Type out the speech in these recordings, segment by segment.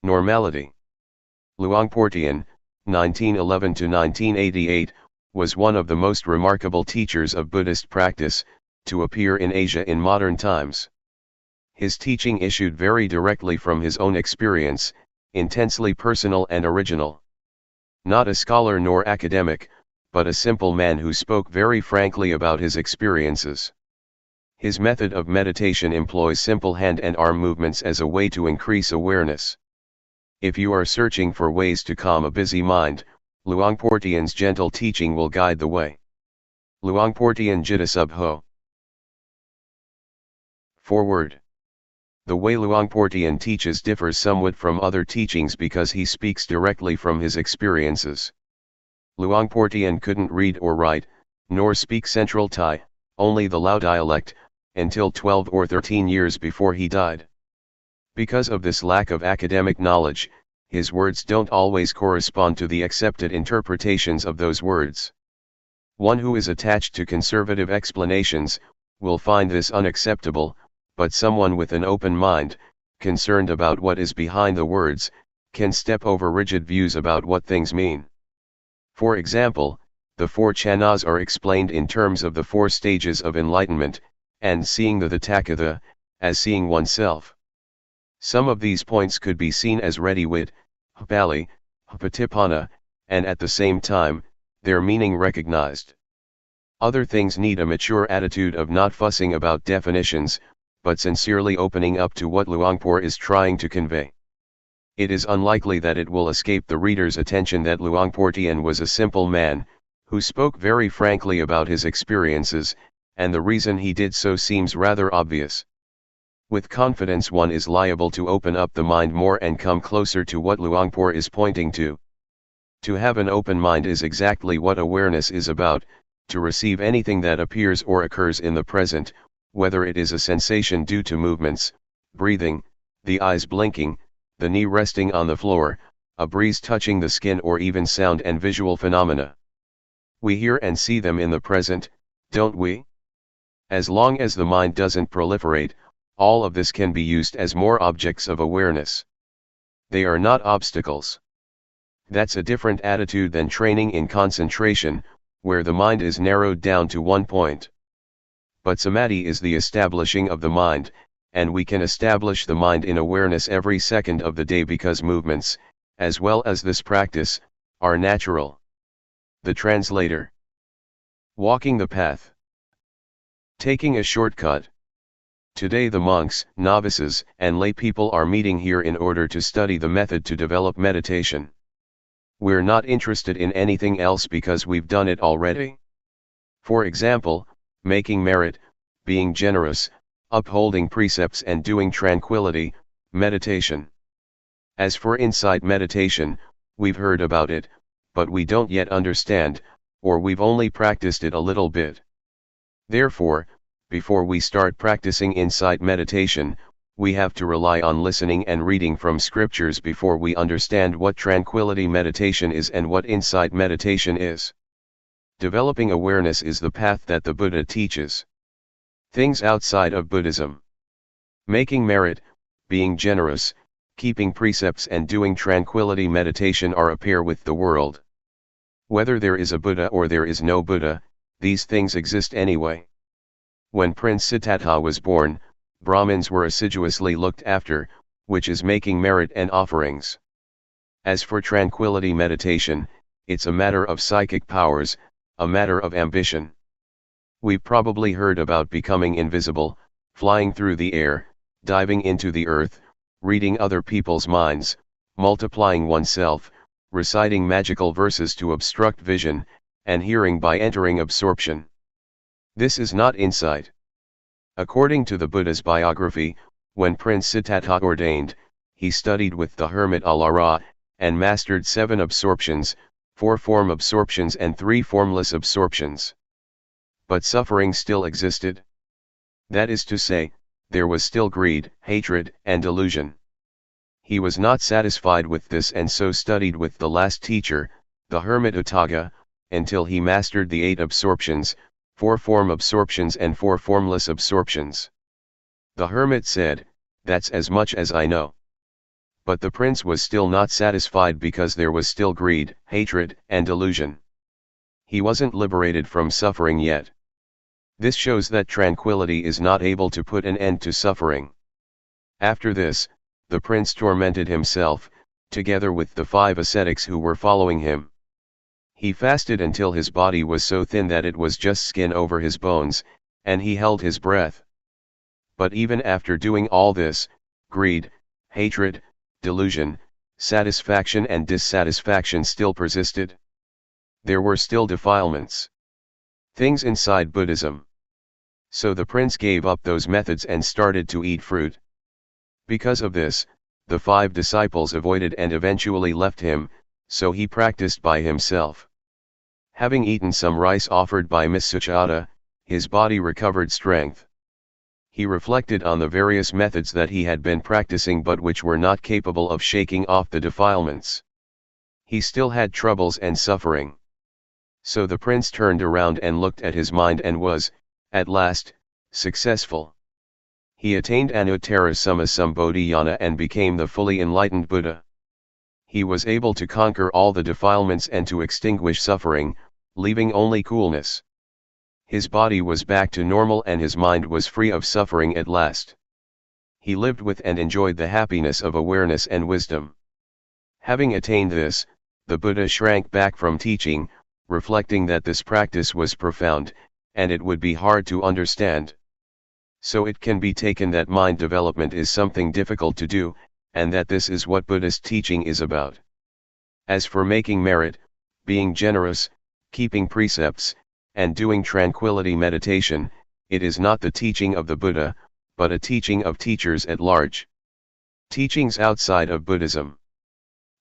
Normality. Luangpor Teean, 1911–1988, was one of the most remarkable teachers of Buddhist practice to appear in Asia in modern times. His teaching issued very directly from his own experience, intensely personal and original. Not a scholar nor academic, but a simple man who spoke very frankly about his experiences. His method of meditation employs simple hand and arm movements as a way to increase awareness. If you are searching for ways to calm a busy mind, Luangpor Teean's gentle teaching will guide the way. Luangpor Teean Jita Subho. Forward. The way Luangpor Teean teaches differs somewhat from other teachings because he speaks directly from his experiences. Luangpor Teean couldn't read or write, nor speak Central Thai, only the Lao dialect, until 12 or 13 years before he died. Because of this lack of academic knowledge, his words don't always correspond to the accepted interpretations of those words. One who is attached to conservative explanations will find this unacceptable, but someone with an open mind, concerned about what is behind the words, can step over rigid views about what things mean. For example, the four chanas are explained in terms of the four stages of enlightenment, and seeing the Tathagata, as seeing oneself. Some of these points could be seen as ready-wit, Pali, Patipana, and at the same time, their meaning recognized. Other things need a mature attitude of not fussing about definitions, but sincerely opening up to what Luangpor is trying to convey. It is unlikely that it will escape the reader's attention that Luangpor Teean was a simple man, who spoke very frankly about his experiences, and the reason he did so seems rather obvious. With confidence one is liable to open up the mind more and come closer to what Luangpor is pointing to. To have an open mind is exactly what awareness is about, to receive anything that appears or occurs in the present, whether it is a sensation due to movements, breathing, the eyes blinking, the knee resting on the floor, a breeze touching the skin, or even sound and visual phenomena. We hear and see them in the present, don't we? As long as the mind doesn't proliferate, all of this can be used as more objects of awareness. They are not obstacles. That's a different attitude than training in concentration, where the mind is narrowed down to one point. But samadhi is the establishing of the mind, and we can establish the mind in awareness every second of the day because movements, as well as this practice, are natural. The translator. Walking the path. Taking a shortcut. Today the monks, novices, and lay people are meeting here in order to study the method to develop meditation. We're not interested in anything else because we've done it already. For example, making merit, being generous, upholding precepts, and doing tranquility, meditation. As for insight meditation, we've heard about it, but we don't yet understand, or we've only practiced it a little bit. Therefore, before we start practicing insight meditation, we have to rely on listening and reading from scriptures before we understand what tranquility meditation is and what insight meditation is. Developing awareness is the path that the Buddha teaches. Things outside of Buddhism. Making merit, being generous, keeping precepts, and doing tranquility meditation are a pair with the world. Whether there is a Buddha or there is no Buddha, these things exist anyway. When Prince Siddhartha was born, Brahmins were assiduously looked after, which is making merit and offerings. As for tranquility meditation, it's a matter of psychic powers, a matter of ambition. We've probably heard about becoming invisible, flying through the air, diving into the earth, reading other people's minds, multiplying oneself, reciting magical verses to obstruct vision, and hearing by entering absorption. This is not insight. According to the Buddha's biography, when Prince Siddhartha ordained, he studied with the hermit Alara, and mastered 7 absorptions, 4 form absorptions and 3 formless absorptions. But suffering still existed. That is to say, there was still greed, hatred, and delusion. He was not satisfied with this and so studied with the last teacher, the hermit Utthaga, until he mastered the 8 absorptions, 4 form absorptions and 4 formless absorptions. The hermit said, "That's as much as I know." But the prince was still not satisfied because there was still greed, hatred, and delusion. He wasn't liberated from suffering yet. This shows that tranquility is not able to put an end to suffering. After this, the prince tormented himself, together with the 5 ascetics who were following him. He fasted until his body was so thin that it was just skin over his bones, and he held his breath. But even after doing all this, greed, hatred, delusion, satisfaction and dissatisfaction still persisted. There were still defilements. Things inside Buddhism. So the prince gave up those methods and started to eat fruit. Because of this, the 5 disciples avoided and eventually left him, so he practiced by himself. Having eaten some rice offered by Miss Suchata, his body recovered strength. He reflected on the various methods that he had been practicing but which were not capable of shaking off the defilements. He still had troubles and suffering. So the prince turned around and looked at his mind and was, at last, successful. He attained Anuttara Sammasambodhiyana and became the fully enlightened Buddha. He was able to conquer all the defilements and to extinguish suffering, leaving only coolness. His body was back to normal and his mind was free of suffering at last. He lived with and enjoyed the happiness of awareness and wisdom. Having attained this, the Buddha shrank back from teaching, reflecting that this practice was profound, and it would be hard to understand. So it can be taken that mind development is something difficult to do, and that this is what Buddhist teaching is about. As for making merit, being generous, keeping precepts, and doing tranquility meditation, it is not the teaching of the Buddha, but a teaching of teachers at large. Teachings outside of Buddhism.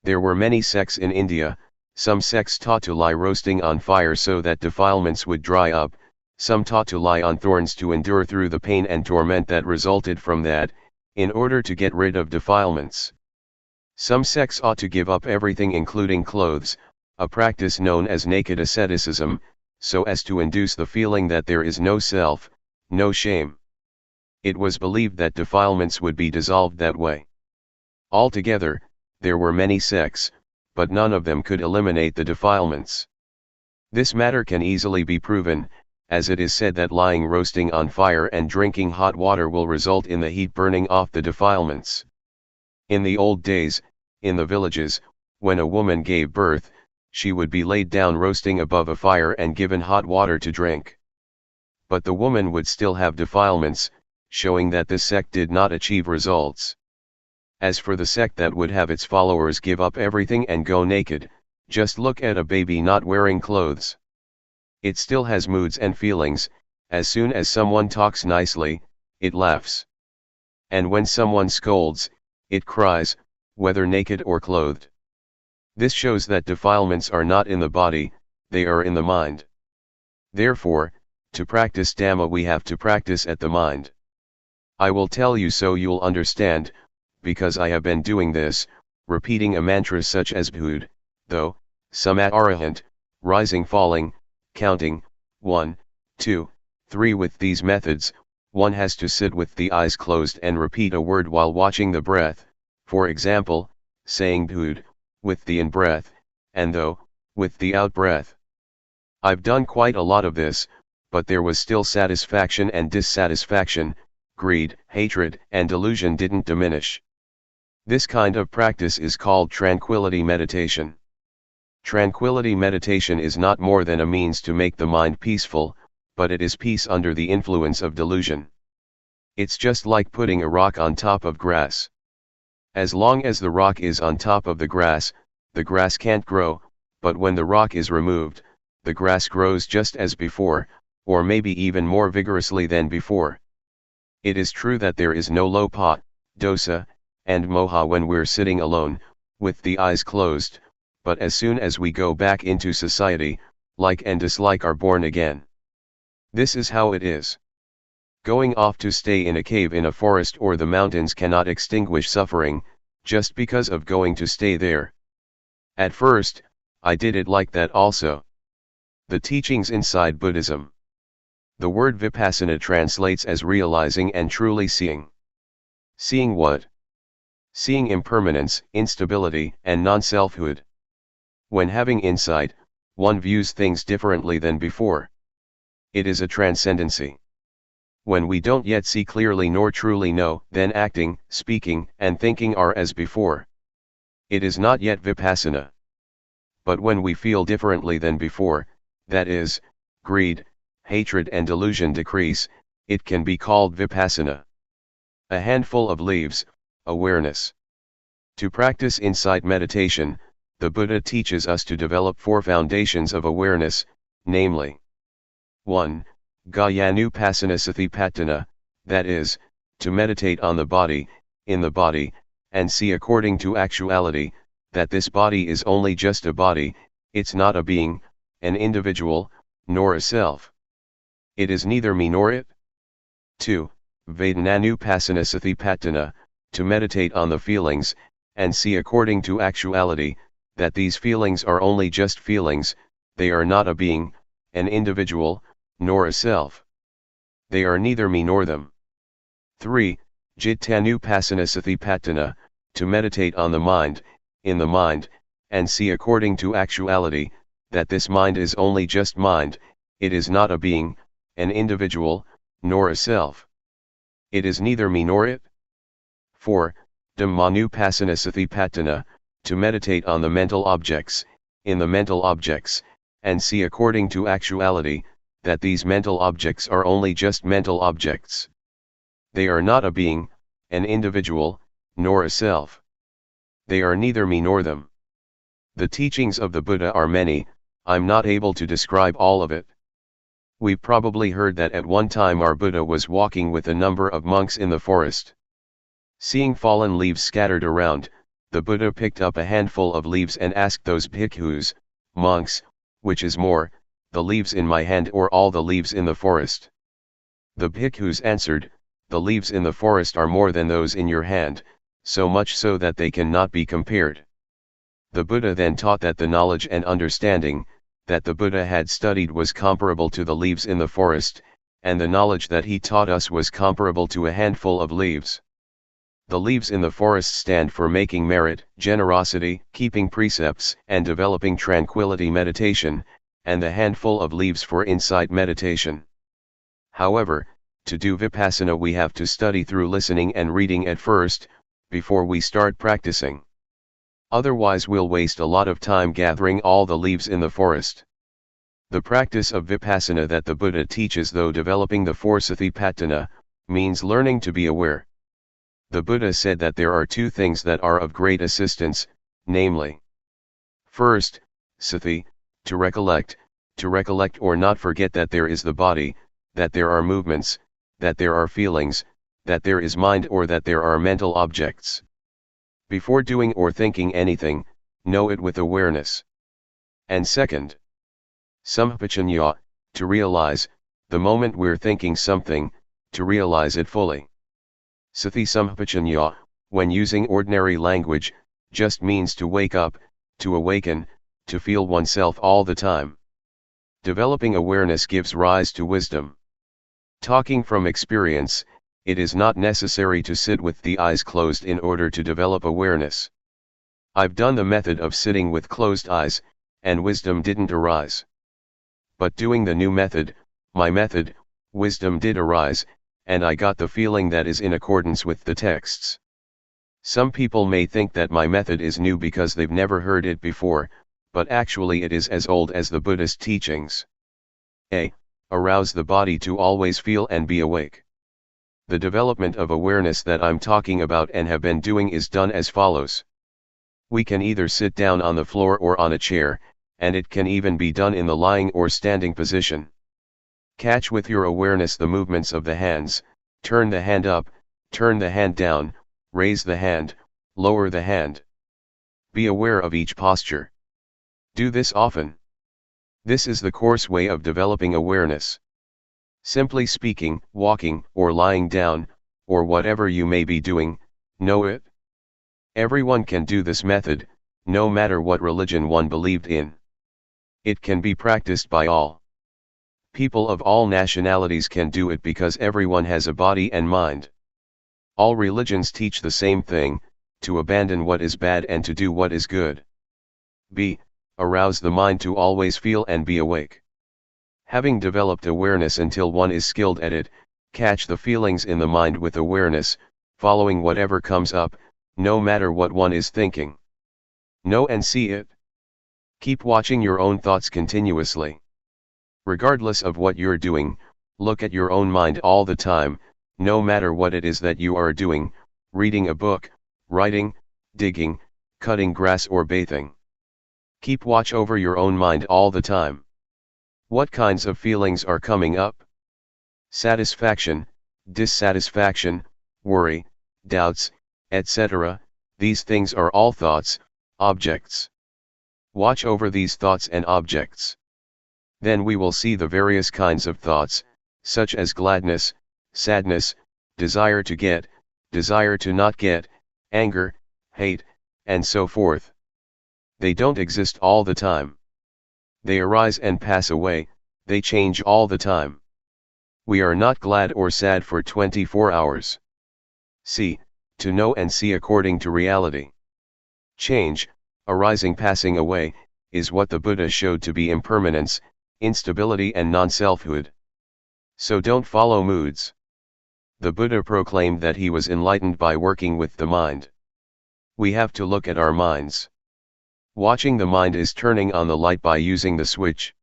There were many sects in India. Some sects taught to lie roasting on fire so that defilements would dry up, some taught to lie on thorns to endure through the pain and torment that resulted from that, in order to get rid of defilements. Some sects ought to give up everything including clothes, a practice known as naked asceticism, so as to induce the feeling that there is no self, no shame. It was believed that defilements would be dissolved that way. Altogether, there were many sects, but none of them could eliminate the defilements. This matter can easily be proven, as it is said that lying roasting on fire and drinking hot water will result in the heat burning off the defilements. In the old days, in the villages, when a woman gave birth, she would be laid down roasting above a fire and given hot water to drink. But the woman would still have defilements, showing that this sect did not achieve results. As for the sect that would have its followers give up everything and go naked, just look at a baby not wearing clothes. It still has moods and feelings. As soon as someone talks nicely, it laughs. And when someone scolds, it cries, whether naked or clothed. This shows that defilements are not in the body, they are in the mind. Therefore, to practice Dhamma we have to practice at the mind. I will tell you so you'll understand, because I have been doing this, repeating a mantra such as Bhud, though, Samat Arahant, rising falling, counting, 1, 2, 3 with these methods, one has to sit with the eyes closed and repeat a word while watching the breath, for example, saying Bhud, with the in-breath, and though, with the out-breath. I've done quite a lot of this, but there was still satisfaction and dissatisfaction, greed, hatred, and delusion didn't diminish. This kind of practice is called tranquility meditation. Tranquility meditation is not more than a means to make the mind peaceful, but it is peace under the influence of delusion. It's just like putting a rock on top of grass. As long as the rock is on top of the grass can't grow, but when the rock is removed, the grass grows just as before, or maybe even more vigorously than before. It is true that there is no lopa, dosa, and moha when we're sitting alone, with the eyes closed, but as soon as we go back into society, like and dislike are born again. This is how it is. Going off to stay in a cave in a forest or the mountains cannot extinguish suffering, just because of going to stay there. At first, I did it like that also. The teachings inside Buddhism. The word Vipassana translates as realizing and truly seeing. Seeing what? Seeing impermanence, instability, and non-selfhood. When having insight, one views things differently than before. It is a transcendency. When we don't yet see clearly nor truly know, then acting, speaking, and thinking are as before. It is not yet Vipassana. But when we feel differently than before, that is, greed, hatred and delusion decrease, it can be called Vipassana. A handful of leaves, awareness. To practice insight meditation, the Buddha teaches us to develop 4 foundations of awareness, namely 1. Gayanupassana Satipatthana, that is, to meditate on the body, in the body, and see according to actuality, that this body is only just a body, it's not a being, an individual, nor a self. It is neither me nor it. 2. Vedananupassana Satipatthana, to meditate on the feelings, and see according to actuality, that these feelings are only just feelings, they are not a being, an individual, nor a self. They are neither me nor them. 3. Jittanupassana Satipatthana, to meditate on the mind, in the mind, and see according to actuality, that this mind is only just mind, it is not a being, an individual, nor a self. It is neither me nor it. 4. Dhammanupassana Satipatthana, to meditate on the mental objects, in the mental objects, and see according to actuality, that these mental objects are only just mental objects. They are not a being, an individual, nor a self. They are neither me nor them. The teachings of the Buddha are many, I'm not able to describe all of it. We've probably heard that at one time our Buddha was walking with a number of monks in the forest. Seeing fallen leaves scattered around, the Buddha picked up a handful of leaves and asked those bhikkhus, monks, which is more, the leaves in my hand or all the leaves in the forest? The bhikkhus answered, the leaves in the forest are more than those in your hand, so much so that they cannot be compared. The Buddha then taught that the knowledge and understanding that the Buddha had studied was comparable to the leaves in the forest, and the knowledge that he taught us was comparable to a handful of leaves. The leaves in the forest stand for making merit, generosity, keeping precepts, and developing tranquility meditation, and the handful of leaves for insight meditation. However, to do Vipassana we have to study through listening and reading at first, before we start practicing. Otherwise we'll waste a lot of time gathering all the leaves in the forest. The practice of Vipassana that the Buddha teaches, though developing the 4 Satipatthana, means learning to be aware. The Buddha said that there are 2 things that are of great assistance, namely, first, sati, to recollect or not forget that there is the body, that there are movements, that there are feelings, that there is mind or that there are mental objects. Before doing or thinking anything, know it with awareness. And second, sampajanya, to realize, the moment we're thinking something, to realize it fully. Sati sampajanya, when using ordinary language, just means to wake up, to awaken, to feel oneself all the time. Developing awareness gives rise to wisdom. Talking from experience, it is not necessary to sit with the eyes closed in order to develop awareness. I've done the method of sitting with closed eyes, and wisdom didn't arise. But doing the new method, my method, wisdom did arise, and I got the feeling that is in accordance with the texts. Some people may think that my method is new because they've never heard it before, but actually it is as old as the Buddhist teachings. A. Arouse the body to always feel and be awake. The development of awareness that I'm talking about and have been doing is done as follows. We can either sit down on the floor or on a chair, and it can even be done in the lying or standing position. Catch with your awareness the movements of the hands, Turn the hand up, turn the hand down, raise the hand, lower the hand. Be aware of each posture. Do this often. This is the coarse way of developing awareness. Simply speaking, walking, or lying down, or whatever you may be doing, know it. Everyone can do this method, no matter what religion one believed in. It can be practiced by all. People of all nationalities can do it because everyone has a body and mind. All religions teach the same thing, to abandon what is bad and to do what is good. B. Arouse the mind to always feel and be awake. Having developed awareness until one is skilled at it, catch the feelings in the mind with awareness, following whatever comes up, no matter what one is thinking. Know and see it. Keep watching your own thoughts continuously. Regardless of what you're doing, look at your own mind all the time, no matter what it is that you are doing, reading a book, writing, digging, cutting grass or bathing. Keep watch over your own mind all the time. What kinds of feelings are coming up? Satisfaction, dissatisfaction, worry, doubts, etc. These things are all thoughts, objects. Watch over these thoughts and objects. Then we will see the various kinds of thoughts, such as gladness, sadness, desire to get, desire to not get, anger, hate, and so forth. They don't exist all the time. They arise and pass away, they change all the time. We are not glad or sad for 24 hours. See, to know and see according to reality. Change, arising passing away, is what the Buddha showed to be impermanence, instability and non-selfhood. So don't follow moods. The Buddha proclaimed that he was enlightened by working with the mind. We have to look at our minds. Watching the mind is turning on the light by using the switch.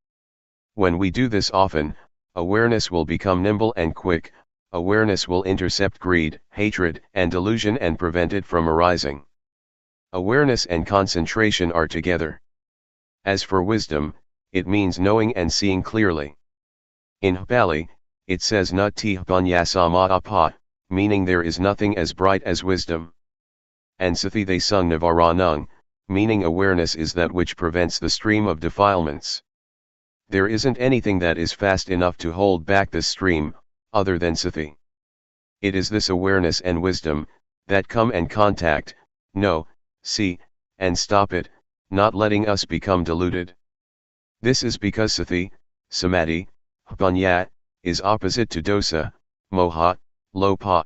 When we do this often, awareness will become nimble and quick, awareness will intercept greed, hatred, and delusion and prevent it from arising. Awareness and concentration are together. As for wisdom, it means knowing and seeing clearly. In Pali, it says Nati Panyasama, meaning there is nothing as bright as wisdom. And Sathi they sung Navaranung, meaning awareness is that which prevents the stream of defilements. There isn't anything that is fast enough to hold back the stream, other than Sathi. It is this awareness and wisdom, that come and contact, know, see, and stop it, not letting us become deluded. This is because Sathi, Samadhi, Panya, is opposite to dosa, moha, lopa.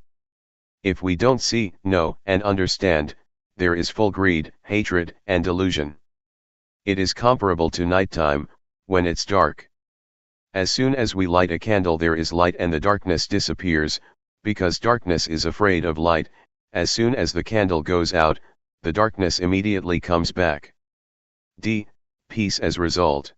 If we don't see, know, and understand, there is full greed, hatred, and delusion. It is comparable to nighttime, when it's dark. As soon as we light a candle there is light and the darkness disappears, because darkness is afraid of light. As soon as the candle goes out, the darkness immediately comes back. D. Peace as result.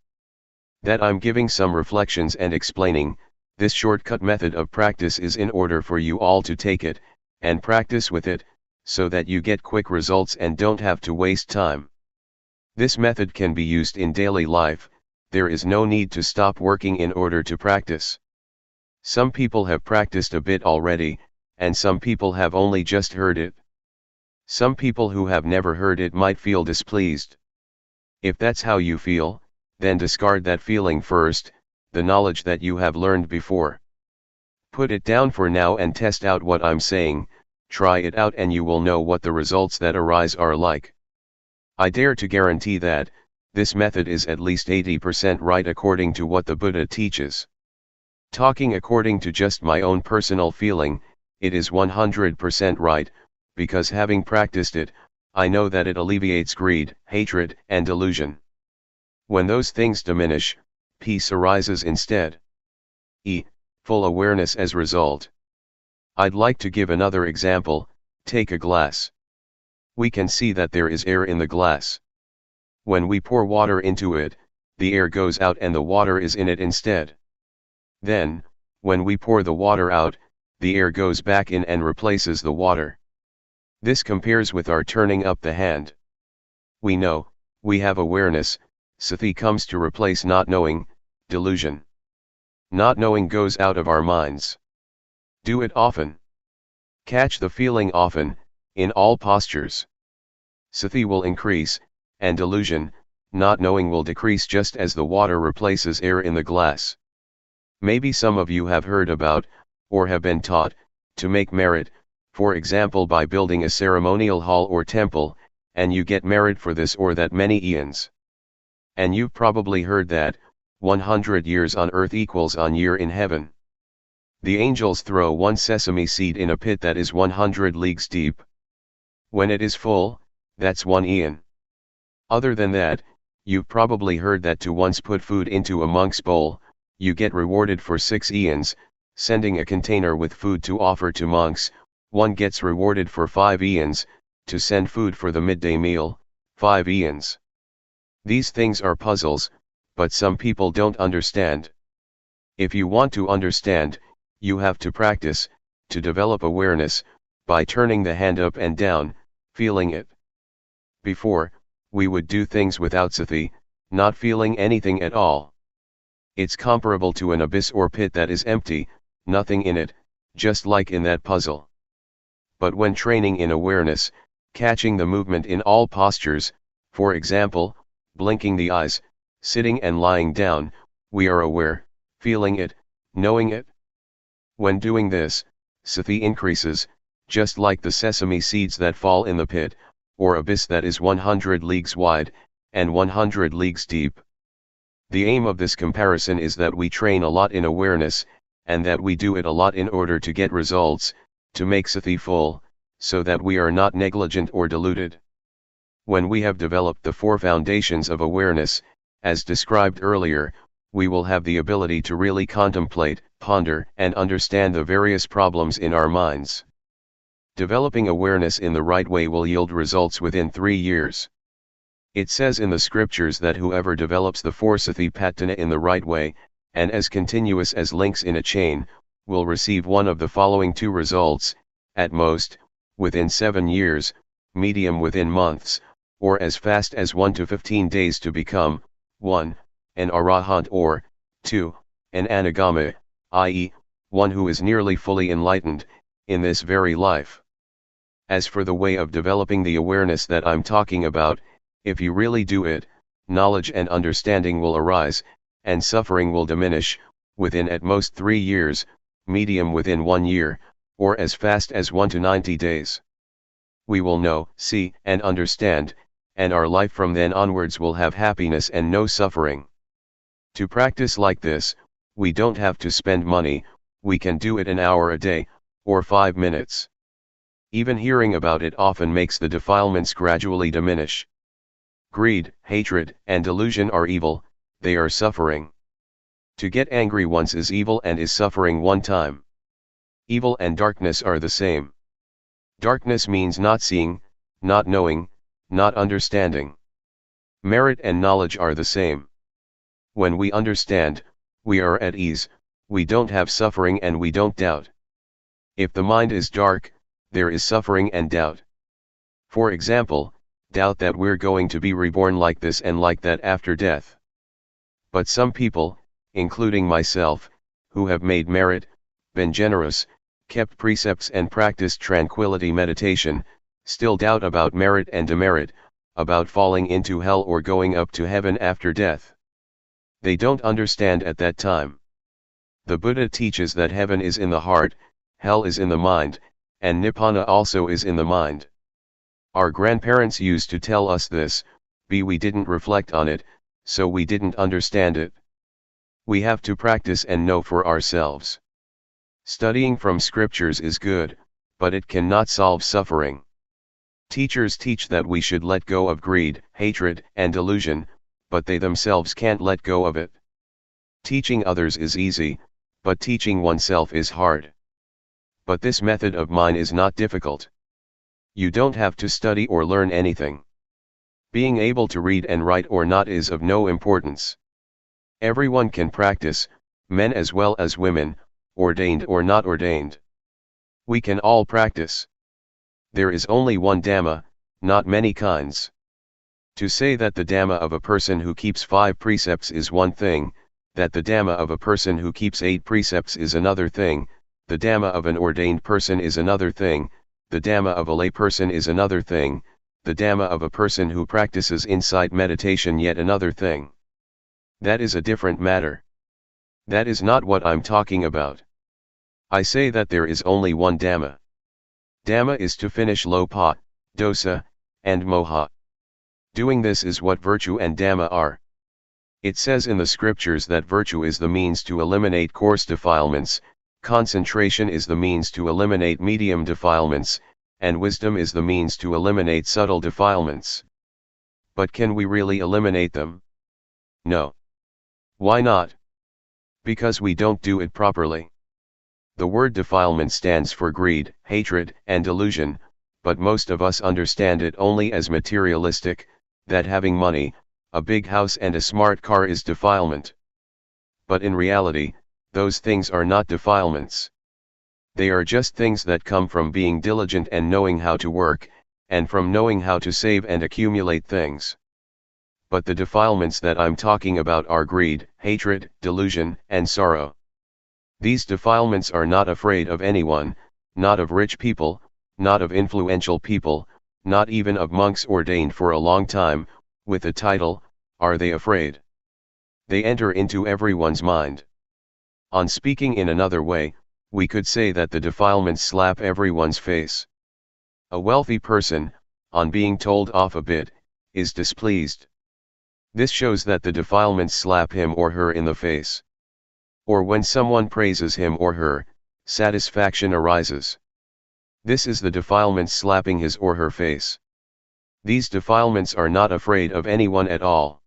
That I'm giving some reflections and explaining, this shortcut method of practice is in order for you all to take it, and practice with it, so that you get quick results and don't have to waste time. This method can be used in daily life, there is no need to stop working in order to practice. Some people have practiced a bit already, and some people have only just heard it. Some people who have never heard it might feel displeased. If that's how you feel, then discard that feeling first, the knowledge that you have learned before. Put it down for now and test out what I'm saying, try it out and you will know what the results that arise are like. I dare to guarantee that, this method is at least 80% right according to what the Buddha teaches. Talking according to just my own personal feeling, it is 100% right, because having practiced it, I know that it alleviates greed, hatred, and delusion. When those things diminish, peace arises instead. Full awareness as result. I'd like to give another example. Take a glass. We can see that there is air in the glass. When we pour water into it, the air goes out and the water is in it instead. Then, when we pour the water out, the air goes back in and replaces the water. This compares with our turning up the hand. We know, we have awareness, Sathi comes to replace not knowing, delusion. Not knowing goes out of our minds. Do it often. Catch the feeling often, in all postures. Sati will increase, and delusion, not knowing, will decrease just as the water replaces air in the glass. Maybe some of you have heard about, or have been taught, to make merit, for example by building a ceremonial hall or temple, and you get merit for this or that many eons. And you've probably heard that, 100 years on earth equals one year in heaven. The angels throw one sesame seed in a pit that is 100 leagues deep. When it is full, that's 1 eon. Other than that, you've probably heard that to once put food into a monk's bowl, you get rewarded for 6 eons, sending a container with food to offer to monks, one gets rewarded for 5 eons, to send food for the midday meal, 5 eons. These things are puzzles, but some people don't understand. If you want to understand, you have to practice, to develop awareness, by turning the hand up and down, feeling it. Before, we would do things without sati, not feeling anything at all. It's comparable to an abyss or pit that is empty, nothing in it, just like in that puzzle. But when training in awareness, catching the movement in all postures, for example, blinking the eyes, sitting and lying down, we are aware, feeling it, knowing it. When doing this, sati increases, just like the sesame seeds that fall in the pit, or abyss that is 100 leagues wide, and 100 leagues deep. The aim of this comparison is that we train a lot in awareness, and that we do it a lot in order to get results, to make sati full, so that we are not negligent or deluded. When we have developed the 4 foundations of awareness, as described earlier, we will have the ability to really contemplate, ponder, and understand the various problems in our minds. Developing awareness in the right way will yield results within 3 years. It says in the scriptures that whoever develops the 4 satipatthana in the right way, and as continuous as links in a chain, will receive one of the following 2 results, at most, within 7 years, medium within months, or as fast as 1 to 15 days to become, 1, an arahant, or 2, an anagama, i.e., one who is nearly fully enlightened, in this very life. As for the way of developing the awareness that I'm talking about, if you really do it, knowledge and understanding will arise, and suffering will diminish, within at most 3 years, medium within 1 year, or as fast as 1 to 90 days. We will know, see, and understand, and our life from then onwards will have happiness and no suffering. To practice like this, we don't have to spend money, we can do it an hour a day, or 5 minutes. Even hearing about it often makes the defilements gradually diminish. Greed, hatred, and delusion are evil, they are suffering. To get angry once is evil and is suffering one time. Evil and darkness are the same. Darkness means not seeing, not knowing, not understanding. Merit and knowledge are the same. When we understand, we are at ease, we don't have suffering and we don't doubt. If the mind is dark, there is suffering and doubt. For example, doubt that we're going to be reborn like this and like that after death. But some people, including myself, who have made merit, been generous, kept precepts and practiced tranquility meditation, still doubt about merit and demerit, about falling into hell or going up to heaven after death. They don't understand at that time. The Buddha teaches that heaven is in the heart, hell is in the mind, and Nibbana also is in the mind. Our grandparents used to tell us this, but we didn't reflect on it, so we didn't understand it. We have to practice and know for ourselves. Studying from scriptures is good, but it cannot solve suffering. Teachers teach that we should let go of greed, hatred, and delusion, but they themselves can't let go of it. Teaching others is easy, but teaching oneself is hard. But this method of mine is not difficult. You don't have to study or learn anything. Being able to read and write or not is of no importance. Everyone can practice, men as well as women, ordained or not ordained. We can all practice. There is only one Dhamma, not many kinds. To say that the Dhamma of a person who keeps 5 precepts is one thing, that the Dhamma of a person who keeps 8 precepts is another thing, the Dhamma of an ordained person is another thing, the Dhamma of a lay person is another thing, the Dhamma of a person who practices insight meditation yet another thing. That is a different matter. That is not what I'm talking about. I say that there is only one Dhamma. Dhamma is to finish lopa, dosa, and moha. Doing this is what virtue and Dhamma are. It says in the scriptures that virtue is the means to eliminate coarse defilements, concentration is the means to eliminate medium defilements, and wisdom is the means to eliminate subtle defilements. But can we really eliminate them? No. Why not? Because we don't do it properly. The word defilement stands for greed, hatred, and delusion, but most of us understand it only as materialistic, that having money, a big house and a smart car is defilement. But in reality, those things are not defilements. They are just things that come from being diligent and knowing how to work, and from knowing how to save and accumulate things. But the defilements that I'm talking about are greed, hatred, delusion, and sorrow. These defilements are not afraid of anyone, not of rich people, not of influential people, not even of monks ordained for a long time, with a title, are they afraid? They enter into everyone's mind. On speaking in another way, we could say that the defilements slap everyone's face. A wealthy person, on being told off a bit, is displeased. This shows that the defilements slap him or her in the face. Or when someone praises him or her, satisfaction arises. This is the defilements slapping his or her face. These defilements are not afraid of anyone at all.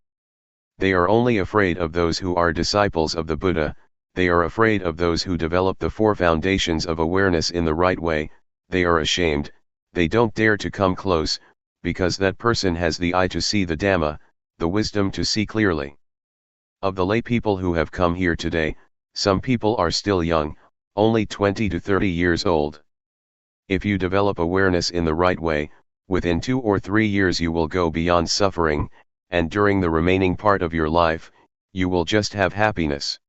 They are only afraid of those who are disciples of the Buddha, they are afraid of those who develop the four foundations of awareness in the right way, they are ashamed, they don't dare to come close, because that person has the eye to see the Dhamma, the wisdom to see clearly. Of the lay people who have come here today, some people are still young, only 20 to 30 years old. If you develop awareness in the right way, within 2 or 3 years you will go beyond suffering, and during the remaining part of your life, you will just have happiness.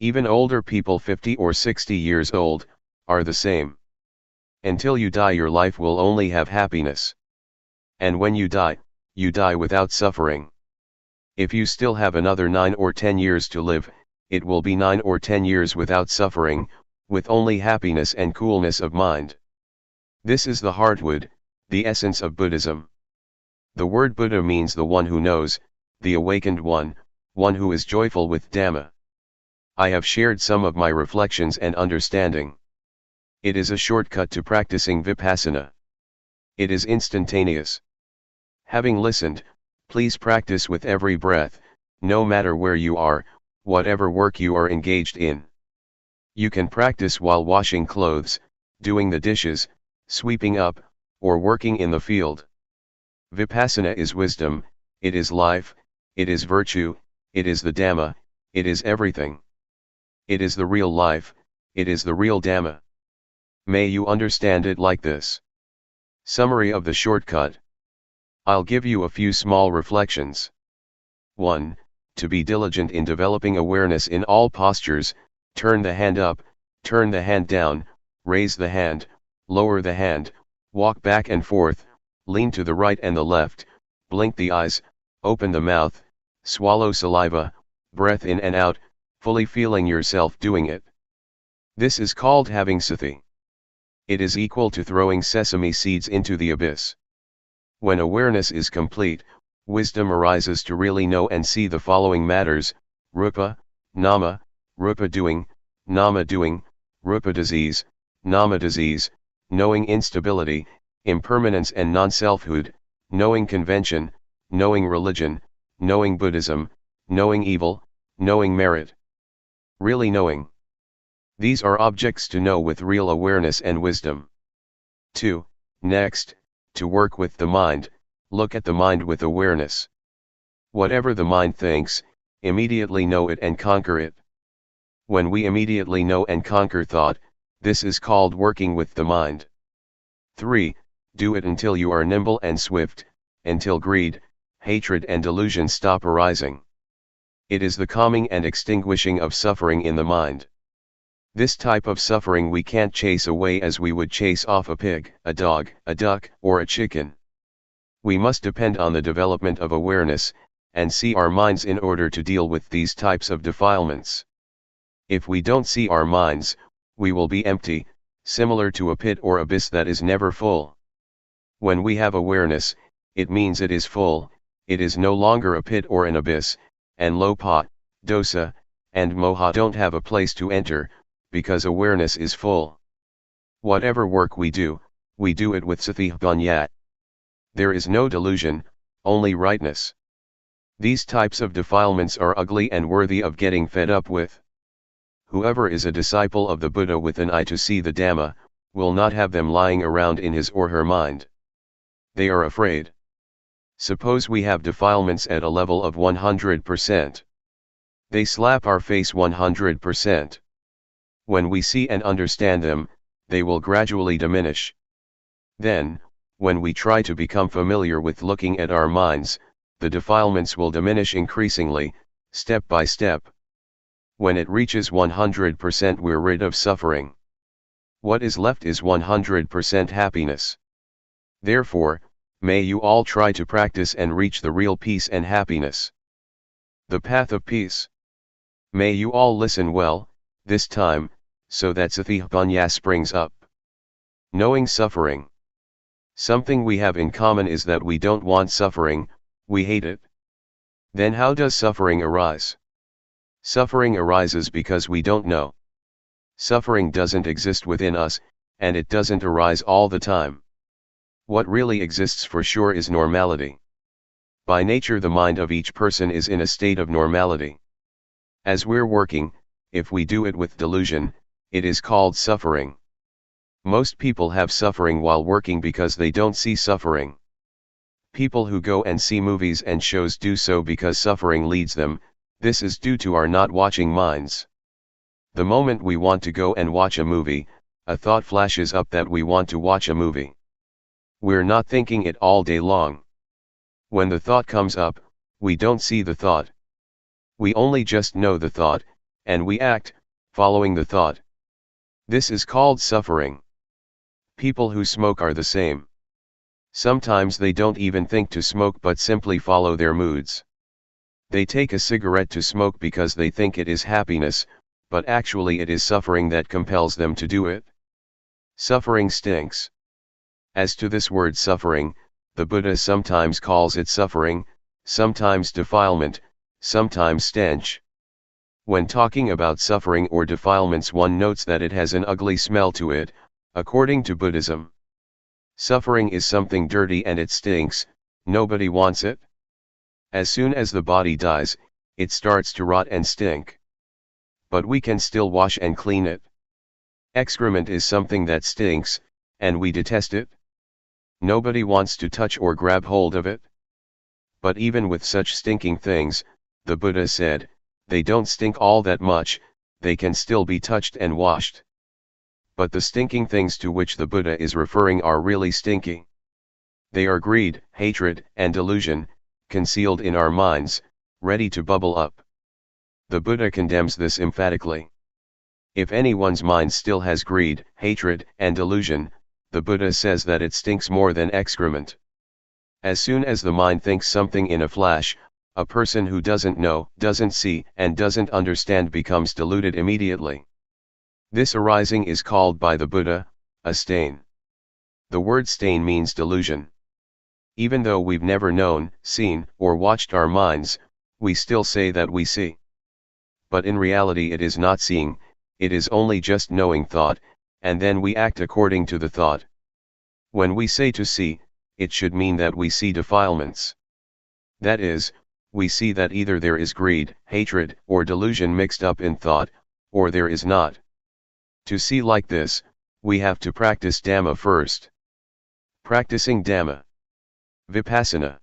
Even older people 50 or 60 years old, are the same. Until you die your life will only have happiness. And when you die without suffering. If you still have another 9 or 10 years to live, it will be 9 or 10 years without suffering, with only happiness and coolness of mind. This is the heartwood, the essence of Buddhism. The word Buddha means the one who knows, the awakened one who is joyful with Dhamma. I have shared some of my reflections and understanding. It is a shortcut to practicing Vipassana. It is instantaneous. Having listened, please practice with every breath, no matter where you are, whatever work you are engaged in. You can practice while washing clothes, doing the dishes, sweeping up, or working in the field. Vipassana is wisdom, it is life, it is virtue, it is the Dhamma, it is everything. It is the real life, it is the real Dhamma. May you understand it like this. Summary of the shortcut. I'll give you a few small reflections. 1. To be diligent in developing awareness in all postures, turn the hand up, turn the hand down, raise the hand, lower the hand, walk back and forth, lean to the right and the left, blink the eyes, open the mouth, swallow saliva, breath in and out, fully feeling yourself doing it. This is called having sati. It is equal to throwing sesame seeds into the abyss. When awareness is complete, wisdom arises to really know and see the following matters: rupa, nama, rupa doing, nama doing, rupa disease, nama disease, knowing instability, impermanence and non-selfhood, knowing convention, knowing religion, knowing Buddhism, knowing evil, knowing merit. Really knowing. These are objects to know with real awareness and wisdom. 2. Next, to work with the mind, look at the mind with awareness. Whatever the mind thinks, immediately know it and conquer it. When we immediately know and conquer thought, this is called working with the mind. 3. Do it until you are nimble and swift, until greed, hatred and delusion stop arising. It is the calming and extinguishing of suffering in the mind. This type of suffering we can't chase away as we would chase off a pig, a dog, a duck, or a chicken. We must depend on the development of awareness, and see our minds in order to deal with these types of defilements. If we don't see our minds, we will be empty, similar to a pit or abyss that is never full. When we have awareness, it means it is full, it is no longer a pit or an abyss, and lopa, dosa, and moha don't have a place to enter, because awareness is full. Whatever work we do it with sathipanya. There is no delusion, only rightness. These types of defilements are ugly and worthy of getting fed up with. Whoever is a disciple of the Buddha with an eye to see the Dhamma, will not have them lying around in his or her mind. They are afraid. Suppose we have defilements at a level of 100%. They slap our face 100%. When we see and understand them, they will gradually diminish. Then, when we try to become familiar with looking at our minds, the defilements will diminish increasingly, step by step. When it reaches 100%, we're rid of suffering. What is left is 100% happiness. Therefore, may you all try to practice and reach the real peace and happiness. The path of peace. May you all listen well, this time, so that sathipanya springs up. Knowing suffering. Something we have in common is that we don't want suffering, we hate it. Then how does suffering arise? Suffering arises because we don't know. Suffering doesn't exist within us, and it doesn't arise all the time. What really exists for sure is normality. By nature, the mind of each person is in a state of normality. As we're working, if we do it with delusion, it is called suffering. Most people have suffering while working because they don't see suffering. People who go and see movies and shows do so because suffering leads them. This is due to our not watching minds. The moment we want to go and watch a movie, a thought flashes up that we want to watch a movie. We're not thinking it all day long. When the thought comes up, we don't see the thought. We only just know the thought, and we act, following the thought. This is called suffering. People who smoke are the same. Sometimes they don't even think to smoke but simply follow their moods. They take a cigarette to smoke because they think it is happiness, but actually it is suffering that compels them to do it. Suffering stinks. As to this word suffering, the Buddha sometimes calls it suffering, sometimes defilement, sometimes stench. When talking about suffering or defilements, one notes that it has an ugly smell to it, according to Buddhism. Suffering is something dirty and it stinks, nobody wants it. As soon as the body dies, it starts to rot and stink. But we can still wash and clean it. Excrement is something that stinks, and we detest it. Nobody wants to touch or grab hold of it. But even with such stinking things, the Buddha said, they don't stink all that much, they can still be touched and washed. But the stinking things to which the Buddha is referring are really stinky. They are greed, hatred, and delusion, concealed in our minds, ready to bubble up. The Buddha condemns this emphatically. If anyone's mind still has greed, hatred, and delusion, the Buddha says that it stinks more than excrement. As soon as the mind thinks something in a flash, a person who doesn't know, doesn't see, and doesn't understand becomes deluded immediately. This arising is called by the Buddha, a stain. The word stain means delusion. Even though we've never known, seen, or watched our minds, we still say that we see. But in reality it is not seeing, it is only just knowing thought, and then we act according to the thought. When we say to see, it should mean that we see defilements. That is, we see that either there is greed, hatred, or delusion mixed up in thought, or there is not. To see like this, we have to practice Dhamma first. Practicing Dhamma. Vipassana.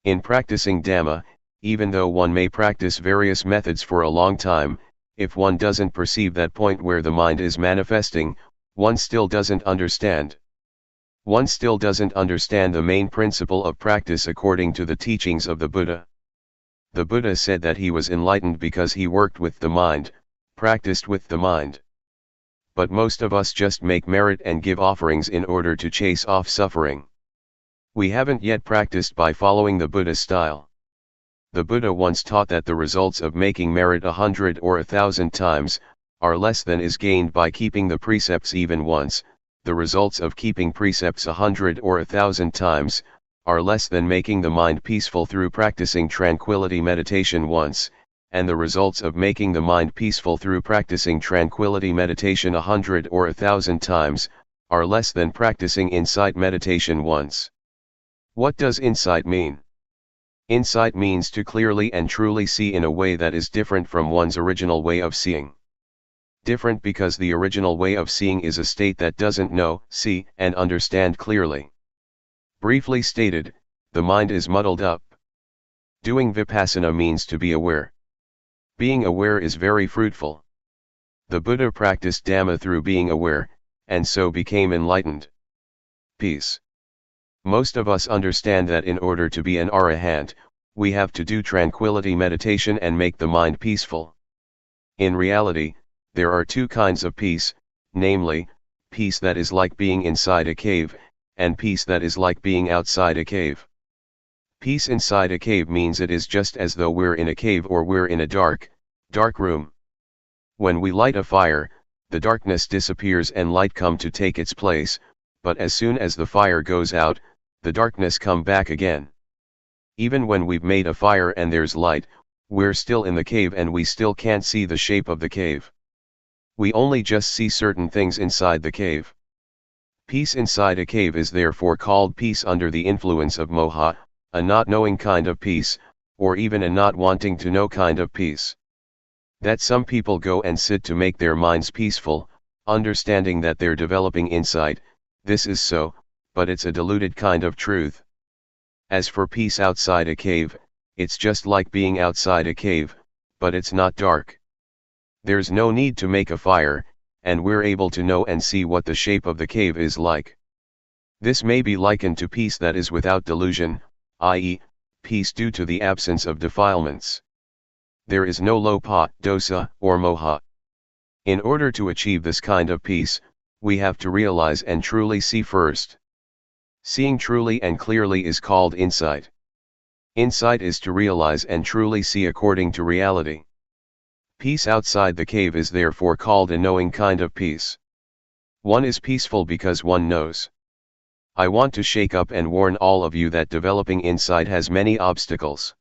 In practicing Dhamma, even though one may practice various methods for a long time, if one doesn't perceive that point where the mind is manifesting, one still doesn't understand. One still doesn't understand the main principle of practice according to the teachings of the Buddha. The Buddha said that he was enlightened because he worked with the mind, practiced with the mind. but most of us just make merit and give offerings in order to chase off suffering. We haven't yet practiced by following the Buddha style. The Buddha once taught that the results of making merit 100 or 1,000 times are less than is gained by keeping the precepts even once. The results of keeping precepts 100 or 1,000 times are less than making the mind peaceful through practicing tranquility meditation once, and the results of making the mind peaceful through practicing tranquility meditation 100 or 1,000 times are less than practicing insight meditation once. What does insight mean? Insight means to clearly and truly see in a way that is different from one's original way of seeing. Different because the original way of seeing is a state that doesn't know, see, and understand clearly. Briefly stated, the mind is muddled up. Doing Vipassana means to be aware. Being aware is very fruitful. The Buddha practiced Dhamma through being aware, and so became enlightened. Peace. Most of us understand that in order to be an arahant, we have to do tranquility meditation and make the mind peaceful. In reality, there are two kinds of peace, namely, peace that is like being inside a cave, and peace that is like being outside a cave. Peace inside a cave means it is just as though we're in a cave or we're in a dark room. When we light a fire, the darkness disappears and light come to take its place, but as soon as the fire goes out, the darkness come back again. Even when we've made a fire and there's light, we're still in the cave and we still can't see the shape of the cave. We only just see certain things inside the cave. Peace inside a cave is therefore called peace under the influence of moha, a not knowing kind of peace, or even a not wanting to know kind of peace. That some people go and sit to make their minds peaceful, understanding that they're developing insight, this is so, but it's a diluted kind of truth. As for peace outside a cave, it's just like being outside a cave, but it's not dark. There's no need to make a fire, and we're able to know and see what the shape of the cave is like. This may be likened to peace that is without delusion, i.e., peace due to the absence of defilements. There is no lopa, dosa, or moha. In order to achieve this kind of peace, we have to realize and truly see first. Seeing truly and clearly is called insight. Insight is to realize and truly see according to reality. Peace outside the cave is therefore called a knowing kind of peace. One is peaceful because one knows. I want to shake up and warn all of you that developing insight has many obstacles.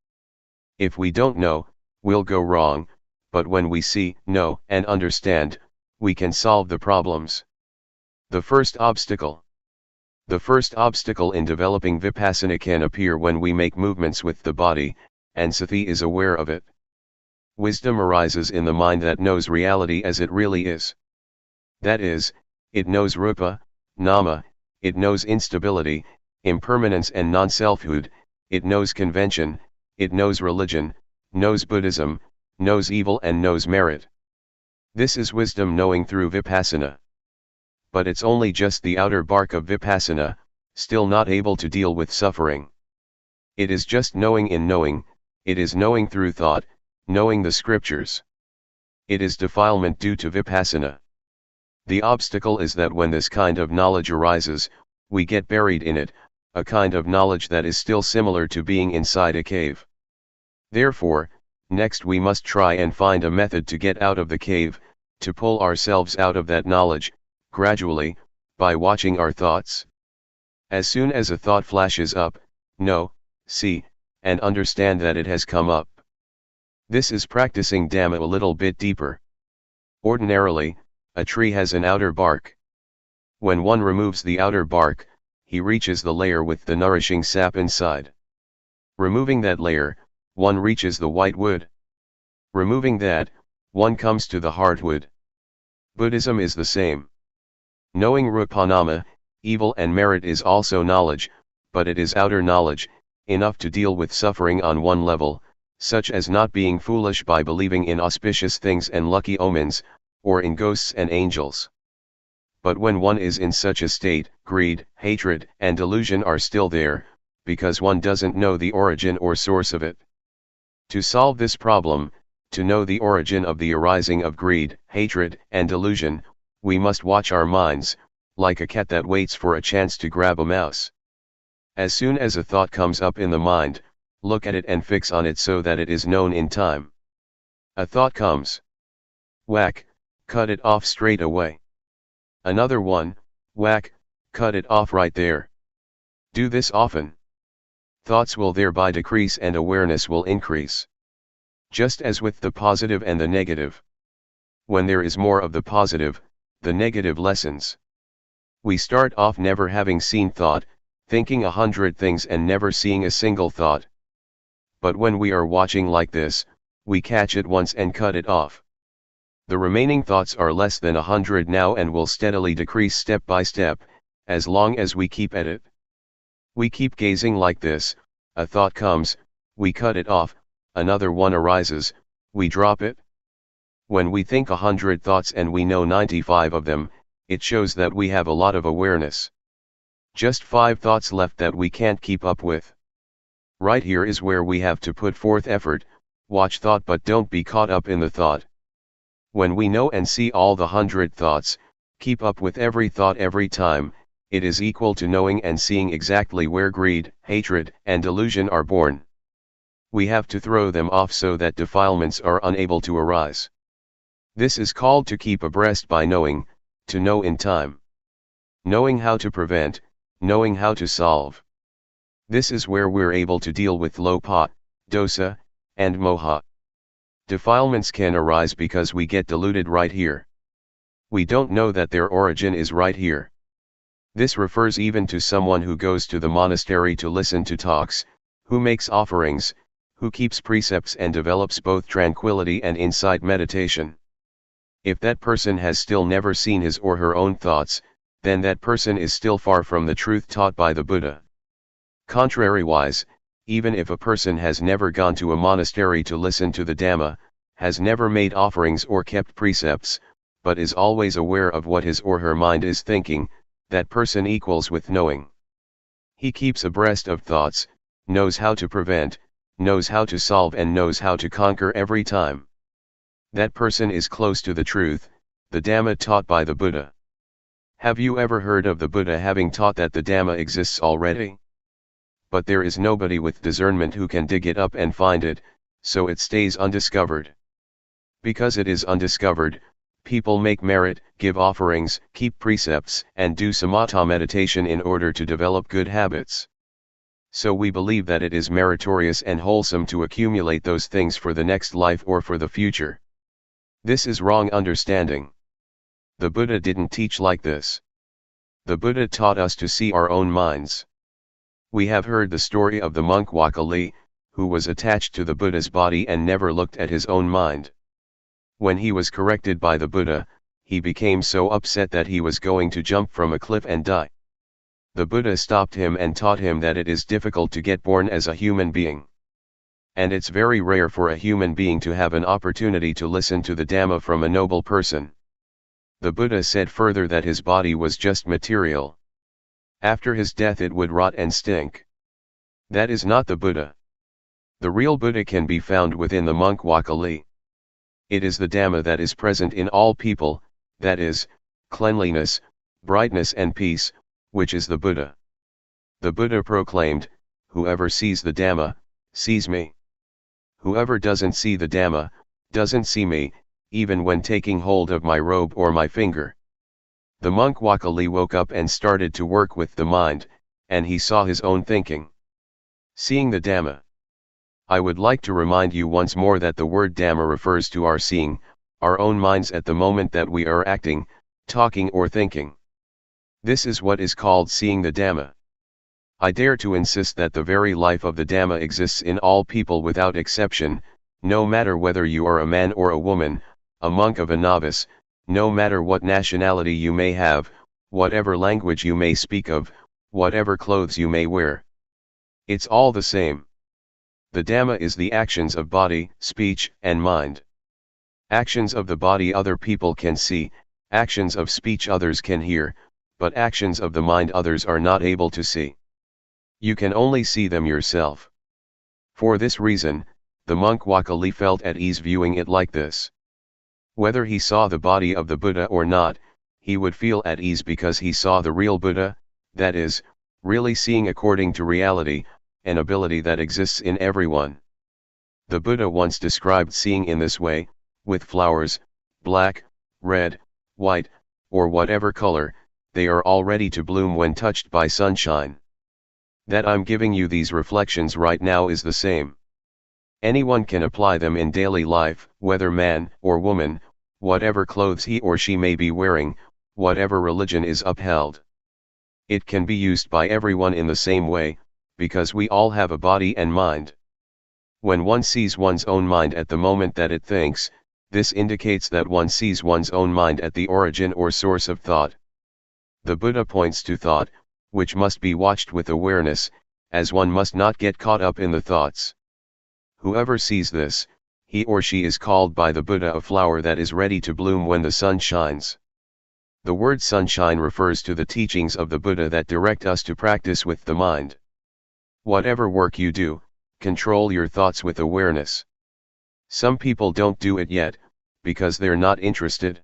If we don't know, we'll go wrong, but when we see, know, and understand, we can solve the problems. The first obstacle. The first obstacle in developing Vipassana can appear when we make movements with the body, and sati is aware of it. Wisdom arises in the mind that knows reality as it really is. That is, it knows rupa, nama, it knows instability, impermanence and non-selfhood, it knows convention, it knows religion, knows Buddhism, knows evil and knows merit. This is wisdom knowing through Vipassana. But it's only just the outer bark of Vipassana, still not able to deal with suffering. It is just knowing in knowing, it is knowing through thought, knowing the scriptures. It is defilement due to Vipassana. The obstacle is that when this kind of knowledge arises, we get buried in it, a kind of knowledge that is still similar to being inside a cave. Therefore, next we must try and find a method to get out of the cave, to pull ourselves out of that knowledge, gradually, by watching our thoughts. As soon as a thought flashes up, know, see, and understand that it has come up. This is practicing Dhamma a little bit deeper. Ordinarily, a tree has an outer bark. When one removes the outer bark, he reaches the layer with the nourishing sap inside. Removing that layer, one reaches the white wood. Removing that, one comes to the hardwood. Buddhism is the same. Knowing rupanama, evil and merit is also knowledge, but it is outer knowledge, enough to deal with suffering on one level, such as not being foolish by believing in auspicious things and lucky omens, or in ghosts and angels. But when one is in such a state, greed, hatred, and delusion are still there, because one doesn't know the origin or source of it. To solve this problem, to know the origin of the arising of greed, hatred, and delusion, We must watch our minds, like a cat that waits for a chance to grab a mouse. As soon as a thought comes up in the mind, look at it and fix on it so that it is known in time. A thought comes. Whack, cut it off straight away. Another one, whack, cut it off right there. Do this often. Thoughts will thereby decrease and awareness will increase. Just as with the positive and the negative. When there is more of the positive, the negative lessens. We start off never having seen thought, thinking 100 things and never seeing a single thought. But when we are watching like this, we catch it once and cut it off. The remaining thoughts are less than 100 now and will steadily decrease step by step, as long as we keep at it. We keep gazing like this, a thought comes, we cut it off, another one arises, we drop it. When we think 100 thoughts and we know 95 of them, it shows that we have a lot of awareness. Just 5 thoughts left that we can't keep up with. Right here is where we have to put forth effort, watch thought but don't be caught up in the thought. When we know and see all the 100 thoughts, keep up with every thought every time, it is equal to knowing and seeing exactly where greed, hatred, and delusion are born. We have to throw them off so that defilements are unable to arise. This is called to keep abreast by knowing, to know in time. Knowing how to prevent, knowing how to solve. This is where we're able to deal with lopa, dosa, and moha. Defilements can arise because we get deluded right here. We don't know that their origin is right here. This refers even to someone who goes to the monastery to listen to talks, who makes offerings, who keeps precepts and develops both tranquility and insight meditation. If that person has still never seen his or her own thoughts, then that person is still far from the truth taught by the Buddha. Contrariwise, even if a person has never gone to a monastery to listen to the Dhamma, has never made offerings or kept precepts, but is always aware of what his or her mind is thinking, that person equals with knowing. He keeps abreast of thoughts, knows how to prevent, knows how to solve and knows how to conquer every time. That person is close to the truth, the Dhamma taught by the Buddha. Have you ever heard of the Buddha having taught that the Dhamma exists already? But there is nobody with discernment who can dig it up and find it, so it stays undiscovered. Because it is undiscovered, people make merit, give offerings, keep precepts, and do samatha meditation in order to develop good habits. So we believe that it is meritorious and wholesome to accumulate those things for the next life or for the future. This is wrong understanding. The Buddha didn't teach like this. The Buddha taught us to see our own minds. We have heard the story of the monk Wakali, who was attached to the Buddha's body and never looked at his own mind. When he was corrected by the Buddha, he became so upset that he was going to jump from a cliff and die. The Buddha stopped him and taught him that it is difficult to get born as a human being. And it's very rare for a human being to have an opportunity to listen to the Dhamma from a noble person. The Buddha said further that his body was just material. After his death it would rot and stink. That is not the Buddha. The real Buddha can be found within the monk Wakali. It is the Dhamma that is present in all people, that is, cleanliness, brightness and peace, which is the Buddha. The Buddha proclaimed, "Whoever sees the Dhamma, sees me. Whoever doesn't see the Dhamma, doesn't see me, even when taking hold of my robe or my finger." The monk Wakali woke up and started to work with the mind, and he saw his own thinking. Seeing the Dhamma. I would like to remind you once more that the word Dhamma refers to our seeing, our own minds at the moment that we are acting, talking or thinking. This is what is called seeing the Dhamma. I dare to insist that the very life of the Dhamma exists in all people without exception, no matter whether you are a man or a woman, a monk or a novice, no matter what nationality you may have, whatever language you may speak of, whatever clothes you may wear. It's all the same. The Dhamma is the actions of body, speech, and mind. Actions of the body other people can see, actions of speech others can hear, but actions of the mind others are not able to see. You can only see them yourself. For this reason, the monk Wakali felt at ease viewing it like this. Whether he saw the body of the Buddha or not, he would feel at ease because he saw the real Buddha, that is, really seeing according to reality, an ability that exists in everyone. The Buddha once described seeing in this way, with flowers, black, red, white, or whatever color, they are all ready to bloom when touched by sunshine. That I'm giving you these reflections right now is the same. Anyone can apply them in daily life, whether man or woman, whatever clothes he or she may be wearing, whatever religion is upheld. It can be used by everyone in the same way, because we all have a body and mind. When one sees one's own mind at the moment that it thinks, this indicates that one sees one's own mind at the origin or source of thought. The Buddha points to thought, which must be watched with awareness, as one must not get caught up in the thoughts. Whoever sees this, he or she is called by the Buddha a flower that is ready to bloom when the sun shines. The word sunshine refers to the teachings of the Buddha that direct us to practice with the mind. Whatever work you do, control your thoughts with awareness. Some people don't do it yet, because they're not interested.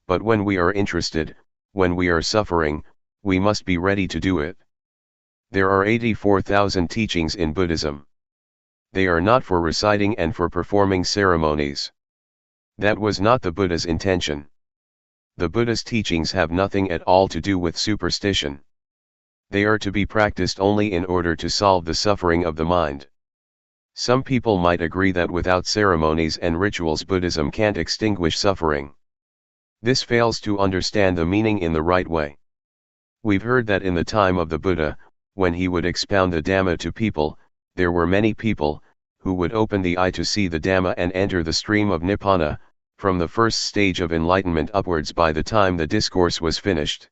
But when we are interested, when we are suffering, we must be ready to do it. There are 84,000 teachings in Buddhism. They are not for reciting and for performing ceremonies. That was not the Buddha's intention. The Buddha's teachings have nothing at all to do with superstition. They are to be practiced only in order to solve the suffering of the mind. Some people might agree that without ceremonies and rituals Buddhism can't extinguish suffering. This fails to understand the meaning in the right way. We've heard that in the time of the Buddha, when he would expound the Dhamma to people, there were many people, who would open the eye to see the Dhamma and enter the stream of Nibbana, from the first stage of enlightenment upwards by the time the discourse was finished.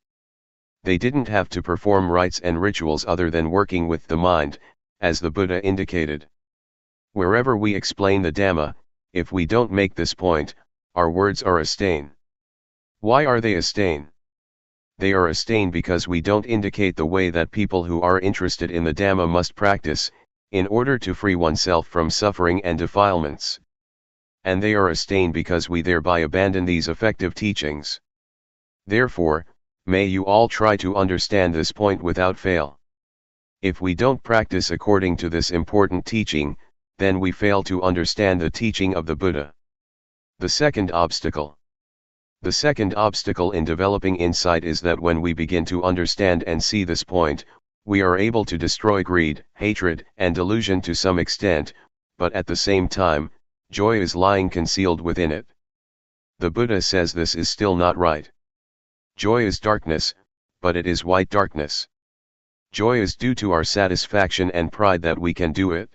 They didn't have to perform rites and rituals other than working with the mind, as the Buddha indicated. Wherever we explain the Dhamma, if we don't make this point, our words are a stain. Why are they a stain? They are a stain because we don't indicate the way that people who are interested in the Dhamma must practice, in order to free oneself from suffering and defilements. And they are a stain because we thereby abandon these effective teachings. Therefore, may you all try to understand this point without fail. If we don't practice according to this important teaching, then we fail to understand the teaching of the Buddha. The second obstacle. The second obstacle in developing insight is that when we begin to understand and see this point, we are able to destroy greed, hatred, and delusion to some extent, but at the same time, joy is lying concealed within it. The Buddha says this is still not right. Joy is darkness, but it is white darkness. Joy is due to our satisfaction and pride that we can do it.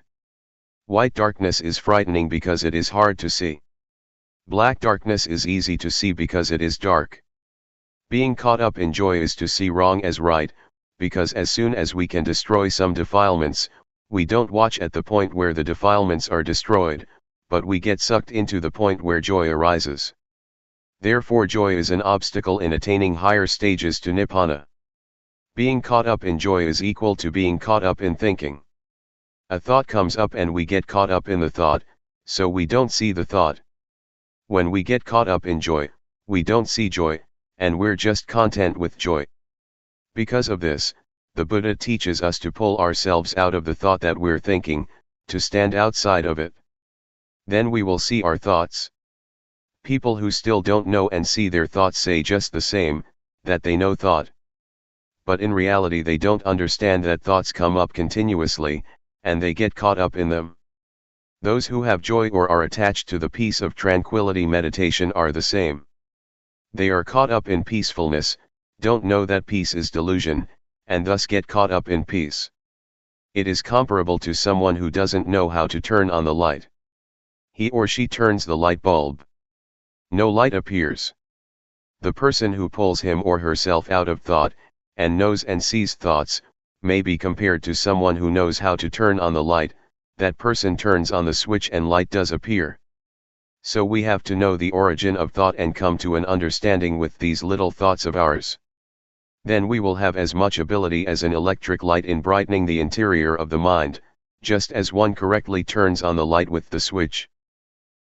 White darkness is frightening because it is hard to see. Black darkness is easy to see because it is dark. Being caught up in joy is to see wrong as right, because as soon as we can destroy some defilements, we don't watch at the point where the defilements are destroyed, but we get sucked into the point where joy arises. Therefore joy is an obstacle in attaining higher stages to Nibbana. Being caught up in joy is equal to being caught up in thinking. A thought comes up and we get caught up in the thought, so we don't see the thought. When we get caught up in joy, we don't see joy, and we're just content with joy. Because of this, the Buddha teaches us to pull ourselves out of the thought that we're thinking, to stand outside of it. Then we will see our thoughts. People who still don't know and see their thoughts say just the same, that they know thought. But in reality they don't understand that thoughts come up continuously, and they get caught up in them. Those who have joy or are attached to the peace of tranquility meditation are the same. They are caught up in peacefulness, don't know that peace is delusion, and thus get caught up in peace. It is comparable to someone who doesn't know how to turn on the light. He or she turns the light bulb. No light appears. The person who pulls him or herself out of thought, and knows and sees thoughts, may be compared to someone who knows how to turn on the light. That person turns on the switch and light does appear. So we have to know the origin of thought and come to an understanding with these little thoughts of ours. Then we will have as much ability as an electric light in brightening the interior of the mind, just as one correctly turns on the light with the switch.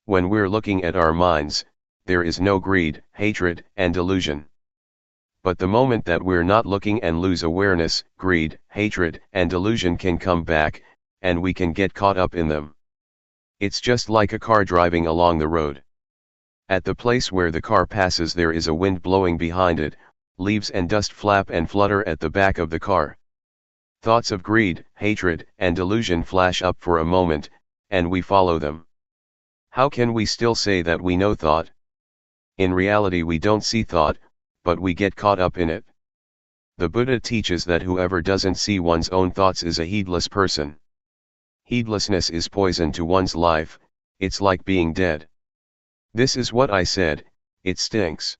When we're looking at our minds, there is no greed, hatred, and delusion. But the moment that we're not looking and lose awareness, greed, hatred, and delusion can come back, and we can get caught up in them. It's just like a car driving along the road. At the place where the car passes there is a wind blowing behind it, leaves and dust flap and flutter at the back of the car. Thoughts of greed, hatred, and delusion flash up for a moment, and we follow them. How can we still say that we know thought? In reality we don't see thought, but we get caught up in it. The Buddha teaches that whoever doesn't see one's own thoughts is a heedless person. Heedlessness is poison to one's life, it's like being dead. This is what I said, it stinks.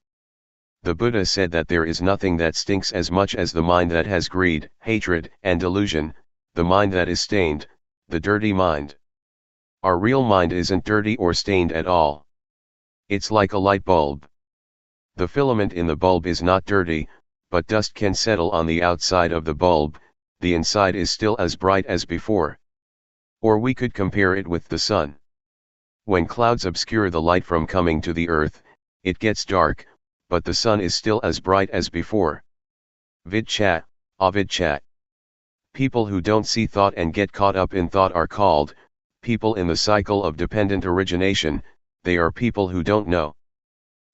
The Buddha said that there is nothing that stinks as much as the mind that has greed, hatred, and delusion, the mind that is stained, the dirty mind. Our real mind isn't dirty or stained at all. It's like a light bulb. The filament in the bulb is not dirty, but dust can settle on the outside of the bulb, the inside is still as bright as before. Or we could compare it with the sun. When clouds obscure the light from coming to the earth, it gets dark, but the sun is still as bright as before. Vidchat, avidchat. People who don't see thought and get caught up in thought are called people in the cycle of dependent origination, they are people who don't know.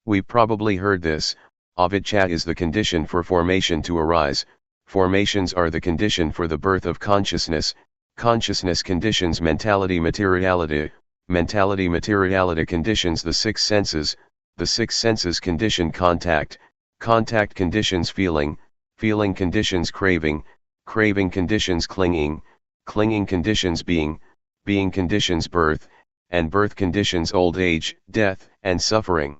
We've probably heard this, avidchat is the condition for formation to arise, formations are the condition for the birth of consciousness, consciousness conditions mentality materiality, mentality materiality conditions the six senses, the six senses condition contact, contact conditions feeling, feeling conditions craving, craving conditions clinging, clinging conditions being, being conditions birth, and birth conditions old age, death, and suffering.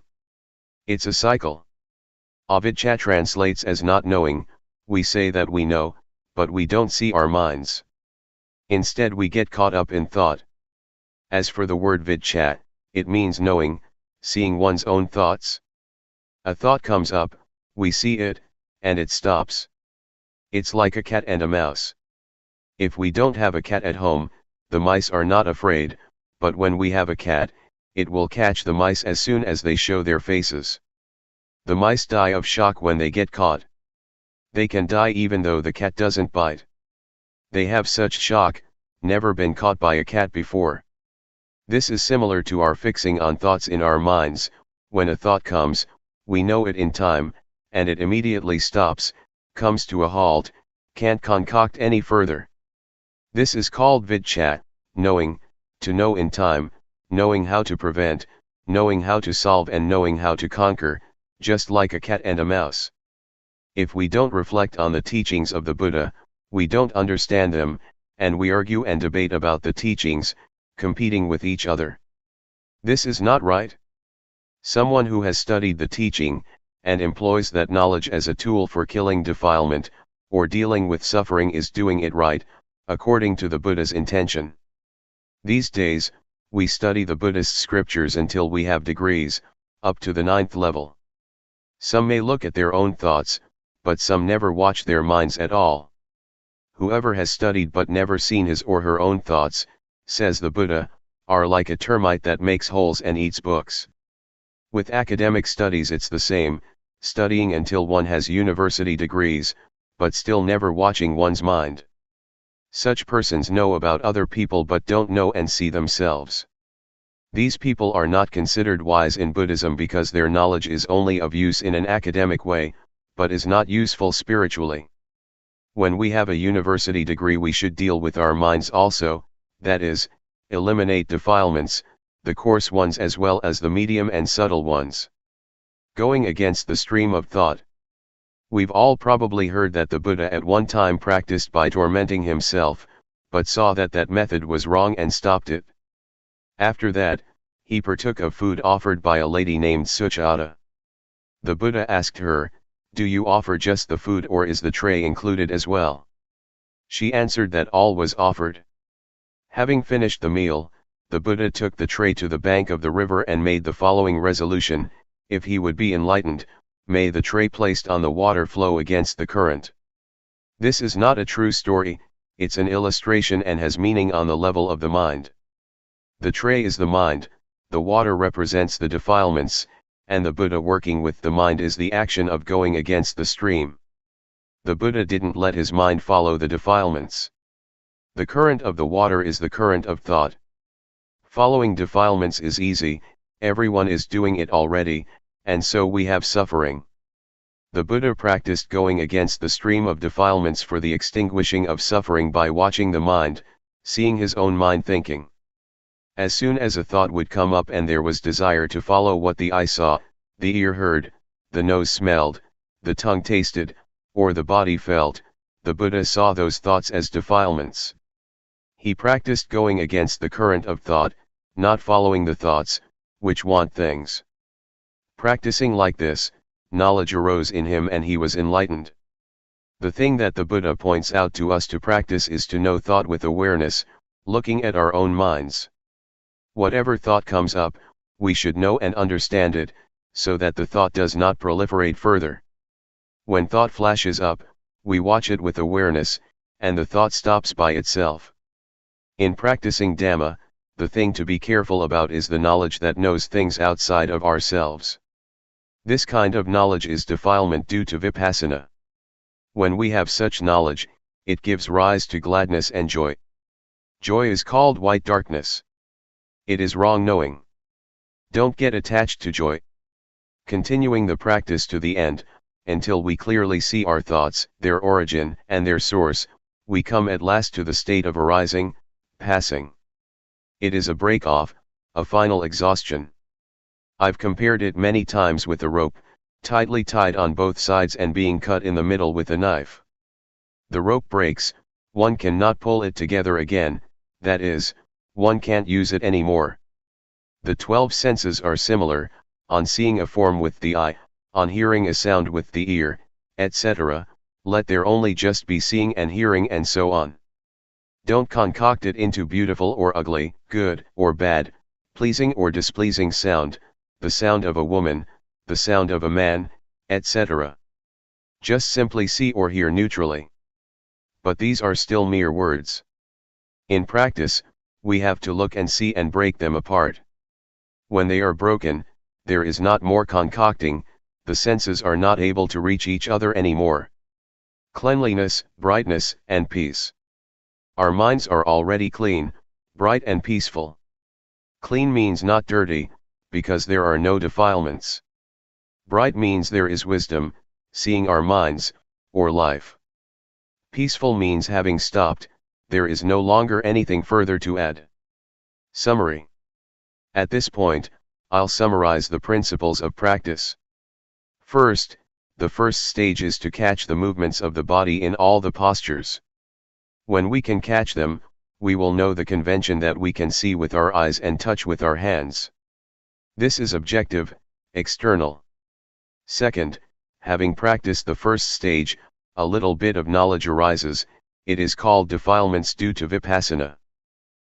It's a cycle. Avidchat translates as not knowing, we say that we know, but we don't see our minds. Instead we get caught up in thought. As for the word vidchat, it means knowing, seeing one's own thoughts. A thought comes up, we see it, and it stops. It's like a cat and a mouse. If we don't have a cat at home, the mice are not afraid, but when we have a cat, it will catch the mice as soon as they show their faces. The mice die of shock when they get caught. They can die even though the cat doesn't bite. They have such shock, never been caught by a cat before. This is similar to our fixing on thoughts in our minds. When a thought comes, we know it in time, and it immediately stops, comes to a halt, can't concoct any further. This is called vidchat, knowing, to know in time, knowing how to prevent, knowing how to solve and knowing how to conquer, just like a cat and a mouse. If we don't reflect on the teachings of the Buddha, we don't understand them, and we argue and debate about the teachings, competing with each other. This is not right. Someone who has studied the teaching, and employs that knowledge as a tool for killing defilement, or dealing with suffering is doing it right, according to the Buddha's intention. These days, we study the Buddhist scriptures until we have degrees, up to the 9th level. Some may look at their own thoughts, but some never watch their minds at all. Whoever has studied but never seen his or her own thoughts, says the Buddha, are like a termite that makes holes and eats books. With academic studies it's the same, studying until one has university degrees, but still never watching one's mind. Such persons know about other people but don't know and see themselves. These people are not considered wise in Buddhism because their knowledge is only of use in an academic way, but is not useful spiritually. When we have a university degree we should deal with our minds also, that is, eliminate defilements, the coarse ones as well as the medium and subtle ones. Going against the stream of thought. We've all probably heard that the Buddha at one time practiced by tormenting himself, but saw that that method was wrong and stopped it. After that, he partook of food offered by a lady named Suchata. The Buddha asked her, "Do you offer just the food or is the tray included as well?" She answered that all was offered. Having finished the meal, the Buddha took the tray to the bank of the river and made the following resolution: if he would be enlightened, may the tray placed on the water flow against the current. This is not a true story, it's an illustration and has meaning on the level of the mind. The tray is the mind, the water represents the defilements, and the Buddha working with the mind is the action of going against the stream. The Buddha didn't let his mind follow the defilements. The current of the water is the current of thought. Following defilements is easy, everyone is doing it already, and so we have suffering. The Buddha practiced going against the stream of defilements for the extinguishing of suffering by watching the mind, seeing his own mind thinking. As soon as a thought would come up and there was desire to follow what the eye saw, the ear heard, the nose smelled, the tongue tasted, or the body felt, the Buddha saw those thoughts as defilements. He practiced going against the current of thought, not following the thoughts, which want things. Practicing like this, knowledge arose in him and he was enlightened. The thing that the Buddha points out to us to practice is to know thought with awareness, looking at our own minds. Whatever thought comes up, we should know and understand it, so that the thought does not proliferate further. When thought flashes up, we watch it with awareness, and the thought stops by itself. In practicing Dhamma, the thing to be careful about is the knowledge that knows things outside of ourselves. This kind of knowledge is defilement due to Vipassana. When we have such knowledge, it gives rise to gladness and joy. Joy is called white darkness. It is wrong knowing. Don't get attached to joy. Continuing the practice to the end, until we clearly see our thoughts, their origin, and their source, we come at last to the state of arising, passing. It is a break-off, a final exhaustion. I've compared it many times with a rope, tightly tied on both sides and being cut in the middle with a knife. The rope breaks, one cannot pull it together again, that is, one can't use it anymore. The 12 senses are similar, on seeing a form with the eye, on hearing a sound with the ear, etc., let there only just be seeing and hearing and so on. Don't concoct it into beautiful or ugly, good or bad, pleasing or displeasing sound, the sound of a woman, the sound of a man, etc. Just simply see or hear neutrally. But these are still mere words. In practice, we have to look and see and break them apart. When they are broken, there is not more concocting, the senses are not able to reach each other anymore. Cleanliness, brightness, and peace. Our minds are already clean, bright and peaceful. Clean means not dirty, because there are no defilements. Bright means there is wisdom, seeing our minds, or life. Peaceful means having stopped, there is no longer anything further to add. Summary. At this point, I'll summarize the principles of practice. First, the first stage is to catch the movements of the body in all the postures. When we can catch them, we will know the convention that we can see with our eyes and touch with our hands. This is objective, external. Second, having practiced the first stage, a little bit of knowledge arises, it is called defilements due to Vipassana.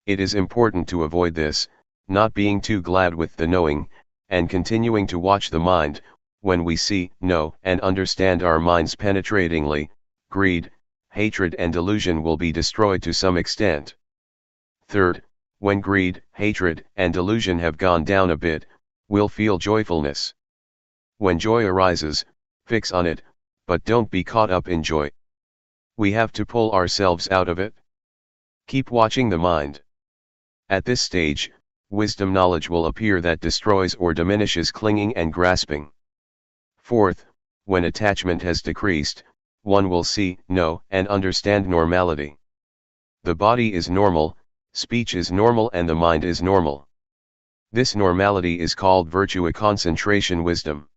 It is important to avoid this, not being too glad with the knowing, and continuing to watch the mind. When we see, know, and understand our minds penetratingly, greed, hatred and delusion will be destroyed to some extent. Third, when greed, hatred, and delusion have gone down a bit, we'll feel joyfulness. When joy arises, fix on it, but don't be caught up in joy. We have to pull ourselves out of it. Keep watching the mind. At this stage, wisdom knowledge will appear that destroys or diminishes clinging and grasping. Fourth, when attachment has decreased, one will see, know, and understand normality. The body is normal, speech is normal and the mind is normal. This normality is called virtue concentration wisdom.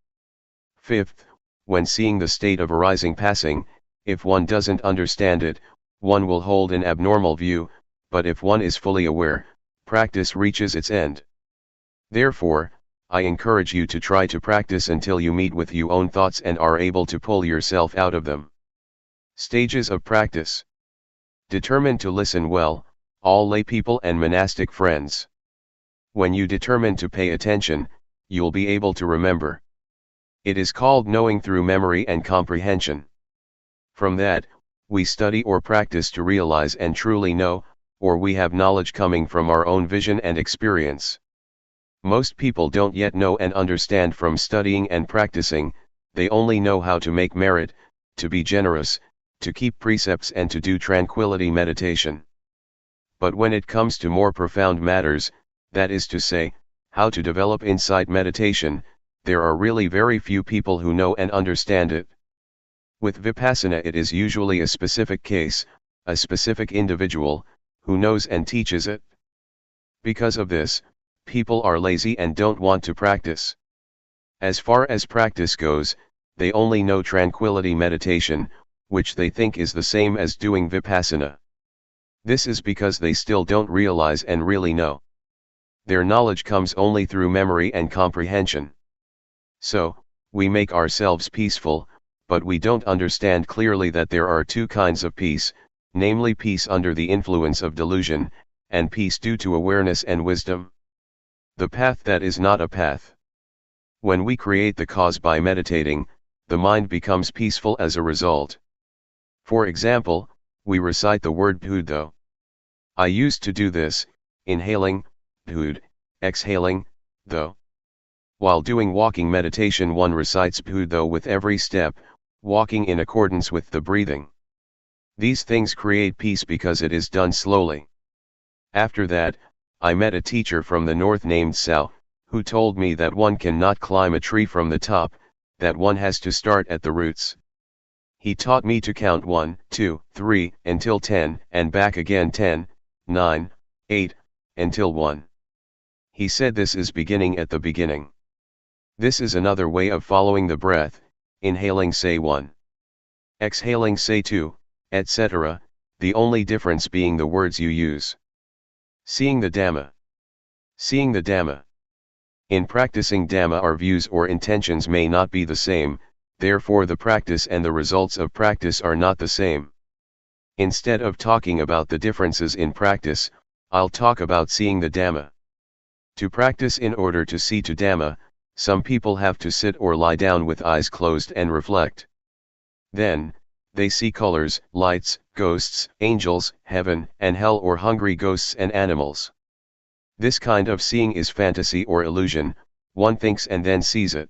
Fifth, when seeing the state of arising passing, if one doesn't understand it, one will hold an abnormal view, but if one is fully aware, practice reaches its end. Therefore, I encourage you to try to practice until you meet with your own thoughts and are able to pull yourself out of them. Stages of practice. Determine to listen well, all lay people and monastic friends. When you determine to pay attention, you'll be able to remember. It is called knowing through memory and comprehension. From that, we study or practice to realize and truly know, or we have knowledge coming from our own vision and experience. Most people don't yet know and understand from studying and practicing, they only know how to make merit, to be generous, to keep precepts and to do tranquility meditation. But when it comes to more profound matters, that is to say, how to develop insight meditation, there are really very few people who know and understand it. With Vipassana it is usually a specific case, a specific individual, who knows and teaches it. Because of this, people are lazy and don't want to practice. As far as practice goes, they only know tranquility meditation, which they think is the same as doing Vipassana. This is because they still don't realize and really know. Their knowledge comes only through memory and comprehension. So, we make ourselves peaceful, but we don't understand clearly that there are two kinds of peace, namely peace under the influence of delusion, and peace due to awareness and wisdom. The path that is not a path. When we create the cause by meditating, the mind becomes peaceful as a result. For example, we recite the word Buddho. I used to do this, inhaling, Bud, exhaling, Tho. While doing walking meditation one recites Buddho with every step, walking in accordance with the breathing. These things create peace because it is done slowly. After that, I met a teacher from the north named Sao, who told me that one cannot climb a tree from the top, that one has to start at the roots. He taught me to count 1, 2, 3, until 10, and back again 10, 9, 8, until 1. He said this is beginning at the beginning. This is another way of following the breath, inhaling say 1. Exhaling say 2, etc., the only difference being the words you use. Seeing the Dhamma. Seeing the Dhamma. In practicing Dhamma our views or intentions may not be the same, therefore the practice and the results of practice are not the same. Instead of talking about the differences in practice, I'll talk about seeing the Dhamma. To practice in order to see to Dhamma, some people have to sit or lie down with eyes closed and reflect. Then, they see colors, lights, ghosts, angels, heaven and hell or hungry ghosts and animals. This kind of seeing is fantasy or illusion, one thinks and then sees it.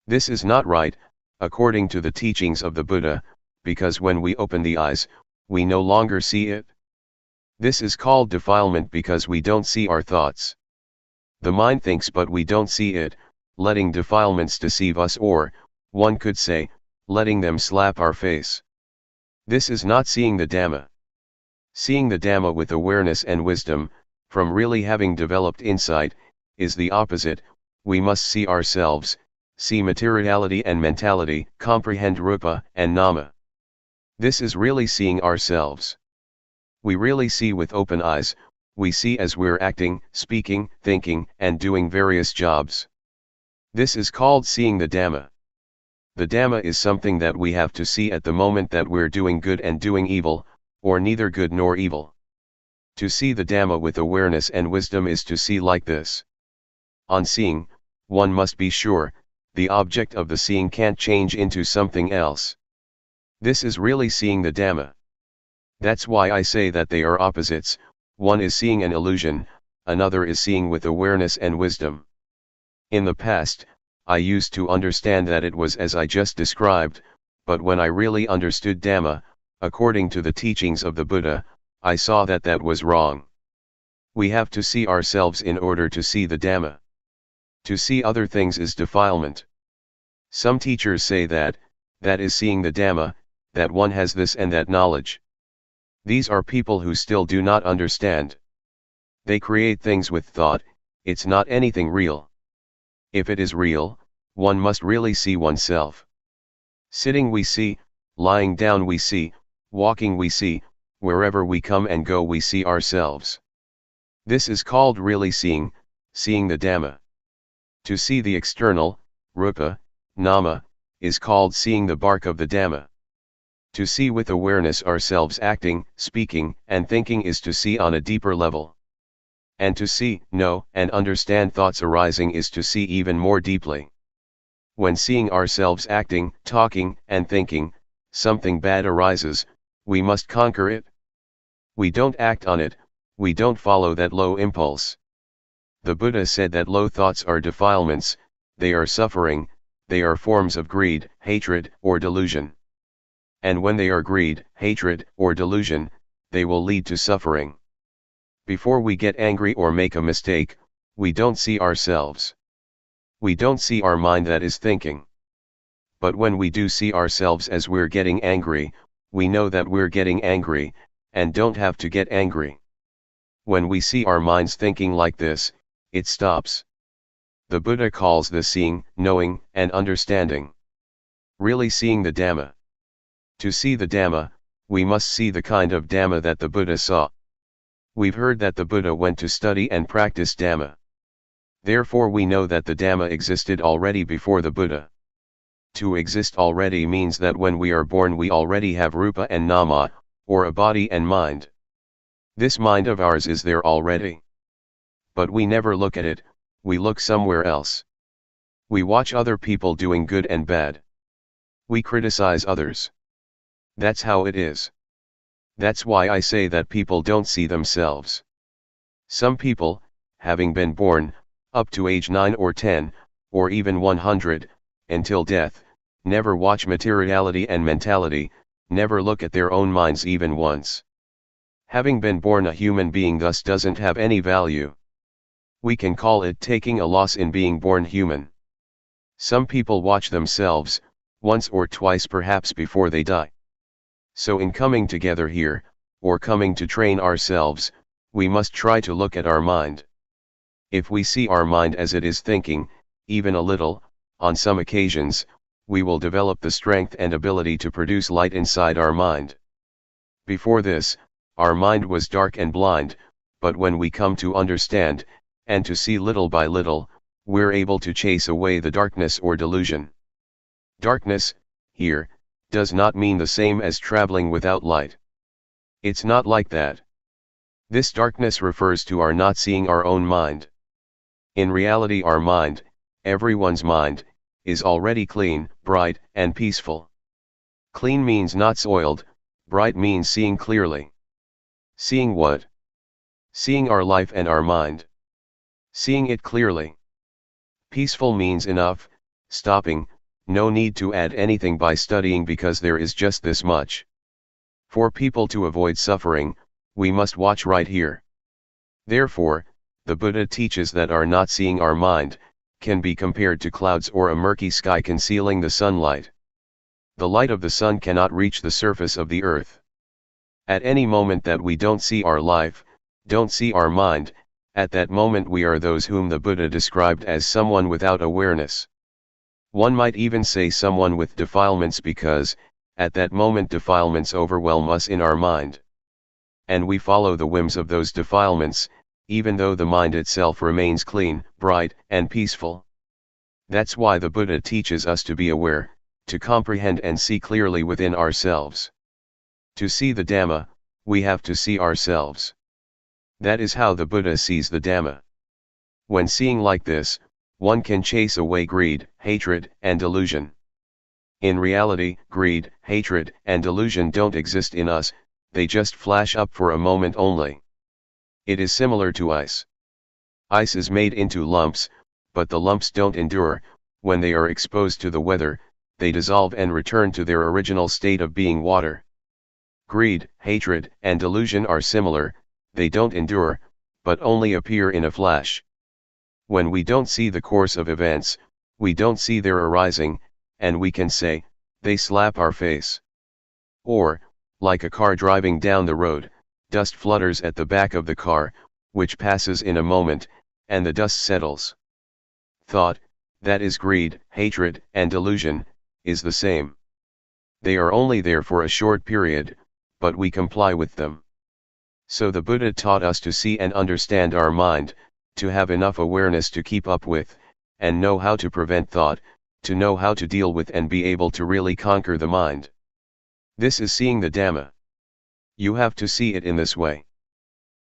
This is not right, according to the teachings of the Buddha, because when we open the eyes, we no longer see it. This is called defilement because we don't see our thoughts. The mind thinks but we don't see it, letting defilements deceive us or, one could say, letting them slap our face. This is not seeing the Dhamma. Seeing the Dhamma with awareness and wisdom, from really having developed insight, is the opposite. We must see ourselves, see materiality and mentality, comprehend Rupa and Nama. This is really seeing ourselves. We really see with open eyes, we see as we're acting, speaking, thinking, and doing various jobs. This is called seeing the Dhamma. The Dhamma is something that we have to see at the moment that we're doing good and doing evil, or neither good nor evil. To see the Dhamma with awareness and wisdom is to see like this. On seeing, one must be sure, the object of the seeing can't change into something else. This is really seeing the Dhamma. That's why I say that they are opposites, one is seeing an illusion, another is seeing with awareness and wisdom. In the past, I used to understand that it was as I just described, but when I really understood Dhamma, according to the teachings of the Buddha, I saw that that was wrong. We have to see ourselves in order to see the Dhamma. To see other things is defilement. Some teachers say that is seeing the Dhamma, that one has this and that knowledge. These are people who still do not understand. They create things with thought, it's not anything real. If it is real, one must really see oneself. Sitting we see, lying down we see, walking we see, wherever we come and go we see ourselves. This is called really seeing, seeing the Dhamma. To see the external, Rupa, Nama, is called seeing the bark of the Dhamma. To see with awareness ourselves acting, speaking, and thinking is to see on a deeper level. And to see, know, and understand thoughts arising is to see even more deeply. When seeing ourselves acting, talking, and thinking, something bad arises, we must conquer it. We don't act on it, we don't follow that low impulse. The Buddha said that low thoughts are defilements, they are suffering, they are forms of greed, hatred, or delusion. And when they are greed, hatred, or delusion, they will lead to suffering. Before we get angry or make a mistake, we don't see ourselves. We don't see our mind that is thinking. But when we do see ourselves as we're getting angry, we know that we're getting angry, and don't have to get angry. When we see our minds thinking like this, it stops. The Buddha calls this seeing, knowing, and understanding. Really seeing the Dhamma. To see the Dhamma, we must see the kind of Dhamma that the Buddha saw. We've heard that the Buddha went to study and practice Dhamma. Therefore we know that the Dhamma existed already before the Buddha. To exist already means that when we are born we already have rupa and nama, or a body and mind. This mind of ours is there already. But we never look at it, we look somewhere else. We watch other people doing good and bad. We criticize others. That's how it is. That's why I say that people don't see themselves. Some people, having been born, up to age 9 or 10, or even 100, until death, never watch materiality and mentality, never look at their own minds even once. Having been born a human being thus doesn't have any value. We can call it taking a loss in being born human. Some people watch themselves, once or twice perhaps before they die. So in coming together here, or coming to train ourselves, we must try to look at our mind. If we see our mind as it is thinking, even a little, on some occasions, we will develop the strength and ability to produce light inside our mind. Before this, our mind was dark and blind, but when we come to understand, and to see little by little, we're able to chase away the darkness or delusion. Darkness, here, does not mean the same as traveling without light. It's not like that. This darkness refers to our not seeing our own mind. In reality our mind, everyone's mind, is already clean, bright, and peaceful. Clean means not soiled, bright means seeing clearly. Seeing what? Seeing our life and our mind. Seeing it clearly. Peaceful means enough, stopping, no need to add anything by studying because there is just this much. For people to avoid suffering, we must watch right here. Therefore, the Buddha teaches that our not seeing our mind, can be compared to clouds or a murky sky concealing the sunlight. The light of the sun cannot reach the surface of the earth. At any moment that we don't see our life, don't see our mind, at that moment we are those whom the Buddha described as someone without awareness. One might even say someone with defilements because, at that moment defilements overwhelm us in our mind. And we follow the whims of those defilements, even though the mind itself remains clean, bright, and peaceful. That's why the Buddha teaches us to be aware, to comprehend and see clearly within ourselves. To see the Dhamma, we have to see ourselves. That is how the Buddha sees the Dhamma. When seeing like this, one can chase away greed, hatred, and delusion. In reality, greed, hatred, and delusion don't exist in us, they just flash up for a moment only. It is similar to ice. Ice is made into lumps, but the lumps don't endure. When they are exposed to the weather, they dissolve and return to their original state of being water. Greed, hatred, and delusion are similar, they don't endure, but only appear in a flash. When we don't see the course of events, we don't see their arising, and we can say, they slap our face. Or, like a car driving down the road, dust flutters at the back of the car, which passes in a moment, and the dust settles. Thought, that is greed, hatred, and delusion, is the same. They are only there for a short period, but we comply with them. So the Buddha taught us to see and understand our mind, to have enough awareness to keep up with, and know how to prevent thought, to know how to deal with and be able to really conquer the mind. This is seeing the Dhamma. You have to see it in this way.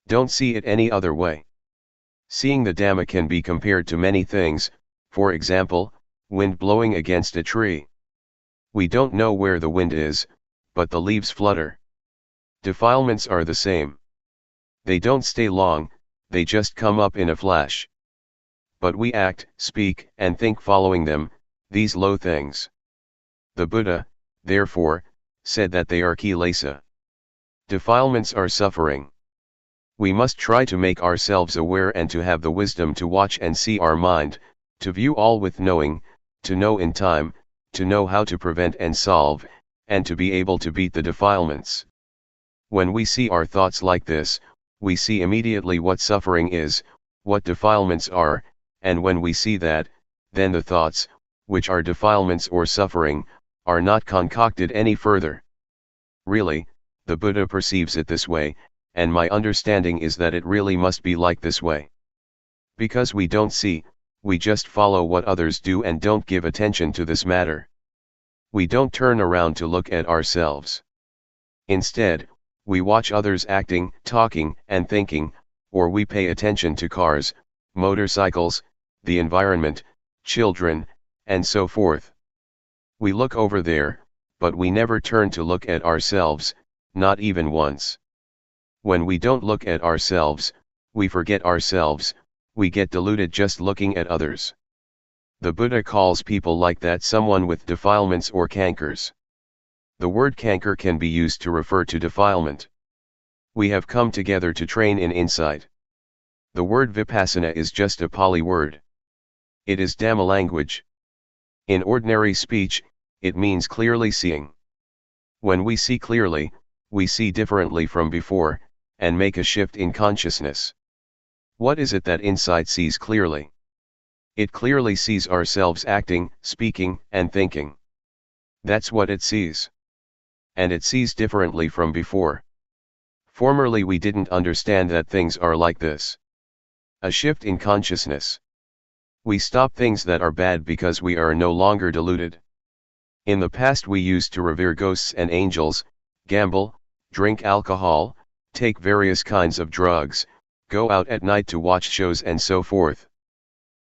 Don't see it any other way. Seeing the Dhamma can be compared to many things, for example, wind blowing against a tree. We don't know where the wind is, but the leaves flutter. Defilements are the same. They don't stay long, they just come up in a flash. but we act, speak, and think following them, these low things. The Buddha, therefore, said that they are kilesa. Defilements are suffering. We must try to make ourselves aware and to have the wisdom to watch and see our mind, to view all with knowing, to know in time, to know how to prevent and solve, and to be able to beat the defilements. When we see our thoughts like this, we see immediately what suffering is, what defilements are, and when we see that, then the thoughts, which are defilements or suffering, are not concocted any further. Really, the Buddha perceives it this way, and my understanding is that it really must be like this way. Because we don't see, we just follow what others do and don't give attention to this matter. We don't turn around to look at ourselves. Instead, we watch others acting, talking, and thinking, or we pay attention to cars, motorcycles, the environment, children, and so forth. We look over there, but we never turn to look at ourselves, not even once. When we don't look at ourselves, we forget ourselves, we get deluded just looking at others. The Buddha calls people like that someone with defilements or cankers. The word canker can be used to refer to defilement. We have come together to train in insight. The word Vipassana is just a Pali word. It is Dhamma language. In ordinary speech, it means clearly seeing. When we see clearly, we see differently from before, and make a shift in consciousness. What is it that insight sees clearly? It clearly sees ourselves acting, speaking, and thinking. That's what it sees. And it sees differently from before. Formerly we didn't understand that things are like this. A shift in consciousness. We stop things that are bad because we are no longer deluded. In the past we used to revere ghosts and angels, gamble, drink alcohol, take various kinds of drugs, go out at night to watch shows and so forth.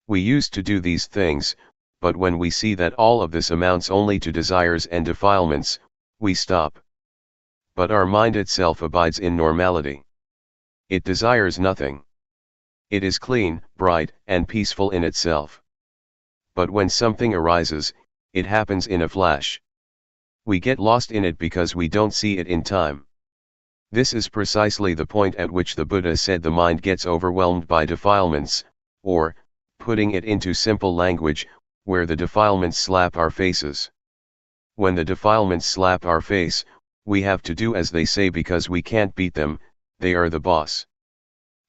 We used to do these things, but when we see that all of this amounts only to desires and defilements, we stop. But our mind itself abides in normality. It desires nothing. It is clean, bright, and peaceful in itself. But when something arises, it happens in a flash. We get lost in it because we don't see it in time. This is precisely the point at which the Buddha said the mind gets overwhelmed by defilements, or, putting it into simple language, where the defilements slap our faces. When the defilements slap our face, we have to do as they say because we can't beat them, they are the boss.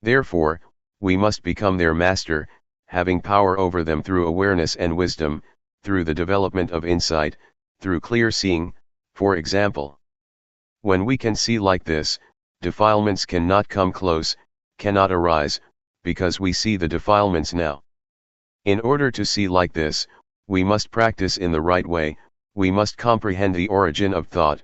Therefore, we must become their master, having power over them through awareness and wisdom, through the development of insight, through clear seeing, for example. When we can see like this, defilements cannot come close, cannot arise, because we see the defilements now. In order to see like this, we must practice in the right way, we must comprehend the origin of thought.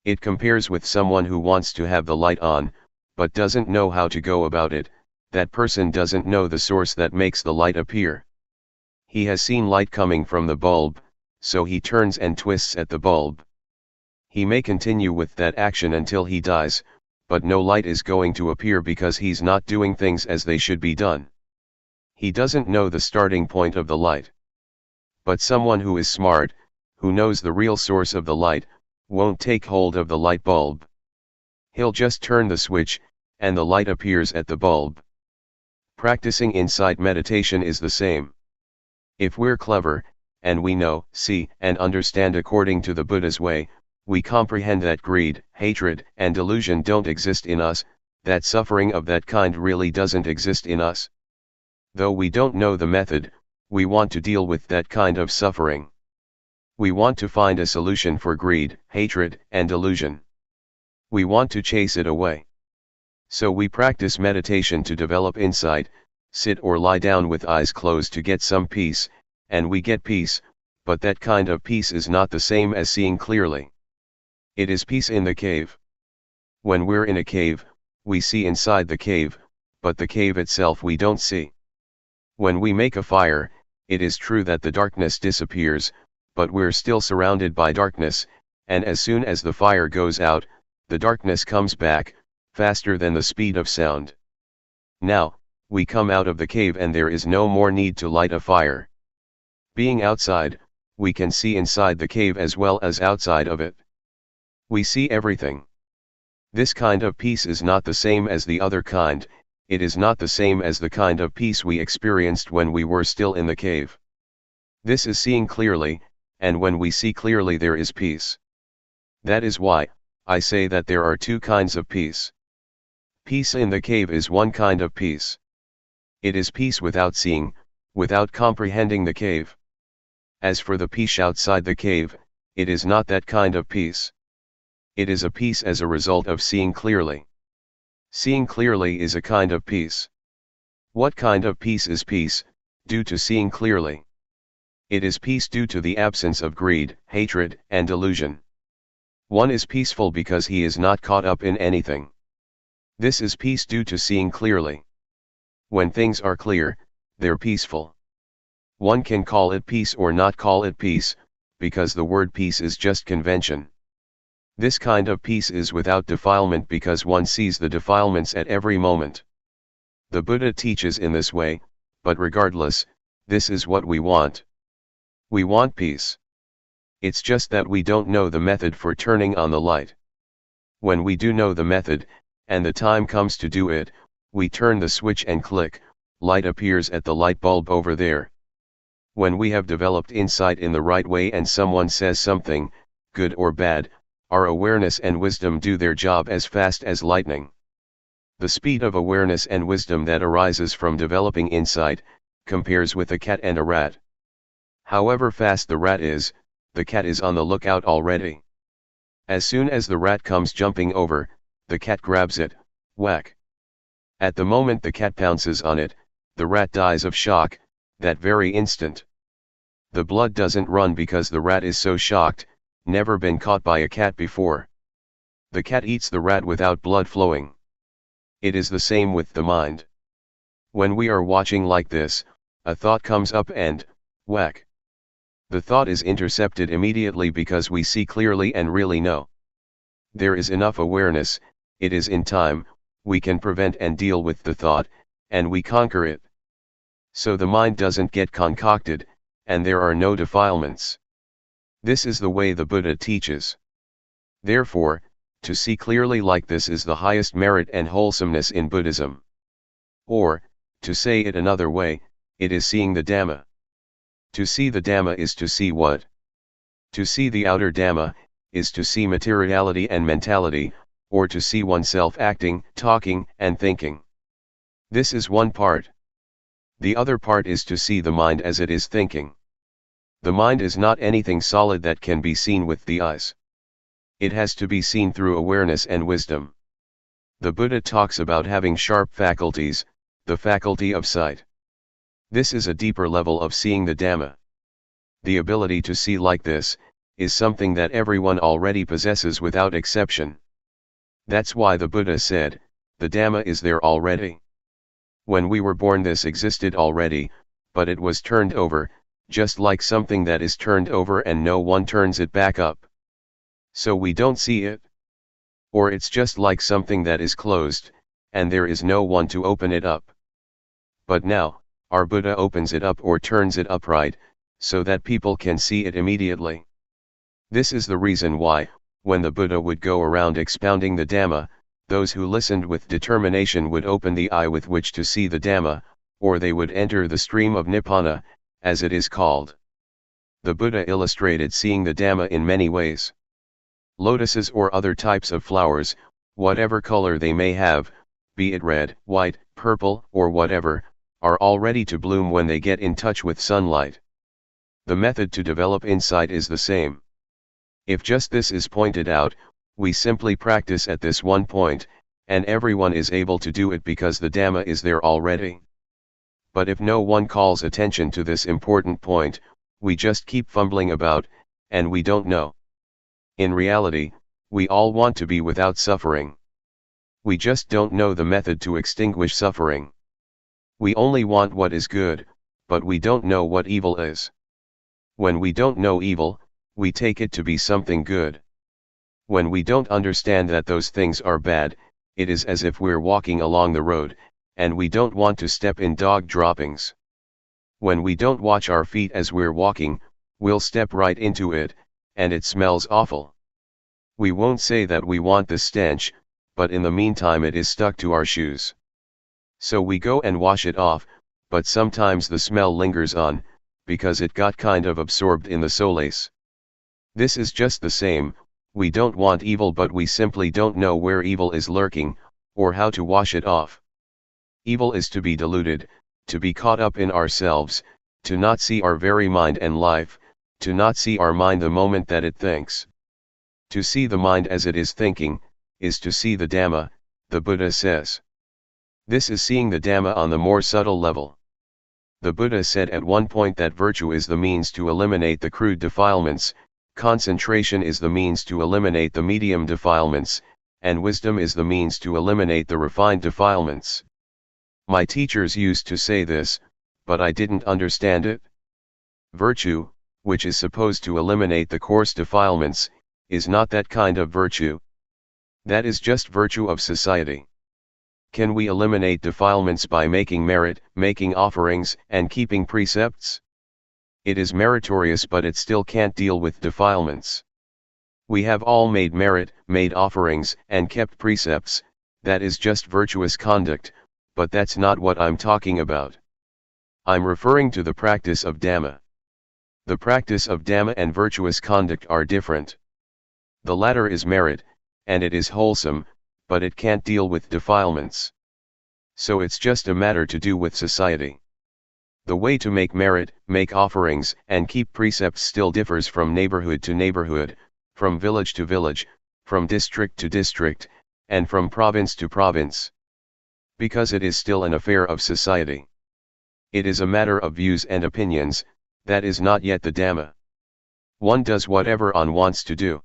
It compares with someone who wants to have the light on, but doesn't know how to go about it. That person doesn't know the source that makes the light appear. He has seen light coming from the bulb, so he turns and twists at the bulb. He may continue with that action until he dies, but no light is going to appear because he's not doing things as they should be done. He doesn't know the starting point of the light. But someone who is smart, who knows the real source of the light, won't take hold of the light bulb. He'll just turn the switch, and the light appears at the bulb. Practicing insight meditation is the same. If we're clever, and we know, see, and understand according to the Buddha's way, we comprehend that greed, hatred, and delusion don't exist in us, that suffering of that kind really doesn't exist in us. Though we don't know the method, we want to deal with that kind of suffering. We want to find a solution for greed, hatred, and delusion. We want to chase it away. So we practice meditation to develop insight, sit or lie down with eyes closed to get some peace, and we get peace, but that kind of peace is not the same as seeing clearly. It is peace in the cave. When we're in a cave, we see inside the cave, but the cave itself we don't see. When we make a fire, it is true that the darkness disappears, but we're still surrounded by darkness, and as soon as the fire goes out, the darkness comes back, faster than the speed of sound. Now, we come out of the cave and there is no more need to light a fire. Being outside, we can see inside the cave as well as outside of it. We see everything. This kind of peace is not the same as the other kind, it is not the same as the kind of peace we experienced when we were still in the cave. This is seeing clearly, and when we see clearly there is peace. That is why, I say that there are two kinds of peace. Peace in the cave is one kind of peace. It is peace without seeing, without comprehending the cave. As for the peace outside the cave, it is not that kind of peace. It is a peace as a result of seeing clearly. Seeing clearly is a kind of peace. What kind of peace is peace, due to seeing clearly? It is peace due to the absence of greed, hatred, and delusion. One is peaceful because he is not caught up in anything. This is peace due to seeing clearly. When things are clear, they're peaceful. One can call it peace or not call it peace, because the word peace is just convention. This kind of peace is without defilement because one sees the defilements at every moment. The Buddha teaches in this way, but regardless, this is what we want. We want peace. It's just that we don't know the method for turning on the light. When we do know the method, and the time comes to do it, we turn the switch and click, light appears at the light bulb over there. When we have developed insight in the right way and someone says something, good or bad, our awareness and wisdom do their job as fast as lightning. The speed of awareness and wisdom that arises from developing insight, compares with a cat and a rat. However fast the rat is, the cat is on the lookout already. As soon as the rat comes jumping over, the cat grabs it, whack. At the moment the cat pounces on it, the rat dies of shock, that very instant. The blood doesn't run because the rat is so shocked, never been caught by a cat before. The cat eats the rat without blood flowing. It is the same with the mind. When we are watching like this, a thought comes up and, whack. The thought is intercepted immediately because we see clearly and really know. There is enough awareness, it is in time, we can prevent and deal with the thought, and we conquer it. So the mind doesn't get concocted, and there are no defilements. This is the way the Buddha teaches. Therefore, to see clearly like this is the highest merit and wholesomeness in Buddhism. Or, to say it another way, it is seeing the Dhamma. To see the Dhamma is to see what? To see the outer Dhamma, is to see materiality and mentality, or to see oneself acting, talking, and thinking. This is one part. The other part is to see the mind as it is thinking. The mind is not anything solid that can be seen with the eyes. It has to be seen through awareness and wisdom. The Buddha talks about having sharp faculties, the faculty of sight. This is a deeper level of seeing the Dhamma. The ability to see like this, is something that everyone already possesses without exception. That's why the Buddha said, the Dhamma is there already. When we were born this existed already, but it was turned over, just like something that is turned over and no one turns it back up. So we don't see it. Or it's just like something that is closed, and there is no one to open it up. But now, our Buddha opens it up or turns it upright, so that people can see it immediately. This is the reason why, when the Buddha would go around expounding the Dhamma, those who listened with determination would open the eye with which to see the Dhamma, or they would enter the stream of Nibbana, as it is called. The Buddha illustrated seeing the Dhamma in many ways. Lotuses or other types of flowers, whatever color they may have, be it red, white, purple, or whatever, are all ready to bloom when they get in touch with sunlight. The method to develop insight is the same. If just this is pointed out, we simply practice at this one point, and everyone is able to do it because the Dhamma is there already. But if no one calls attention to this important point, we just keep fumbling about, and we don't know. In reality, we all want to be without suffering. We just don't know the method to extinguish suffering. We only want what is good, but we don't know what evil is. When we don't know evil, we take it to be something good. When we don't understand that those things are bad, it is as if we're walking along the road, and we don't want to step in dog droppings. When we don't watch our feet as we're walking, we'll step right into it, and it smells awful. We won't say that we want the stench, but in the meantime it is stuck to our shoes. So we go and wash it off, but sometimes the smell lingers on, because it got kind of absorbed in the solace. This is just the same. We don't want evil, but we simply don't know where evil is lurking, or how to wash it off. Evil is to be deluded, to be caught up in ourselves, to not see our very mind and life, to not see our mind the moment that it thinks. To see the mind as it is thinking, is to see the Dhamma, the Buddha says. This is seeing the Dhamma on the more subtle level. The Buddha said at one point that virtue is the means to eliminate the crude defilements, concentration is the means to eliminate the medium defilements, and wisdom is the means to eliminate the refined defilements. My teachers used to say this, but I didn't understand it. Virtue, which is supposed to eliminate the coarse defilements, is not that kind of virtue. That is just virtue of society. Can we eliminate defilements by making merit, making offerings, and keeping precepts? It is meritorious, but it still can't deal with defilements. We have all made merit, made offerings, and kept precepts. That is just virtuous conduct, but that's not what I'm talking about. I'm referring to the practice of Dhamma. The practice of Dhamma and virtuous conduct are different. The latter is merit, and it is wholesome, but it can't deal with defilements. So it's just a matter to do with society. The way to make merit, make offerings, and keep precepts still differs from neighborhood to neighborhood, from village to village, from district to district, and from province to province. Because it is still an affair of society. It is a matter of views and opinions, that is not yet the Dhamma. One does whatever one wants to do.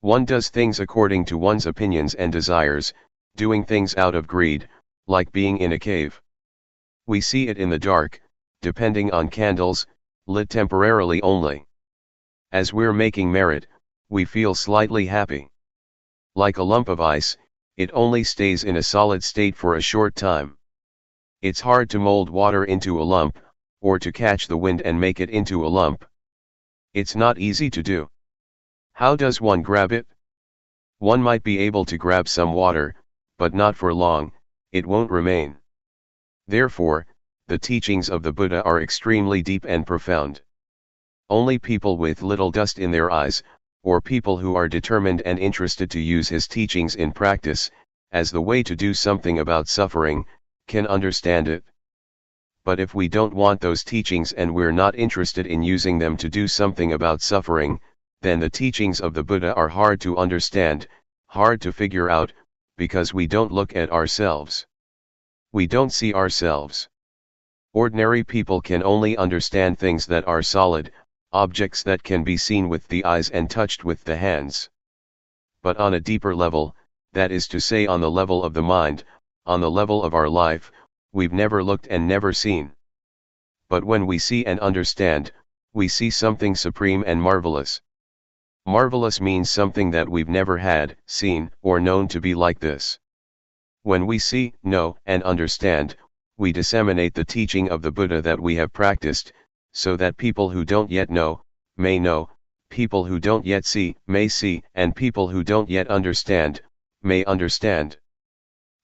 One does things according to one's opinions and desires, doing things out of greed, like being in a cave. We see it in the dark, depending on candles, lit temporarily only. As we're making merit, we feel slightly happy. Like a lump of ice, it only stays in a solid state for a short time. It's hard to mold water into a lump, or to catch the wind and make it into a lump. It's not easy to do. How does one grab it? One might be able to grab some water, but not for long, it won't remain. Therefore, the teachings of the Buddha are extremely deep and profound. Only people with little dust in their eyes, or people who are determined and interested to use his teachings in practice, as the way to do something about suffering, can understand it. But if we don't want those teachings and we're not interested in using them to do something about suffering, then the teachings of the Buddha are hard to understand, hard to figure out, because we don't look at ourselves. We don't see ourselves. Ordinary people can only understand things that are solid, objects that can be seen with the eyes and touched with the hands. But on a deeper level, that is to say on the level of the mind, on the level of our life, we've never looked and never seen. But when we see and understand, we see something supreme and marvelous. Marvelous means something that we've never had, seen, or known to be like this. When we see, know, and understand, we disseminate the teaching of the Buddha that we have practiced, so that people who don't yet know, may know, people who don't yet see, may see, and people who don't yet understand, may understand.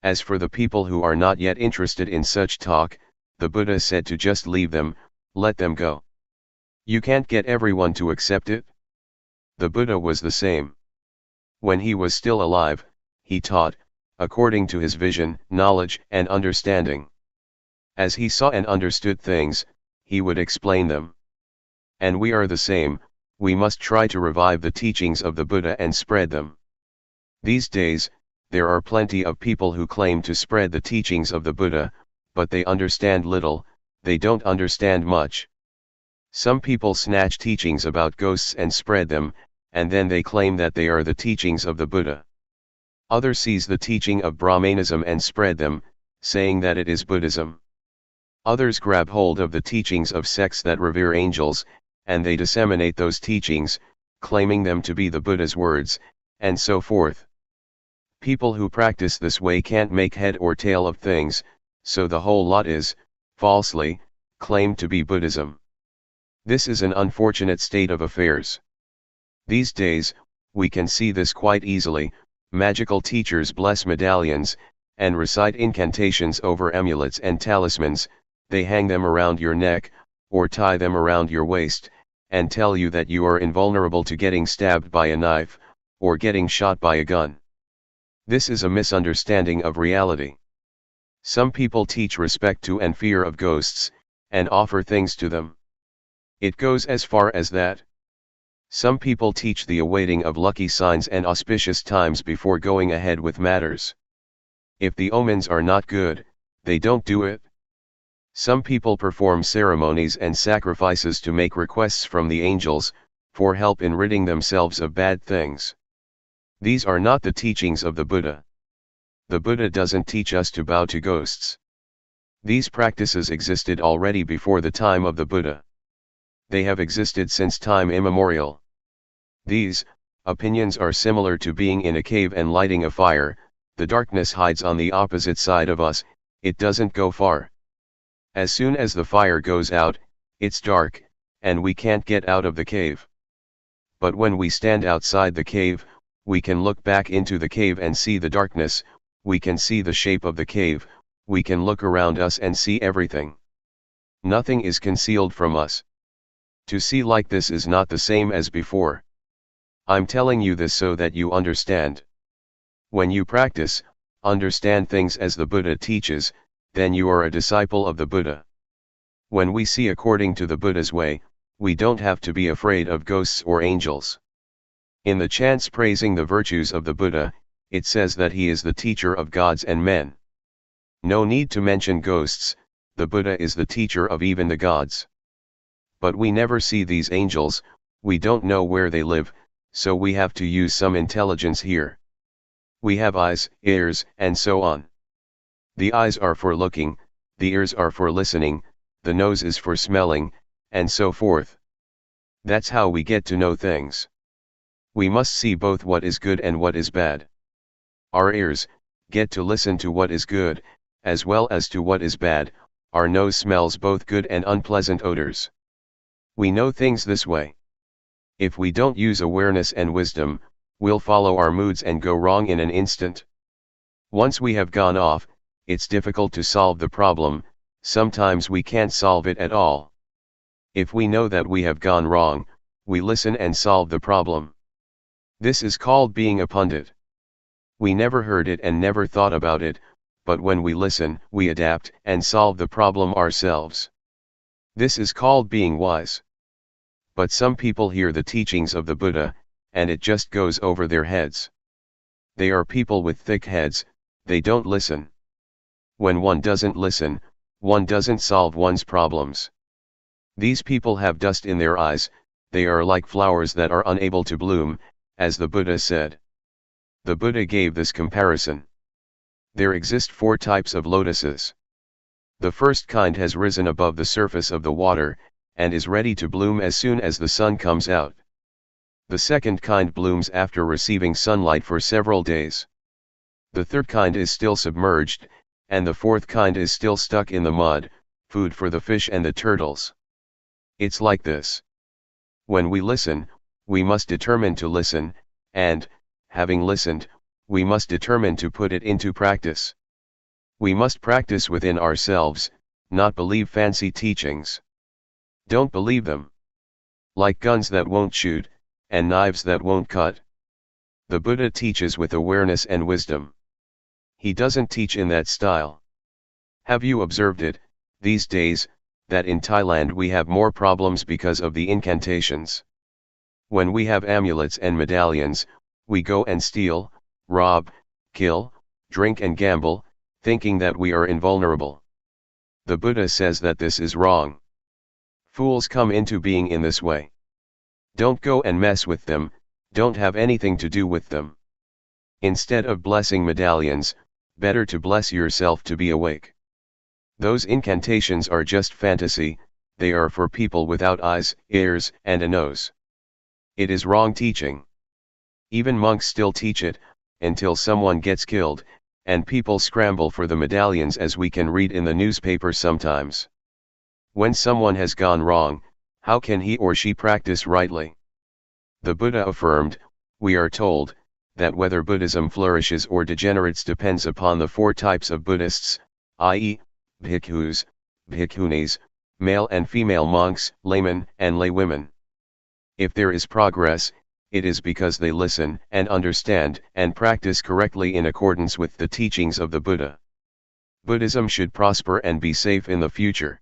As for the people who are not yet interested in such talk, the Buddha said to just leave them, let them go. You can't get everyone to accept it. The Buddha was the same. When he was still alive, he taught, according to his vision, knowledge, and understanding. As he saw and understood things, he would explain them. And we are the same, we must try to revive the teachings of the Buddha and spread them. These days, there are plenty of people who claim to spread the teachings of the Buddha, but they understand little, they don't understand much. Some people snatch teachings about ghosts and spread them, and then they claim that they are the teachings of the Buddha. Others seize the teaching of Brahmanism and spread them, saying that it is Buddhism. Others grab hold of the teachings of sects that revere angels, and they disseminate those teachings, claiming them to be the Buddha's words, and so forth. People who practice this way can't make head or tail of things, So the whole lot is, falsely, claimed to be Buddhism. This is an unfortunate state of affairs. These days, we can see this quite easily. Magical teachers bless medallions, and recite incantations over amulets and talismans. They hang them around your neck, or tie them around your waist, and tell you that you are invulnerable to getting stabbed by a knife, or getting shot by a gun. This is a misunderstanding of reality. Some people teach respect to and fear of ghosts, and offer things to them. It goes as far as that. Some people teach the awaiting of lucky signs and auspicious times before going ahead with matters. If the omens are not good, they don't do it. Some people perform ceremonies and sacrifices to make requests from the angels, for help in ridding themselves of bad things. These are not the teachings of the Buddha. The Buddha doesn't teach us to bow to ghosts. These practices existed already before the time of the Buddha. They have existed since time immemorial. These opinions are similar to being in a cave and lighting a fire. The darkness hides on the opposite side of us, it doesn't go far. As soon as the fire goes out, it's dark, and we can't get out of the cave. But when we stand outside the cave, we can look back into the cave and see the darkness, we can see the shape of the cave, we can look around us and see everything. Nothing is concealed from us. To see like this is not the same as before. I'm telling you this so that you understand. When you practice, understand things as the Buddha teaches, then you are a disciple of the Buddha. When we see according to the Buddha's way, we don't have to be afraid of ghosts or angels. In the chants praising the virtues of the Buddha, it says that he is the teacher of gods and men. No need to mention ghosts, the Buddha is the teacher of even the gods. But we never see these angels, we don't know where they live, so we have to use some intelligence here. We have eyes, ears, and so on. The eyes are for looking, the ears are for listening, the nose is for smelling, and so forth. That's how we get to know things. We must see both what is good and what is bad. Our ears get to listen to what is good, as well as to what is bad. Our nose smells both good and unpleasant odors. We know things this way. If we don't use awareness and wisdom, we'll follow our moods and go wrong in an instant. Once we have gone off, it's difficult to solve the problem, sometimes we can't solve it at all. If we know that we have gone wrong, we listen and solve the problem. This is called being a pundit. We never heard it and never thought about it, but when we listen, we adapt and solve the problem ourselves. This is called being wise. But some people hear the teachings of the Buddha, and it just goes over their heads. They are people with thick heads, they don't listen. When one doesn't listen, one doesn't solve one's problems. These people have dust in their eyes, they are like flowers that are unable to bloom, as the Buddha said. The Buddha gave this comparison. There exist 4 types of lotuses. The first kind has risen above the surface of the water, and is ready to bloom as soon as the sun comes out. The second kind blooms after receiving sunlight for several days. The third kind is still submerged, and the fourth kind is still stuck in the mud, food for the fish and the turtles. It's like this. When we listen, we must determine to listen, and, having listened, we must determine to put it into practice. We must practice within ourselves, not believe fancy teachings. Don't believe them. Like guns that won't shoot, and knives that won't cut. The Buddha teaches with awareness and wisdom. He doesn't teach in that style. Have you observed it, these days, that in Thailand we have more problems because of the incantations? When we have amulets and medallions, we go and steal, rob, kill, drink and gamble, thinking that we are invulnerable. The Buddha says that this is wrong. Fools come into being in this way. Don't go and mess with them, don't have anything to do with them. Instead of blessing medallions, better to bless yourself to be awake. Those incantations are just fantasy, they are for people without eyes, ears, and a nose. It is wrong teaching. Even monks still teach it, until someone gets killed, and people scramble for the medallions, as we can read in the newspaper sometimes. When someone has gone wrong, how can he or she practice rightly? The Buddha affirmed, we are told, that whether Buddhism flourishes or degenerates depends upon the four types of Buddhists, i.e., bhikkhus, bhikkhunis, male and female monks, laymen and laywomen. If there is progress, it is because they listen and understand and practice correctly in accordance with the teachings of the Buddha. Buddhism should prosper and be safe in the future.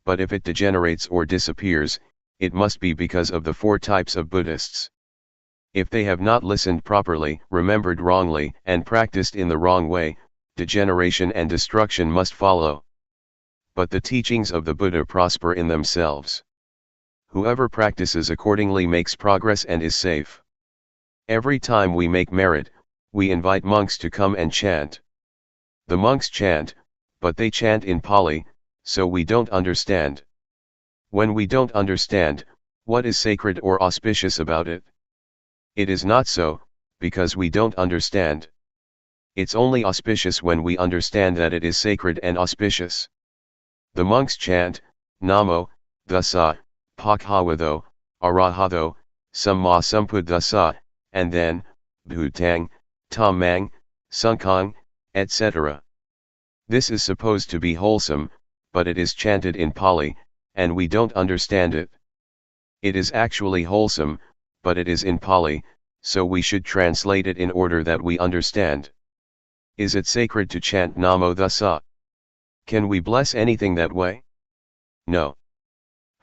But if it degenerates or disappears, it must be because of the four types of Buddhists. If they have not listened properly, remembered wrongly, and practiced in the wrong way, degeneration and destruction must follow. But the teachings of the Buddha prosper in themselves. Whoever practices accordingly makes progress and is safe. Every time we make merit, we invite monks to come and chant. The monks chant, but they chant in Pali, so we don't understand. When we don't understand, what is sacred or auspicious about it? It is not so, because we don't understand. It's only auspicious when we understand that it is sacred and auspicious. The monks chant, Namo, Thassa, Bhagavato, Arahato, Samma Sambuddhassa, and then, Bhutang, Dhammang, Sanghang, etc. This is supposed to be wholesome, but it is chanted in Pali, and we don't understand it. It is actually wholesome, but it is in Pali, so we should translate it in order that we understand. Is it sacred to chant Namo Thassa? Can we bless anything that way? No.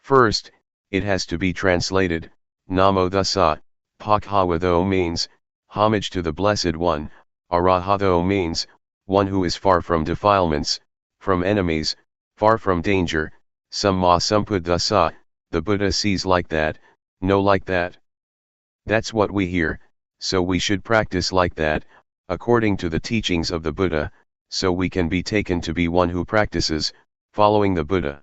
First, it has to be translated. Namo Thassa, Bhagavato means, homage to the Blessed One, Arahato means, one who is far from defilements, from enemies, far from danger, Samma Sambuddhassa, the Buddha sees like that, know like that. That's what we hear, so we should practice like that, according to the teachings of the Buddha, so we can be taken to be one who practices, following the Buddha.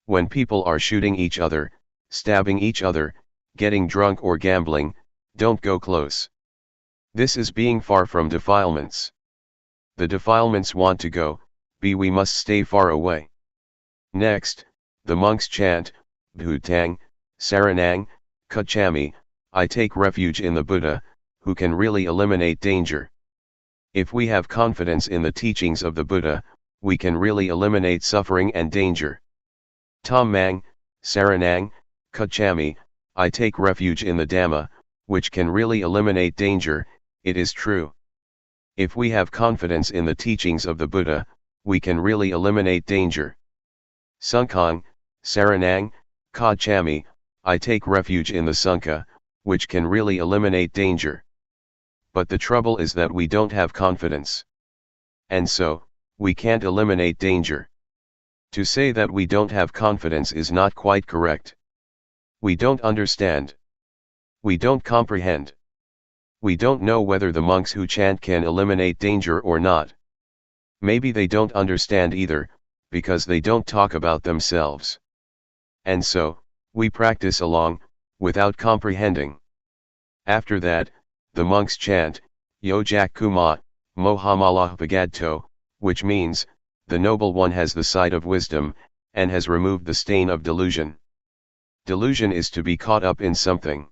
When people are shooting each other, stabbing each other, getting drunk or gambling, don't go close. This is being far from defilements. The defilements want to go, we must stay far away. Next, the monks chant, Bhutang, Saranang, Kachami, I take refuge in the Buddha, who can really eliminate danger. If we have confidence in the teachings of the Buddha, we can really eliminate suffering and danger. Dhammang, Saranang, Kachami, I take refuge in the Dhamma, which can really eliminate danger, it is true. If we have confidence in the teachings of the Buddha, we can really eliminate danger. Sanghang, Saranang, Kachami, I take refuge in the Sangha, which can really eliminate danger. But the trouble is that we don't have confidence. And so, we can't eliminate danger. To say that we don't have confidence is not quite correct. We don't understand. We don't comprehend. We don't know whether the monks who chant can eliminate danger or not. Maybe they don't understand either, because they don't talk about themselves. And so, we practice along, without comprehending. After that, the monks chant, Yojak Kuma, Mohamalah Bhagadto, which means, the Noble One has the sight of wisdom, and has removed the stain of delusion. Delusion is to be caught up in something.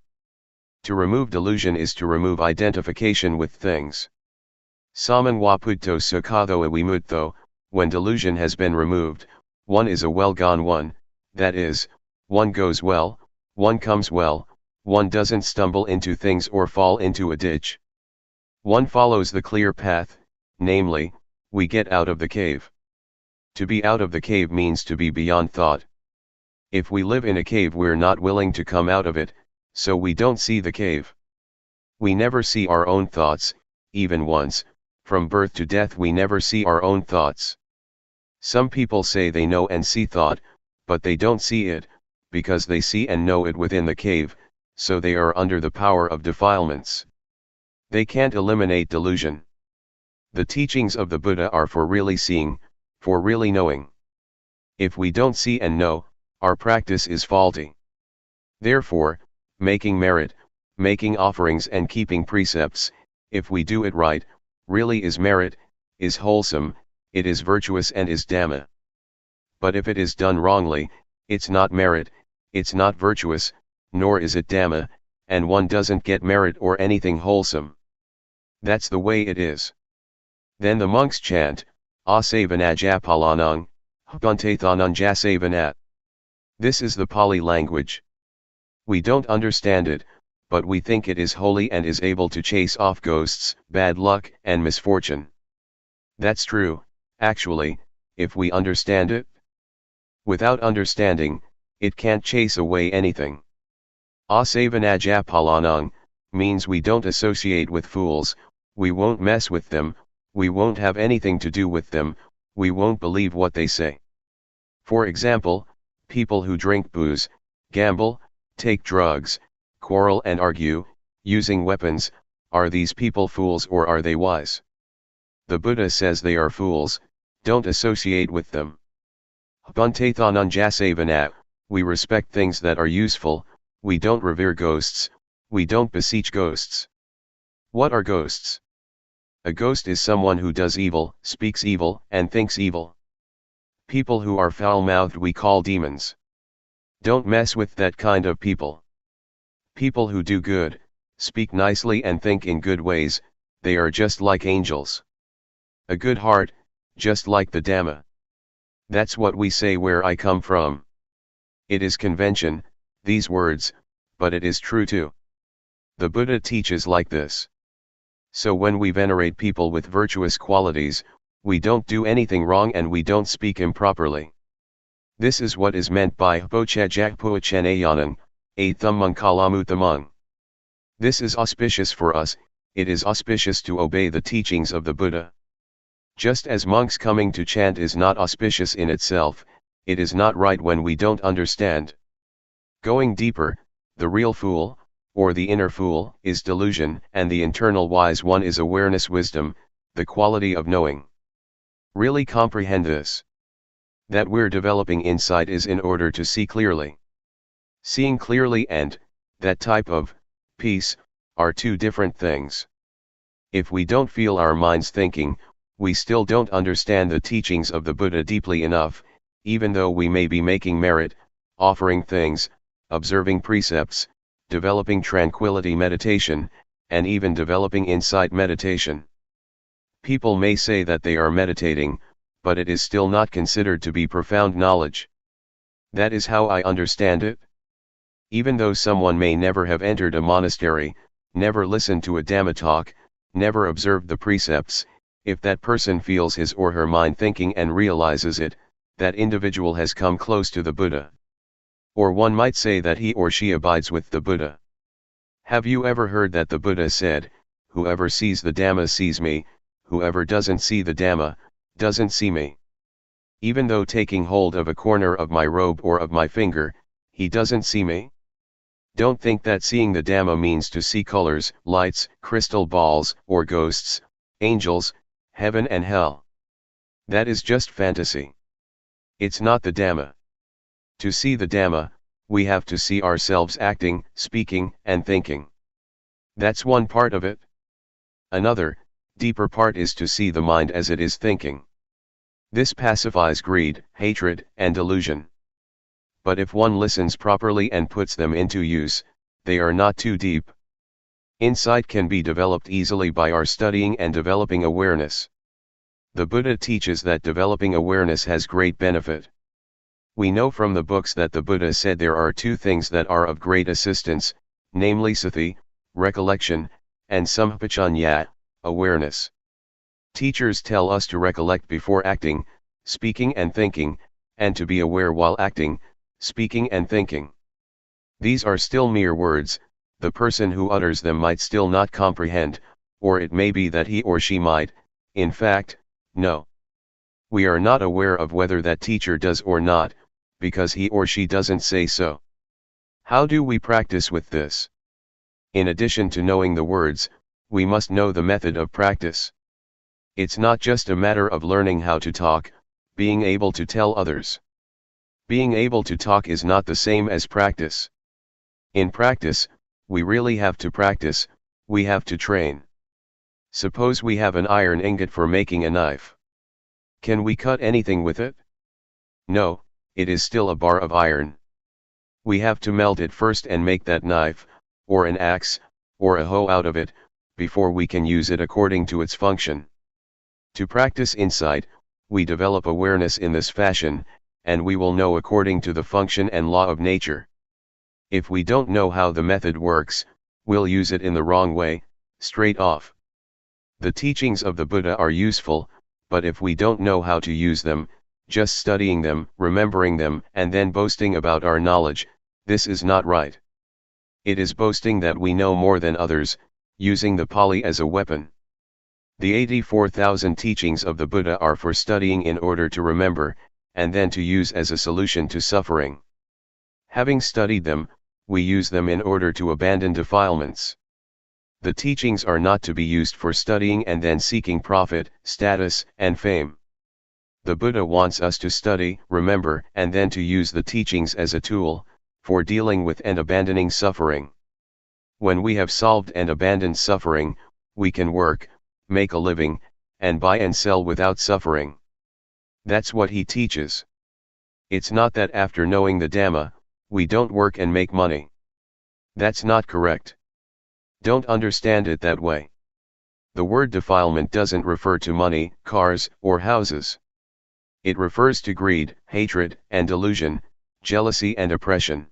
To remove delusion is to remove identification with things. Samanwaputto Sukhatho Awimutto, when delusion has been removed, one is a well-gone one, that is, one goes well, one comes well, one doesn't stumble into things or fall into a ditch. One follows the clear path, namely, we get out of the cave. To be out of the cave means to be beyond thought. If we live in a cave, we're not willing to come out of it, so we don't see the cave. We never see our own thoughts, even once, from birth to death we never see our own thoughts. Some people say they know and see thought, but they don't see it, because they see and know it within the cave, so they are under the power of defilements. They can't eliminate delusion. The teachings of the Buddha are for really seeing, for really knowing. If we don't see and know, our practice is faulty. Therefore, making merit, making offerings and keeping precepts, if we do it right, really is merit, is wholesome, it is virtuous and is Dhamma. But if it is done wrongly, it's not merit, it's not virtuous, nor is it Dhamma, and one doesn't get merit or anything wholesome. That's the way it is. Then the monks chant, Asavanajappalanang, Bhuntathananjasavanat. This is the Pali language. We don't understand it, but we think it is holy and is able to chase off ghosts, bad luck, and misfortune. That's true, actually, if we understand it. Without understanding, it can't chase away anything. Asavanajappalanang means we don't associate with fools, we won't mess with them, we won't have anything to do with them, we won't believe what they say. For example, people who drink booze, gamble, take drugs, quarrel and argue, using weapons, are these people fools or are they wise? The Buddha says they are fools, don't associate with them. Bhuntathananjasavanat, we respect things that are useful, we don't revere ghosts, we don't beseech ghosts. What are ghosts? A ghost is someone who does evil, speaks evil, and thinks evil. People who are foul-mouthed we call demons. Don't mess with that kind of people. People who do good, speak nicely and think in good ways, they are just like angels. A good heart, just like the Dhamma. That's what we say where I come from. It is convention, these words, but it is true too. The Buddha teaches like this. So when we venerate people with virtuous qualities, we don't do anything wrong and we don't speak improperly. This is what is meant by Hpochajakpoachanayanan, a Thummangkalamuthamang. This is auspicious for us, it is auspicious to obey the teachings of the Buddha. Just as monks coming to chant is not auspicious in itself, it is not right when we don't understand. Going deeper, the real fool, or the inner fool, is delusion, and the internal wise one is awareness wisdom, the quality of knowing. Really comprehend this. That we're developing insight is in order to see clearly. Seeing clearly and, that type of, peace, are two different things. If we don't feel our minds thinking, we still don't understand the teachings of the Buddha deeply enough, even though we may be making merit, offering things, observing precepts, developing tranquility meditation, and even developing insight meditation. People may say that they are meditating, but it is still not considered to be profound knowledge. That is how I understand it. Even though someone may never have entered a monastery, never listened to a Dhamma talk, never observed the precepts, if that person feels his or her mind thinking and realizes it, that individual has come close to the Buddha. Or one might say that he or she abides with the Buddha. Have you ever heard that the Buddha said, "Whoever sees the Dhamma sees me, whoever doesn't see the Dhamma, doesn't see me"? Even though taking hold of a corner of my robe or of my finger, he doesn't see me? Don't think that seeing the Dhamma means to see colors, lights, crystal balls, or ghosts, angels, heaven and hell. That is just fantasy. It's not the Dhamma. To see the Dhamma, we have to see ourselves acting, speaking, and thinking. That's one part of it. Another, deeper part is to see the mind as it is thinking. This pacifies greed, hatred, and delusion. But if one listens properly and puts them into use, they are not too deep. Insight can be developed easily by our studying and developing awareness. The Buddha teaches that developing awareness has great benefit. We know from the books that the Buddha said there are two things that are of great assistance, namely sati, recollection, and sampajanya, awareness. Teachers tell us to recollect before acting, speaking and thinking, and to be aware while acting, speaking and thinking. These are still mere words, the person who utters them might still not comprehend, or it may be that he or she might, in fact, know. We are not aware of whether that teacher does or not, because he or she doesn't say so. How do we practice with this? In addition to knowing the words, we must know the method of practice. It's not just a matter of learning how to talk, being able to tell others. Being able to talk is not the same as practice. In practice, we really have to practice, we have to train. Suppose we have an iron ingot for making a knife. Can we cut anything with it? No, it is still a bar of iron. We have to melt it first and make that knife, or an axe, or a hoe out of it, before we can use it according to its function. To practice insight, we develop awareness in this fashion, and we will know according to the function and law of nature. If we don't know how the method works, we'll use it in the wrong way, straight off. The teachings of the Buddha are useful, but if we don't know how to use them, just studying them, remembering them, and then boasting about our knowledge, this is not right. It is boasting that we know more than others, using the Pali as a weapon. The 84,000 teachings of the Buddha are for studying in order to remember, and then to use as a solution to suffering. Having studied them, we use them in order to abandon defilements. The teachings are not to be used for studying and then seeking profit, status, and fame. The Buddha wants us to study, remember, and then to use the teachings as a tool, for dealing with and abandoning suffering. When we have solved and abandoned suffering, we can work, make a living, and buy and sell without suffering. That's what he teaches. It's not that after knowing the Dhamma, we don't work and make money. That's not correct. Don't understand it that way. The word defilement doesn't refer to money, cars, or houses. It refers to greed, hatred, and delusion, jealousy and oppression.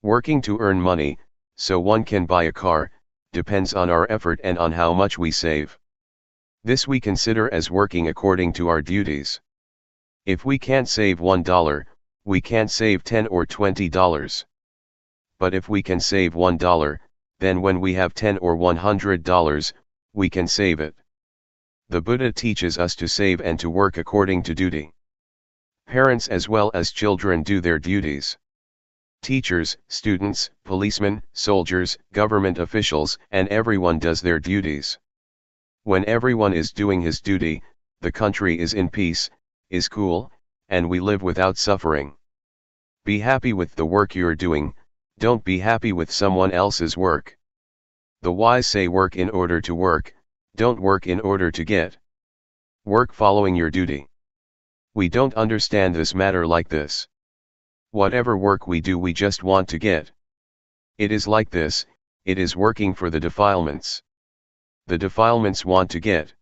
Working to earn money, so one can buy a car, depends on our effort and on how much we save. This we consider as working according to our duties. If we can't save $1, we can't save $10 or $20. But if we can save $1, then when we have $10 or $100, we can save it. The Buddha teaches us to save and to work according to duty. Parents as well as children do their duties. Teachers, students, policemen, soldiers, government officials, and everyone does their duties. When everyone is doing his duty, the country is in peace, is cool, and we live without suffering. Be happy with the work you're doing, don't be happy with someone else's work. The wise say work in order to work, don't work in order to get. Work following your duty. We don't understand this matter like this. Whatever work we do we just want to get. It is like this, it is working for the defilements. The defilements want to get.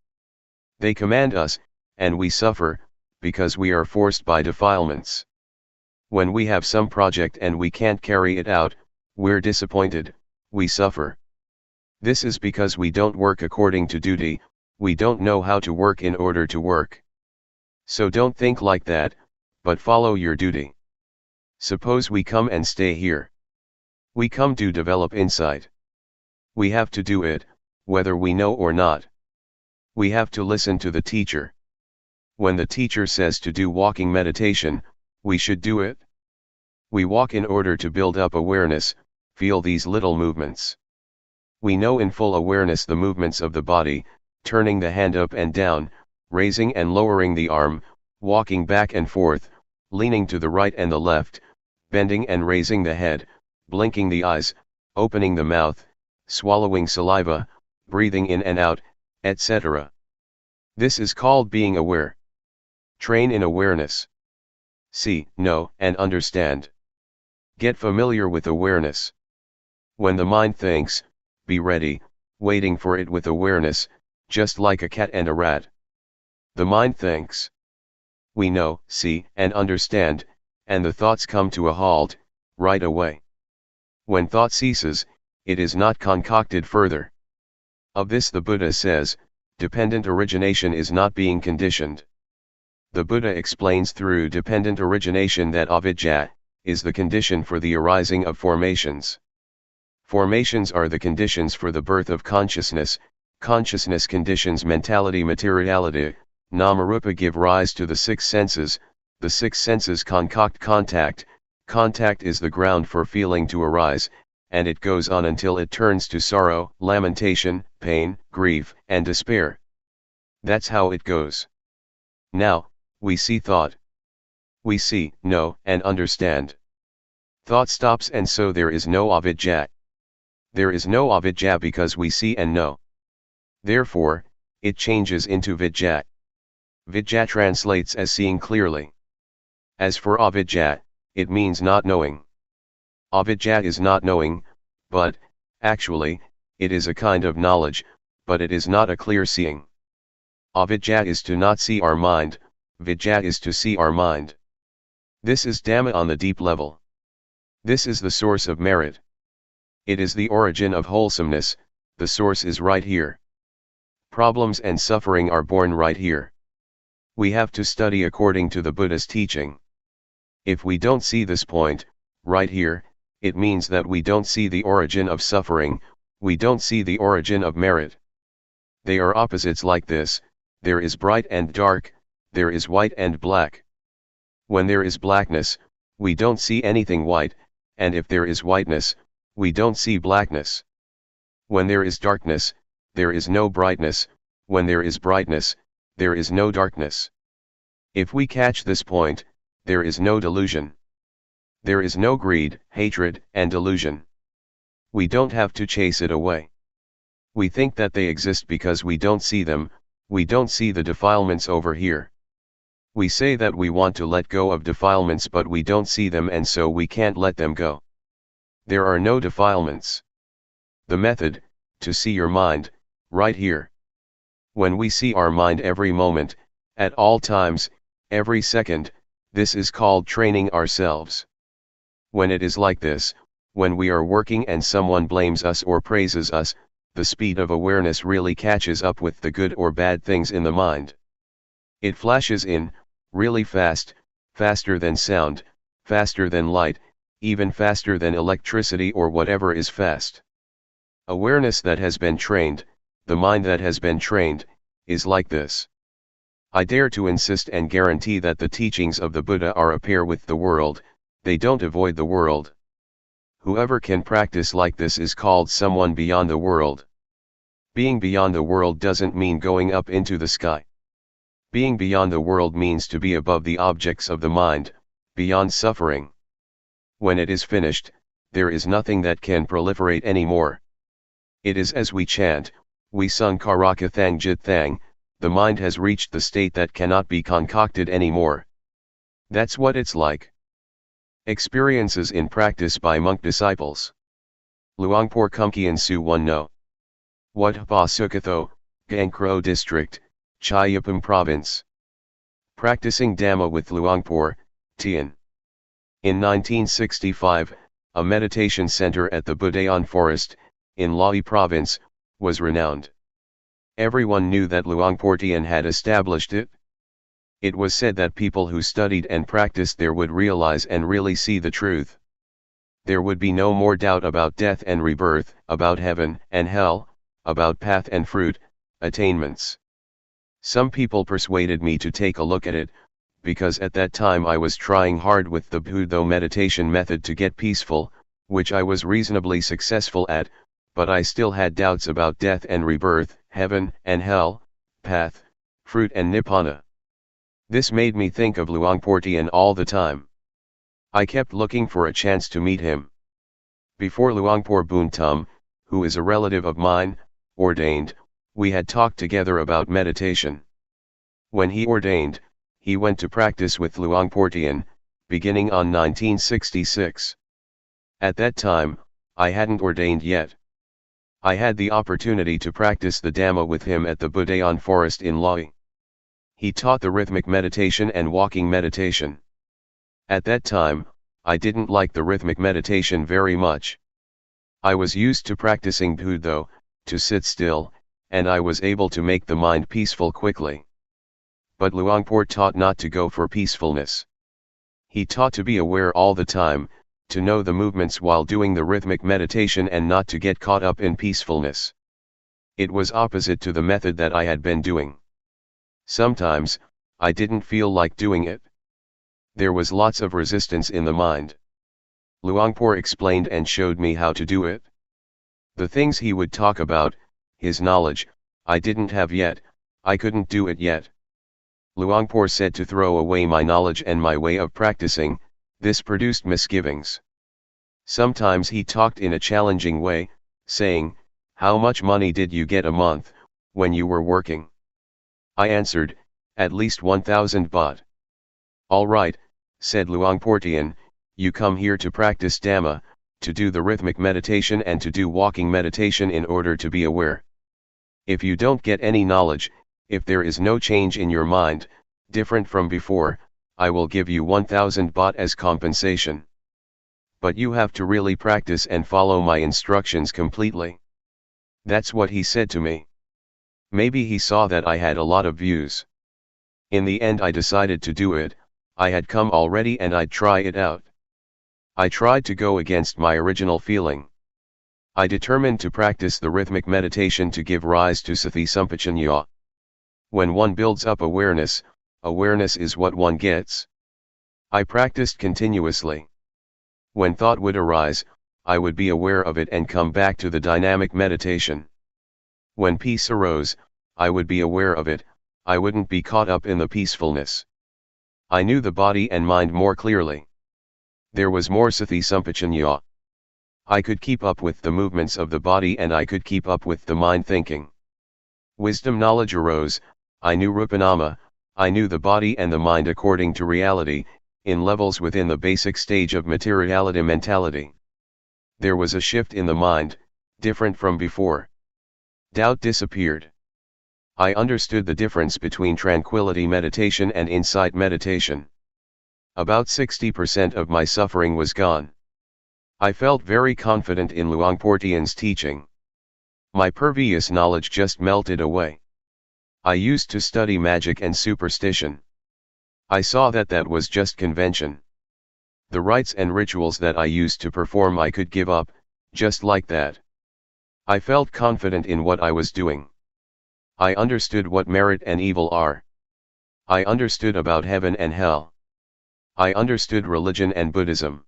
They command us, and we suffer, because we are forced by defilements. When we have some project and we can't carry it out, we're disappointed, we suffer. This is because we don't work according to duty, we don't know how to work in order to work. So don't think like that, but follow your duty. Suppose we come and stay here. We come to develop insight. We have to do it, whether we know or not. We have to listen to the teacher. When the teacher says to do walking meditation, we should do it. We walk in order to build up awareness, feel these little movements. We know in full awareness the movements of the body, turning the hand up and down, raising and lowering the arm, walking back and forth, leaning to the right and the left, bending and raising the head, blinking the eyes, opening the mouth, swallowing saliva, breathing in and out, etc. This is called being aware. Train in awareness. See, know, and understand. Get familiar with awareness. When the mind thinks, be ready, waiting for it with awareness, just like a cat and a rat. The mind thinks. We know, see, and understand, and the thoughts come to a halt, right away. When thought ceases, it is not concocted further. Of this the Buddha says, dependent origination is not being conditioned. The Buddha explains through dependent origination that avidya is the condition for the arising of formations. Formations are the conditions for the birth of consciousness, consciousness conditions mentality materiality, namarupa give rise to the six senses, the six senses concoct contact, contact is the ground for feeling to arise, and it goes on until it turns to sorrow, lamentation, pain, grief, and despair. That's how it goes. Now, we see thought. We see, know, and understand. Thought stops and so there is no avidya. There is no avidya because we see and know. Therefore, it changes into Vijja. Vijja translates as seeing clearly. As for avidya, it means not knowing. Avidya is not knowing, but, actually, it is a kind of knowledge, but it is not a clear seeing. Avidya is to not see our mind, Vijja is to see our mind. This is Dhamma on the deep level. This is the source of merit. It is the origin of wholesomeness, the source is right here. Problems and suffering are born right here. We have to study according to the Buddha's teaching. If we don't see this point, right here, it means that we don't see the origin of suffering, we don't see the origin of merit. They are opposites like this, there is bright and dark, there is white and black. When there is blackness, we don't see anything white, and if there is whiteness, we don't see blackness. When there is darkness, there is no brightness, when there is brightness, there is no darkness. If we catch this point, there is no delusion. There is no greed, hatred, and delusion. We don't have to chase it away. We think that they exist because we don't see them, we don't see the defilements over here. We say that we want to let go of defilements but we don't see them and so we can't let them go. There are no defilements. The method, to see your mind, right here. When we see our mind every moment, at all times, every second, this is called training ourselves. When it is like this, when we are working and someone blames us or praises us, the speed of awareness really catches up with the good or bad things in the mind. It flashes in, really fast, faster than sound, faster than light, even faster than electricity or whatever is fast. Awareness that has been trained, the mind that has been trained, is like this. I dare to insist and guarantee that the teachings of the Buddha are a pair with the world, they don't avoid the world. Whoever can practice like this is called someone beyond the world. Being beyond the world doesn't mean going up into the sky. Being beyond the world means to be above the objects of the mind, beyond suffering. When it is finished, there is nothing that can proliferate anymore. It is as we chant, we sung Karaka Thang Jit Thang, the mind has reached the state that cannot be concocted anymore. That's what it's like. Experiences in practice by monk disciples. Luangpor Teean Su 1 No. Wat Pa Sukatho, Gangkro District, Chayapam Province. Practicing Dhamma with Luangpor Teean. In 1965, a meditation center at the Budayan Forest, in Lae Province, was renowned. Everyone knew that Luangpor Teean had established it. It was said that people who studied and practiced there would realize and really see the truth. There would be no more doubt about death and rebirth, about heaven and hell, about path and fruit, attainments. Some people persuaded me to take a look at it, because at that time I was trying hard with the Buddha meditation method to get peaceful, which I was reasonably successful at, but I still had doubts about death and rebirth, heaven and hell, path, fruit and nibbana. This made me think of Luangpor Teean all the time. I kept looking for a chance to meet him. Before Luangpor Buntum, who is a relative of mine, ordained, we had talked together about meditation. When he ordained, he went to practice with Luangpor Teean, beginning on 1966. At that time, I hadn't ordained yet. I had the opportunity to practice the Dhamma with him at the Budayan Forest in Lae. He taught the rhythmic meditation and walking meditation. At that time, I didn't like the rhythmic meditation very much. I was used to practicing Buddha, to sit still, and I was able to make the mind peaceful quickly. But Luangpor taught not to go for peacefulness. He taught to be aware all the time, to know the movements while doing the rhythmic meditation and not to get caught up in peacefulness. It was opposite to the method that I had been doing. Sometimes, I didn't feel like doing it. There was lots of resistance in the mind. Luangpor explained and showed me how to do it. The things he would talk about, his knowledge, I didn't have yet, I couldn't do it yet. Luangpor said to throw away my knowledge and my way of practicing, this produced misgivings. Sometimes he talked in a challenging way, saying, "How much money did you get a month, When you were working? I answered, at least 1000 baht. All right, said Luangpor Teean, you come here to practice Dhamma, to do the rhythmic meditation and to do walking meditation in order to be aware. If you don't get any knowledge, if there is no change in your mind, different from before, I will give you 1000 baht as compensation. But you have to really practice and follow my instructions completely. That's what he said to me. Maybe he saw that I had a lot of views. In the end I decided to do it. I had come already and I'd try it out. I tried to go against my original feeling. I determined to practice the rhythmic meditation to give rise to sati sampajanya. When one builds up awareness, awareness is what one gets. I practiced continuously. When thought would arise, I would be aware of it and come back to the dynamic meditation. When peace arose, I would be aware of it, I wouldn't be caught up in the peacefulness. I knew the body and mind more clearly. There was more sati sampajanya. I could keep up with the movements of the body and I could keep up with the mind thinking. Wisdom knowledge arose, I knew rupanama, I knew the body and the mind according to reality, in levels within the basic stage of materiality mentality. There was a shift in the mind, different from before. Doubt disappeared. I understood the difference between tranquility meditation and insight meditation. About 60% of my suffering was gone. I felt very confident in Luangpor Teean's teaching. My previous knowledge just melted away. I used to study magic and superstition. I saw that that was just convention. The rites and rituals that I used to perform I could give up, just like that. I felt confident in what I was doing. I understood what merit and evil are. I understood about heaven and hell. I understood religion and Buddhism.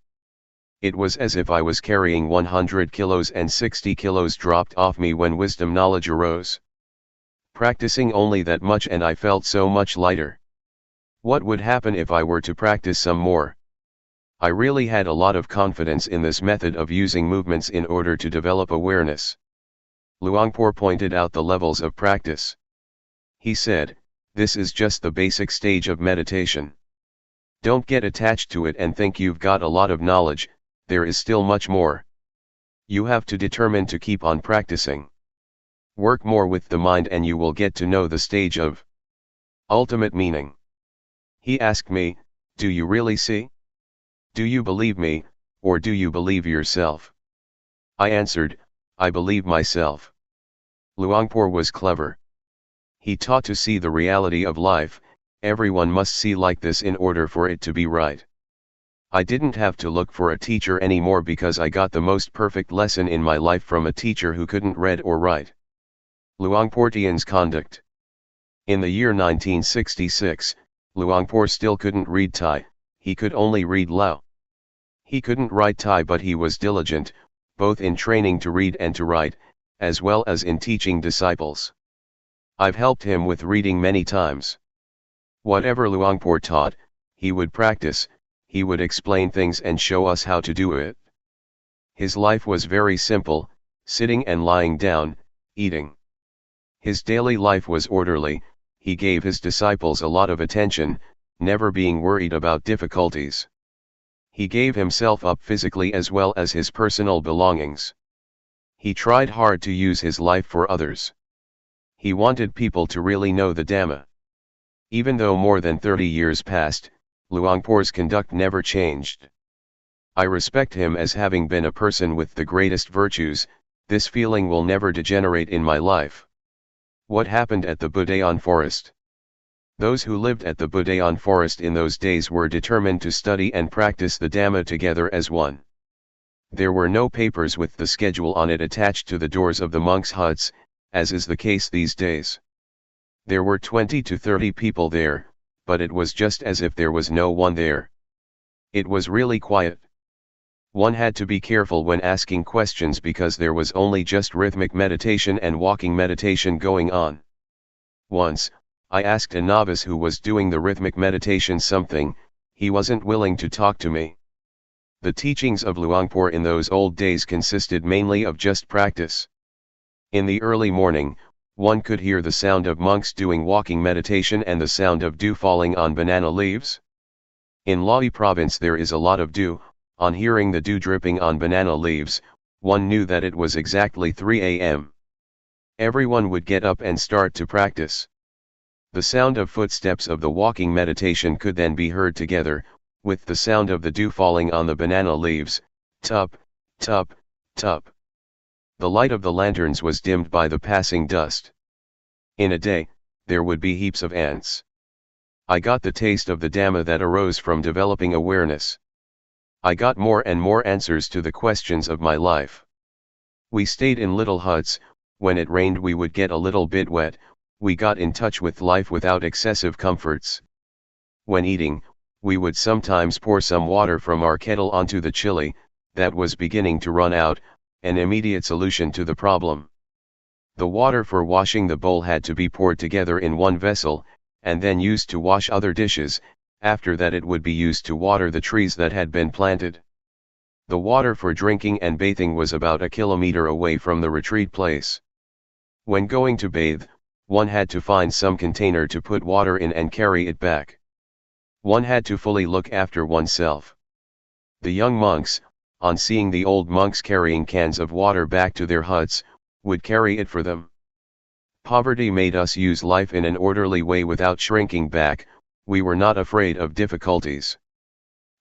It was as if I was carrying 100 kilos and 60 kilos dropped off me when wisdom knowledge arose. Practicing only that much and I felt so much lighter. What would happen if I were to practice some more? I really had a lot of confidence in this method of using movements in order to develop awareness. Luangpor pointed out the levels of practice. He said, this is just the basic stage of meditation. Don't get attached to it and think you've got a lot of knowledge, there is still much more. You have to determine to keep on practicing. Work more with the mind and you will get to know the stage of ultimate meaning. He asked me, do you really see? Do you believe me, or do you believe yourself? I answered, I believe myself. Luangpor was clever. He taught to see the reality of life, everyone must see like this in order for it to be right. I didn't have to look for a teacher anymore because I got the most perfect lesson in my life from a teacher who couldn't read or write. Luangpor Teean's conduct. In the year 1966, Luangpor still couldn't read Thai, he could only read Lao. He couldn't write Thai but he was diligent, both in training to read and to write, as well as in teaching disciples. I've helped him with reading many times. Whatever Luangpor taught, he would practice, he would explain things and show us how to do it. His life was very simple, sitting and lying down, eating. His daily life was orderly, he gave his disciples a lot of attention, never being worried about difficulties. He gave himself up physically as well as his personal belongings. He tried hard to use his life for others. He wanted people to really know the Dhamma. Even though more than 30 years passed, Luangpor's conduct never changed. I respect him as having been a person with the greatest virtues, this feeling will never degenerate in my life. What happened at the Budayan forest? Those who lived at the Budayan forest in those days were determined to study and practice the Dhamma together as one. There were no papers with the schedule on it attached to the doors of the monks' huts, as is the case these days. There were 20 to 30 people there, but it was just as if there was no one there. It was really quiet. One had to be careful when asking questions because there was only just rhythmic meditation and walking meditation going on. Once, I asked a novice who was doing the rhythmic meditation something, he wasn't willing to talk to me. The teachings of Luangpor in those old days consisted mainly of just practice. In the early morning, one could hear the sound of monks doing walking meditation and the sound of dew falling on banana leaves. In Lahi province there is a lot of dew. On hearing the dew dripping on banana leaves, one knew that it was exactly 3 a.m. Everyone would get up and start to practice. The sound of footsteps of the walking meditation could then be heard together, with the sound of the dew falling on the banana leaves, tup, tup, tup. The light of the lanterns was dimmed by the passing dust. In a day, there would be heaps of ants. I got the taste of the Dhamma that arose from developing awareness. I got more and more answers to the questions of my life. We stayed in little huts. When it rained we would get a little bit wet. We got in touch with life without excessive comforts. When eating, we would sometimes pour some water from our kettle onto the chili that was beginning to run out, an immediate solution to the problem. The water for washing the bowl had to be poured together in one vessel, and then used to wash other dishes. After that it would be used to water the trees that had been planted. The water for drinking and bathing was about a kilometer away from the retreat place. When going to bathe, one had to find some container to put water in and carry it back. One had to fully look after oneself. The young monks, on seeing the old monks carrying cans of water back to their huts, would carry it for them. Poverty made us use life in an orderly way without shrinking back. We were not afraid of difficulties.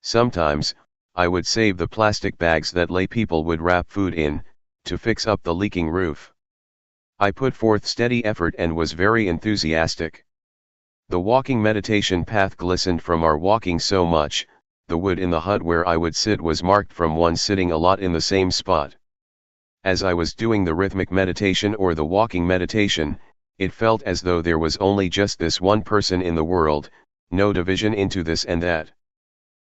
Sometimes, I would save the plastic bags that lay people would wrap food in, to fix up the leaking roof. I put forth steady effort and was very enthusiastic. The walking meditation path glistened from our walking so much. The wood in the hut where I would sit was marked from one sitting a lot in the same spot. As I was doing the rhythmic meditation or the walking meditation, it felt as though there was only just this one person in the world, no division into this and that.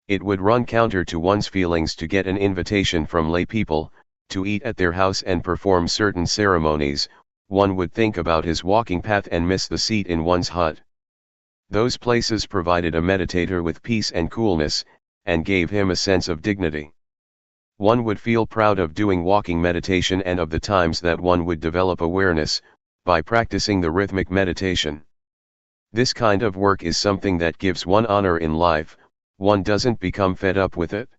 It would run counter to one's feelings to get an invitation from lay people, to eat at their house and perform certain ceremonies. One would think about his walking path and miss the seat in one's hut. Those places provided a meditator with peace and coolness, and gave him a sense of dignity. One would feel proud of doing walking meditation and of the times that one would develop awareness, by practicing the rhythmic meditation. This kind of work is something that gives one honor in life. One doesn't become fed up with it.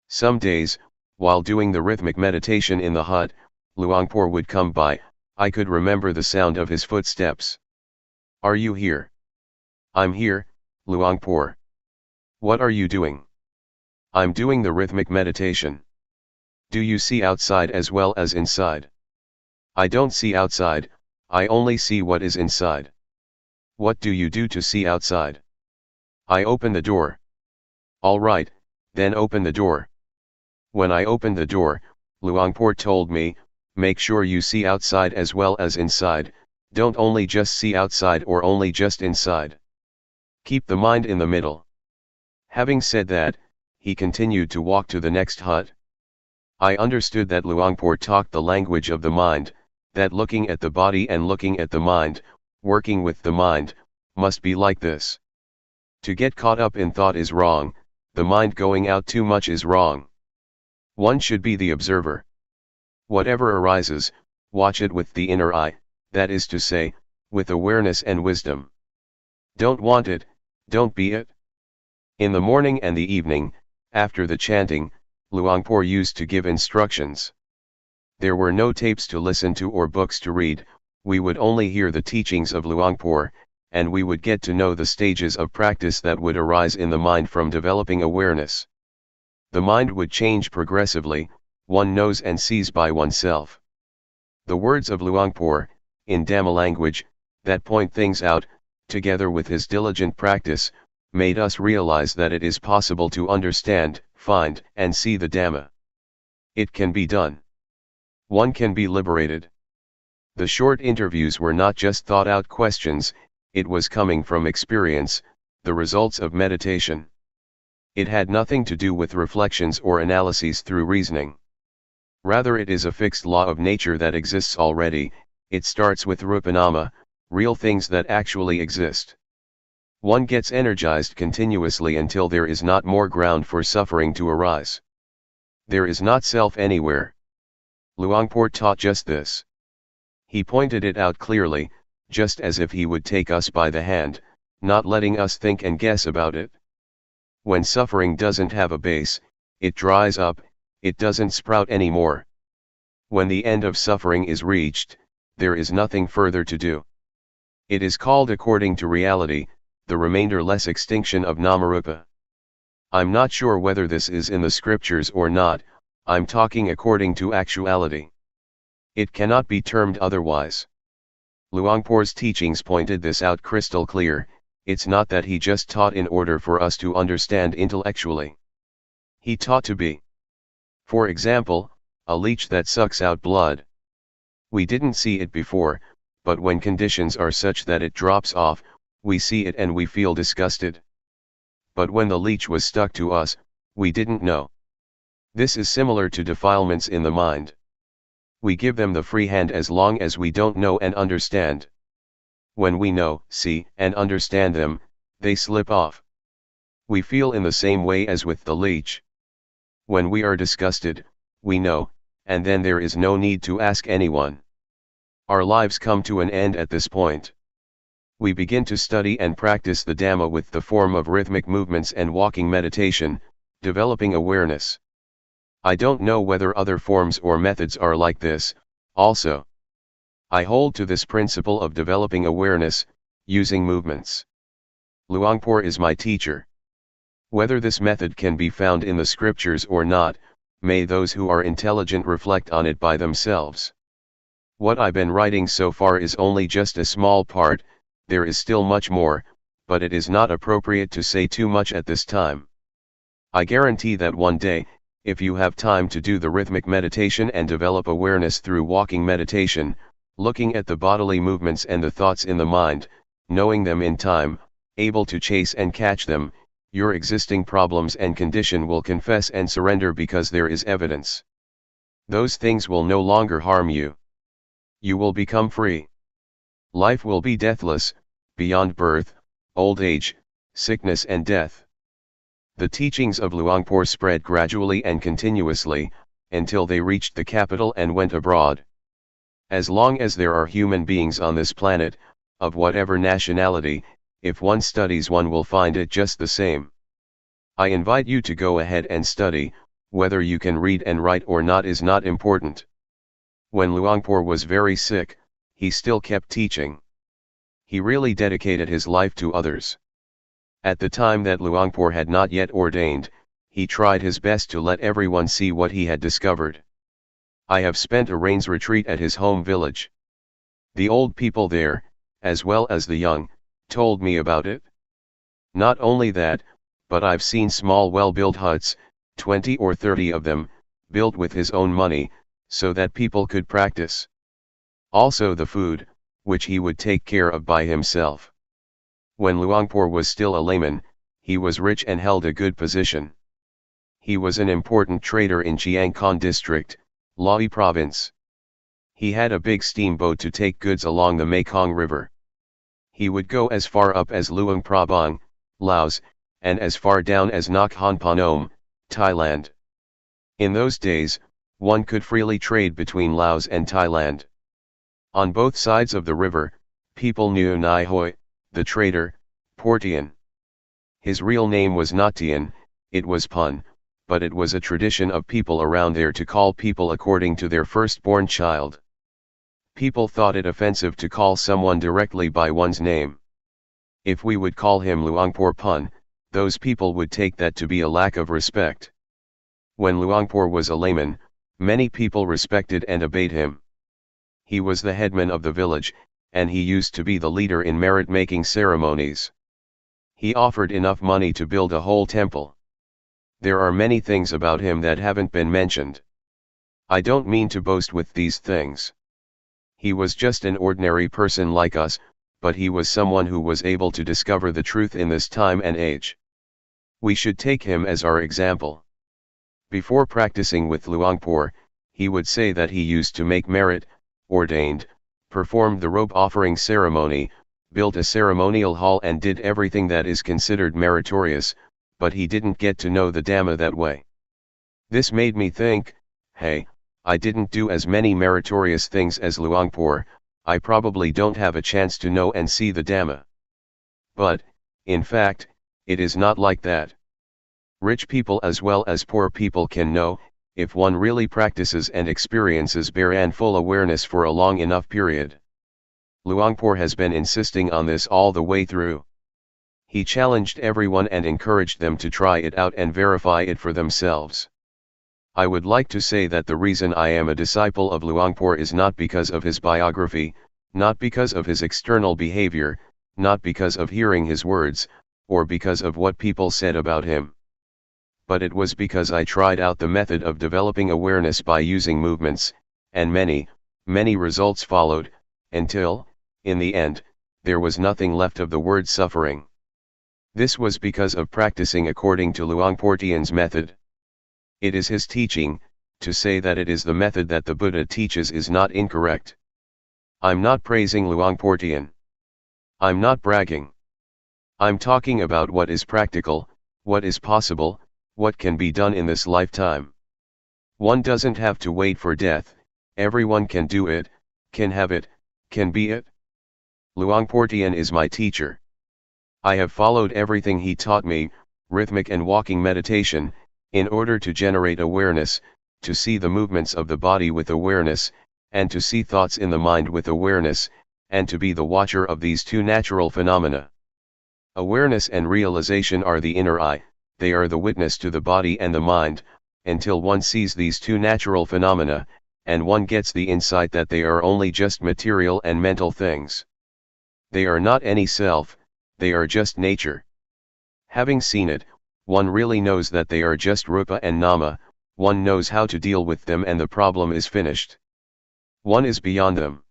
Some days, while doing the rhythmic meditation in the hut, Luangpor would come by. I could remember the sound of his footsteps. "Are you here?" "I'm here, Luangpor." "What are you doing?" "I'm doing the rhythmic meditation." "Do you see outside as well as inside?" "I don't see outside, I only see what is inside." "What do you do to see outside?" "I open the door." "All right, then open the door." When I opened the door, Luangpor told me, "Make sure you see outside as well as inside, don't only just see outside or only just inside. Keep the mind in the middle." Having said that, he continued to walk to the next hut. I understood that Luangpor talked the language of the mind, that looking at the body and looking at the mind, working with the mind, must be like this. To get caught up in thought is wrong, the mind going out too much is wrong. One should be the observer. Whatever arises, watch it with the inner eye, that is to say, with awareness and wisdom. Don't want it, don't be it. In the morning and the evening, after the chanting, Luangpor used to give instructions. There were no tapes to listen to or books to read, we would only hear the teachings of Luangpor, and we would get to know the stages of practice that would arise in the mind from developing awareness. The mind would change progressively, one knows and sees by oneself. The words of Luangpor, in Dhamma language, that point things out, together with his diligent practice, made us realize that it is possible to understand, find, and see the Dhamma. It can be done. One can be liberated. The short interviews were not just thought-out questions, it was coming from experience, the results of meditation. It had nothing to do with reflections or analyses through reasoning. Rather, it is a fixed law of nature that exists already. It starts with rupanama, real things that actually exist. One gets energized continuously until there is not more ground for suffering to arise. There is not self anywhere. Luangpor taught just this. He pointed it out clearly, just as if he would take us by the hand, not letting us think and guess about it. When suffering doesn't have a base, it dries up, it doesn't sprout anymore. When the end of suffering is reached, there is nothing further to do. It is called according to reality, the remainder-less extinction of Namarupa. I'm not sure whether this is in the scriptures or not, I'm talking according to actuality. It cannot be termed otherwise. Luangpor's teachings pointed this out crystal clear. It's not that he just taught in order for us to understand intellectually. He taught to be. For example, a leech that sucks out blood. We didn't see it before, but when conditions are such that it drops off, we see it and we feel disgusted. But when the leech was stuck to us, we didn't know. This is similar to defilements in the mind. We give them the free hand as long as we don't know and understand. When we know, see, and understand them, they slip off. We feel in the same way as with the leech. When we are disgusted, we know, and then there is no need to ask anyone. Our lives come to an end at this point. We begin to study and practice the Dhamma with the form of rhythmic movements and walking meditation, developing awareness. I don't know whether other forms or methods are like this, also. I hold to this principle of developing awareness, using movements. Luangpor is my teacher. Whether this method can be found in the scriptures or not, may those who are intelligent reflect on it by themselves. What I've been writing so far is only just a small part, there is still much more, but it is not appropriate to say too much at this time. I guarantee that one day, if you have time to do the rhythmic meditation and develop awareness through walking meditation, looking at the bodily movements and the thoughts in the mind, knowing them in time, able to chase and catch them, your existing problems and condition will confess and surrender because there is evidence. Those things will no longer harm you. You will become free. Life will be deathless, beyond birth, old age, sickness and death. The teachings of Luangpor spread gradually and continuously, until they reached the capital and went abroad. As long as there are human beings on this planet, of whatever nationality, if one studies one will find it just the same. I invite you to go ahead and study, whether you can read and write or not is not important. When Luangpor was very sick, he still kept teaching. He really dedicated his life to others. At the time that Luangpor had not yet ordained, he tried his best to let everyone see what he had discovered. I have spent a rains retreat at his home village. The old people there, as well as the young, told me about it. Not only that, but I've seen small well-built huts, 20 or 30 of them, built with his own money, so that people could practice. Also the food, which he would take care of by himself. When Luangpor was still a layman, he was rich and held a good position. He was an important trader in Chiang Khon district, Lae province. He had a big steamboat to take goods along the Mekong River. He would go as far up as Luang Prabang, Laos, and as far down as Nakhon Phanom, Thailand. In those days, one could freely trade between Laos and Thailand. On both sides of the river, people knew Nai Hoi, the trader, Teean. His real name was not Teean, it was Pun, but it was a tradition of people around there to call people according to their firstborn child. People thought it offensive to call someone directly by one's name. If we would call him Luangpor Pun, those people would take that to be a lack of respect. When Luangpor was a layman, many people respected and obeyed him. He was the headman of the village, and he used to be the leader in merit-making ceremonies. He offered enough money to build a whole temple. There are many things about him that haven't been mentioned. I don't mean to boast with these things. He was just an ordinary person like us, but he was someone who was able to discover the truth in this time and age. We should take him as our example. Before practicing with Luangpor, he would say that he used to make merit, ordained, performed the robe offering ceremony, built a ceremonial hall and did everything that is considered meritorious, but he didn't get to know the Dhamma that way. This made me think, hey, I didn't do as many meritorious things as Luangpor, I probably don't have a chance to know and see the Dhamma. But, in fact, it is not like that. Rich people as well as poor people can know, if one really practices and experiences bare and full awareness for a long enough period. Luangpor has been insisting on this all the way through. He challenged everyone and encouraged them to try it out and verify it for themselves. I would like to say that the reason I am a disciple of Luangpor is not because of his biography, not because of his external behavior, not because of hearing his words, or because of what people said about him. But it was because I tried out the method of developing awareness by using movements, and many results followed, until, in the end, there was nothing left of the word suffering. This was because of practicing according to Luangpor Teean's method. It is his teaching. To say that it is the method that the Buddha teaches is not incorrect. I'm not praising Luangpor Teean. I'm not bragging. I'm talking about what is practical, what is possible, what can be done in this lifetime. One doesn't have to wait for death, everyone can do it, can have it, can be it. Luangpor Teean is my teacher. I have followed everything he taught me, rhythmic and walking meditation, in order to generate awareness, to see the movements of the body with awareness, and to see thoughts in the mind with awareness, and to be the watcher of these two natural phenomena. Awareness and realization are the inner eye, they are the witness to the body and the mind, until one sees these two natural phenomena, and one gets the insight that they are only just material and mental things. They are not any self, they are just nature. Having seen it, one really knows that they are just rupa and nama, one knows how to deal with them and the problem is finished. One is beyond them.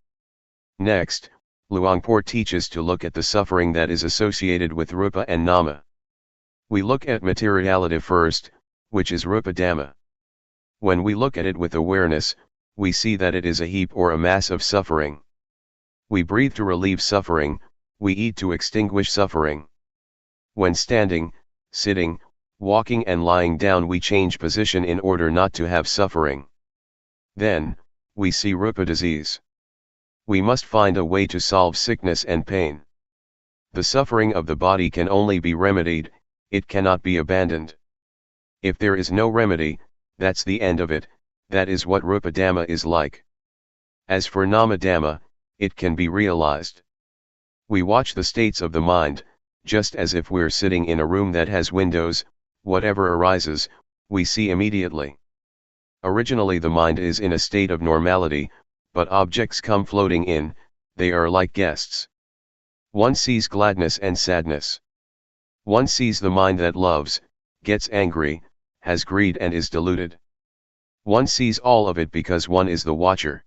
Next, Luangpor teaches to look at the suffering that is associated with rupa and nama. We look at materiality first, which is rupa dhamma. When we look at it with awareness, we see that it is a heap or a mass of suffering. We breathe to relieve suffering, we eat to extinguish suffering. When standing, sitting, walking and lying down we change position in order not to have suffering. Then, we see rupa disease. We must find a way to solve sickness and pain. The suffering of the body can only be remedied, it cannot be abandoned. If there is no remedy, that's the end of it, that is what rupa dhamma is like. As for nama dhamma, it can be realized. We watch the states of the mind, just as if we're sitting in a room that has windows, whatever arises, we see immediately. Originally the mind is in a state of normality, but objects come floating in, they are like guests. One sees gladness and sadness. One sees the mind that loves, gets angry, has greed and is deluded. One sees all of it because one is the watcher.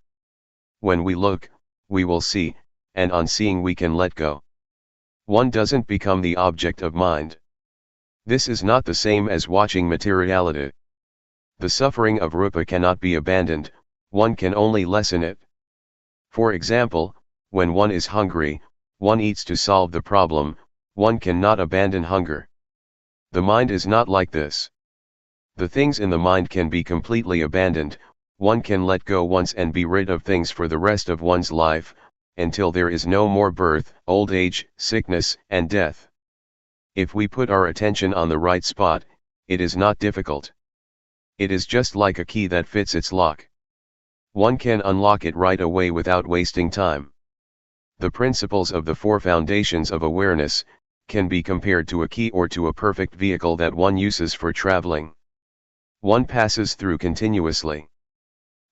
When we look, we will see, and on seeing we can let go. One doesn't become the object of mind. This is not the same as watching materiality. The suffering of rupa cannot be abandoned, one can only lessen it. For example, when one is hungry, one eats to solve the problem, one cannot abandon hunger. The mind is not like this. The things in the mind can be completely abandoned, one can let go once and be rid of things for the rest of one's life, until there is no more birth, old age, sickness, and death. If we put our attention on the right spot, it is not difficult. It is just like a key that fits its lock. One can unlock it right away without wasting time. The principles of the four foundations of awareness can be compared to a key or to a perfect vehicle that one uses for traveling. One passes through continuously.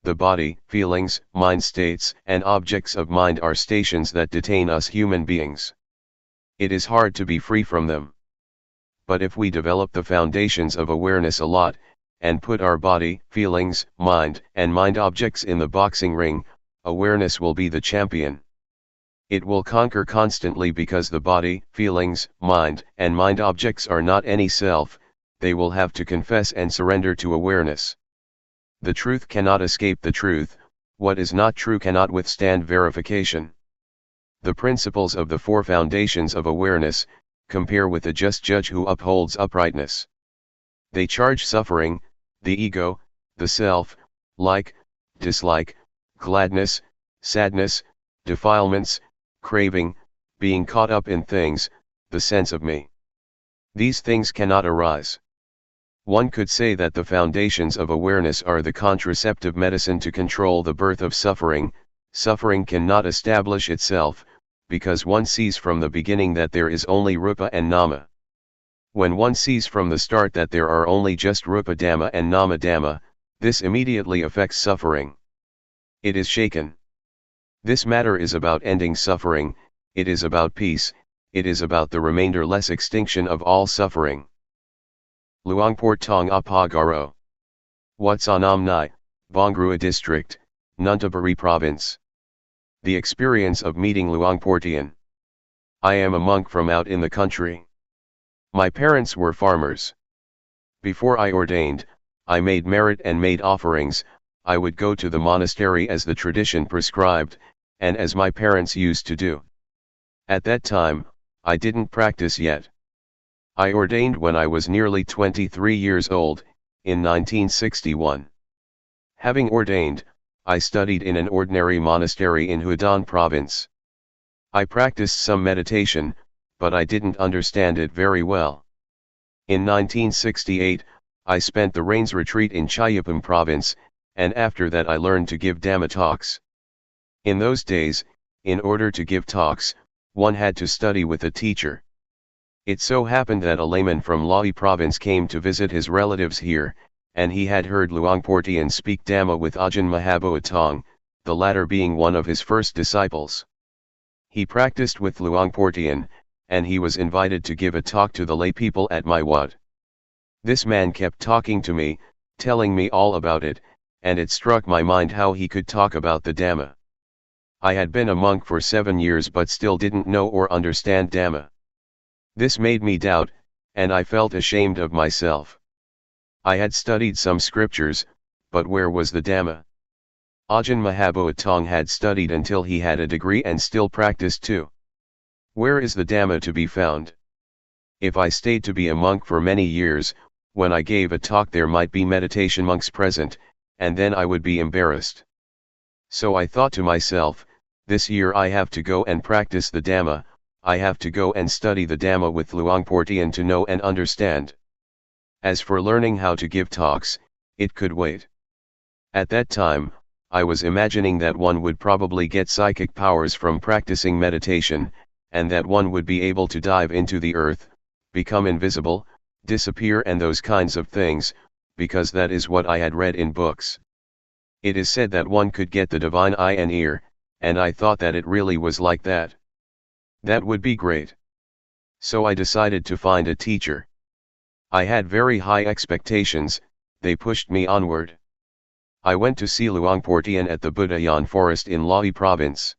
The body, feelings, mind states, and objects of mind are stations that detain us human beings. It is hard to be free from them. But if we develop the foundations of awareness a lot, and put our body, feelings, mind, and mind objects in the boxing ring, awareness will be the champion. It will conquer constantly because the body, feelings, mind, and mind objects are not any self, they will have to confess and surrender to awareness. The truth cannot escape the truth, what is not true cannot withstand verification. The principles of the four foundations of awareness compare with a just judge who upholds uprightness. They charge suffering, the ego, the self, like, dislike, gladness, sadness, defilements, craving, being caught up in things, the sense of me. These things cannot arise. One could say that the foundations of awareness are the contraceptive medicine to control the birth of suffering. Suffering cannot establish itself, because one sees from the beginning that there is only rupa and nama. When one sees from the start that there are only just rupa dhamma and nama dhamma, this immediately affects suffering. It is shaken. This matter is about ending suffering, it is about peace, it is about the remainder-less extinction of all suffering. Luangpor Teean Apagaro. Watsanam Nai, Bongrua District, Nuntapuri Province. The experience of meeting Luangpor Teean. I am a monk from out in the country. My parents were farmers. Before I ordained, I made merit and made offerings. I would go to the monastery as the tradition prescribed, and as my parents used to do. At that time, I didn't practice yet. I ordained when I was nearly 23 years old, in 1961. Having ordained, I studied in an ordinary monastery in Houdan province. I practiced some meditation, but I didn't understand it very well. In 1968, I spent the Rains retreat in Chayapam province, and after that I learned to give Dhamma talks. In those days, in order to give talks, one had to study with a teacher. It so happened that a layman from Lahi province came to visit his relatives here, and he had heard Luangpor Teean speak Dhamma with Ajahn Mahaboa Tong, the latter being one of his first disciples. He practiced with Luangpor Teean, and he was invited to give a talk to the lay people at my wat. This man kept talking to me, telling me all about it, and it struck my mind how he could talk about the Dhamma. I had been a monk for 7 years but still didn't know or understand Dhamma. This made me doubt, and I felt ashamed of myself. I had studied some scriptures, but where was the Dhamma? Ajahn Mahaboa Tong had studied until he had a degree and still practiced too. Where is the Dhamma to be found? If I stayed to be a monk for many years, when I gave a talk there might be meditation monks present, and then I would be embarrassed. So I thought to myself, this year I have to go and practice the Dhamma, I have to go and study the Dhamma with Luangpor Teean to know and understand. As for learning how to give talks, it could wait. At that time, I was imagining that one would probably get psychic powers from practicing meditation, and that one would be able to dive into the earth, become invisible, disappear and those kinds of things, because that is what I had read in books. It is said that one could get the divine eye and ear, and I thought that it really was like that. That would be great. So I decided to find a teacher. I had very high expectations, they pushed me onward. I went to see Luangpor Teean at the Budayan forest in Lahi province.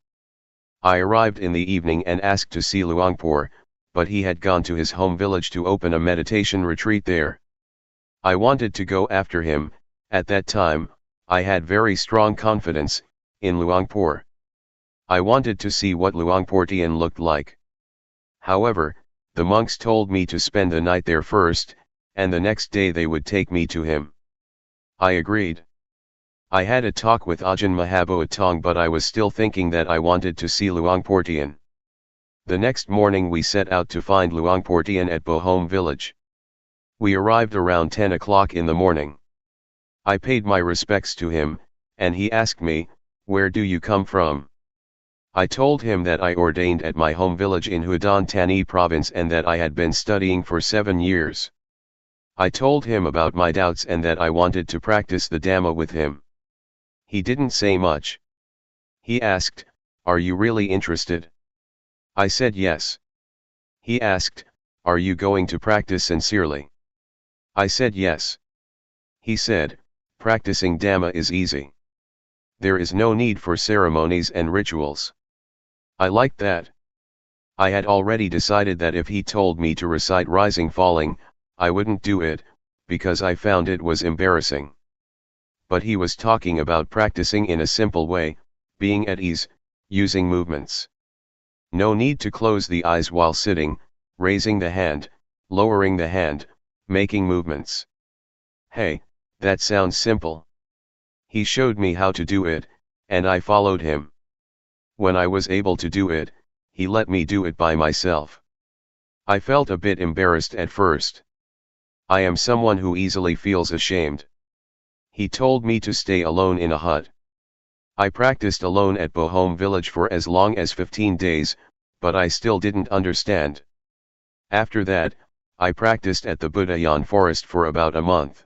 I arrived in the evening and asked to see Luangpor, but he had gone to his home village to open a meditation retreat there. I wanted to go after him. At that time, I had very strong confidence in Luangpor. I wanted to see what Luangpor Teean looked like. However, the monks told me to spend the night there first, and the next day they would take me to him. I agreed. I had a talk with Ajahn Mahaboa Tong, but I was still thinking that I wanted to see Luangpor Teean. The next morning we set out to find Luangpor Teean at Bohom village. We arrived around 10 o'clock in the morning. I paid my respects to him, and he asked me, "Where do you come from?" I told him that I ordained at my home village in Houdan Tani province and that I had been studying for 7 years. I told him about my doubts and that I wanted to practice the Dhamma with him. He didn't say much. He asked, "Are you really interested?" I said yes. He asked, "Are you going to practice sincerely?" I said yes. He said, "Practicing Dhamma is easy. There is no need for ceremonies and rituals." I liked that. I had already decided that if he told me to recite rising falling, I wouldn't do it, because I found it was embarrassing. But he was talking about practicing in a simple way, being at ease, using movements. No need to close the eyes while sitting, raising the hand, lowering the hand, making movements. Hey, that sounds simple. He showed me how to do it, and I followed him. When I was able to do it, he let me do it by myself. I felt a bit embarrassed at first. I am someone who easily feels ashamed. He told me to stay alone in a hut. I practiced alone at Bohome village for as long as 15 days, but I still didn't understand. After that, I practiced at the Budayan forest for about a month.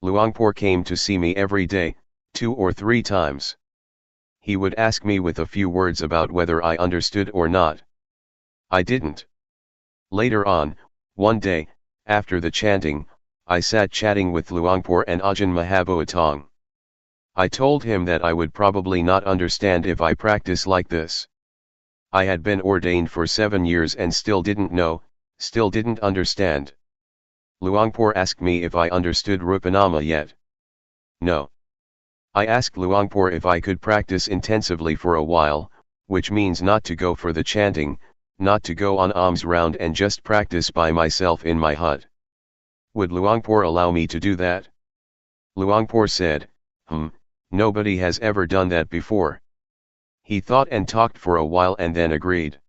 Luangpor came to see me every day, 2 or 3 times. He would ask me with a few words about whether I understood or not. I didn't. Later on, one day, after the chanting, I sat chatting with Luangpor and Ajahn Mahaboatong. I told him that I would probably not understand if I practice like this. I had been ordained for 7 years and still didn't know, still didn't understand. Luangpor asked me if I understood Rupanama yet. No. I asked Luangpor if I could practice intensively for a while, which means not to go for the chanting, not to go on alms round and just practice by myself in my hut. Would Luangpor allow me to do that? Luangpor said, nobody has ever done that before. He thought and talked for a while and then agreed.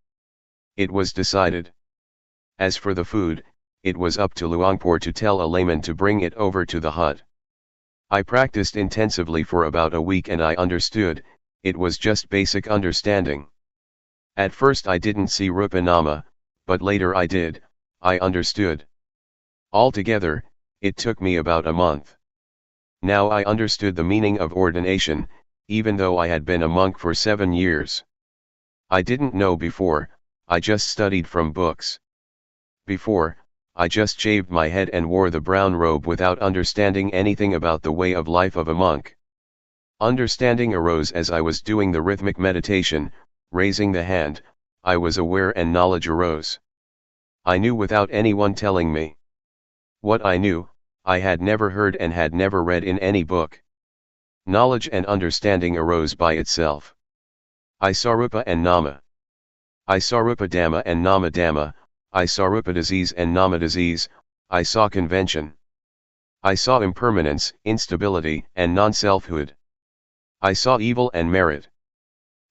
It was decided. As for the food, it was up to Luangpor to tell a layman to bring it over to the hut. I practiced intensively for about a week and I understood, it was just basic understanding. At first I didn't see Rupanama, but later I did, I understood. Altogether, it took me about a month. Now I understood the meaning of ordination, even though I had been a monk for 7 years. I didn't know before, I just studied from books. Before, I just shaved my head and wore the brown robe without understanding anything about the way of life of a monk. Understanding arose as I was doing the rhythmic meditation, raising the hand, I was aware and knowledge arose. I knew without anyone telling me. What I knew, I had never heard and had never read in any book. Knowledge and understanding arose by itself. I saw Rupa and Nama. I saw Rupa Dhamma and Nama Dhamma, I saw Rupa disease and Nama disease, I saw convention. I saw impermanence, instability and non-selfhood. I saw evil and merit.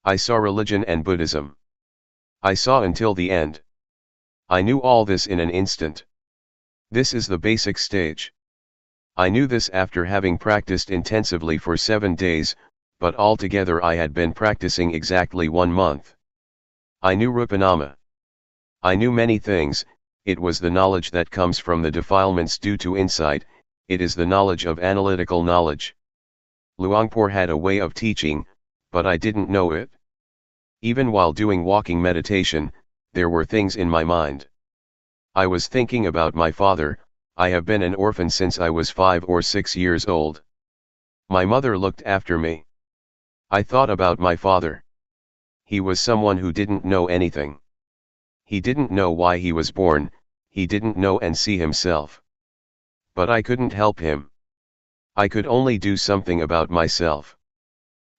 I saw religion and Buddhism. I saw until the end. I knew all this in an instant. This is the basic stage. I knew this after having practiced intensively for 7 days, but altogether I had been practicing exactly 1 month. I knew Rupanama. I knew many things, it was the knowledge that comes from the defilements due to insight, it is the knowledge of analytical knowledge. Luangpor had a way of teaching, but I didn't know it. Even while doing walking meditation, there were things in my mind. I was thinking about my father. I have been an orphan since I was 5 or 6 years old. My mother looked after me. I thought about my father. He was someone who didn't know anything. He didn't know why he was born, he didn't know and see himself. But I couldn't help him. I could only do something about myself.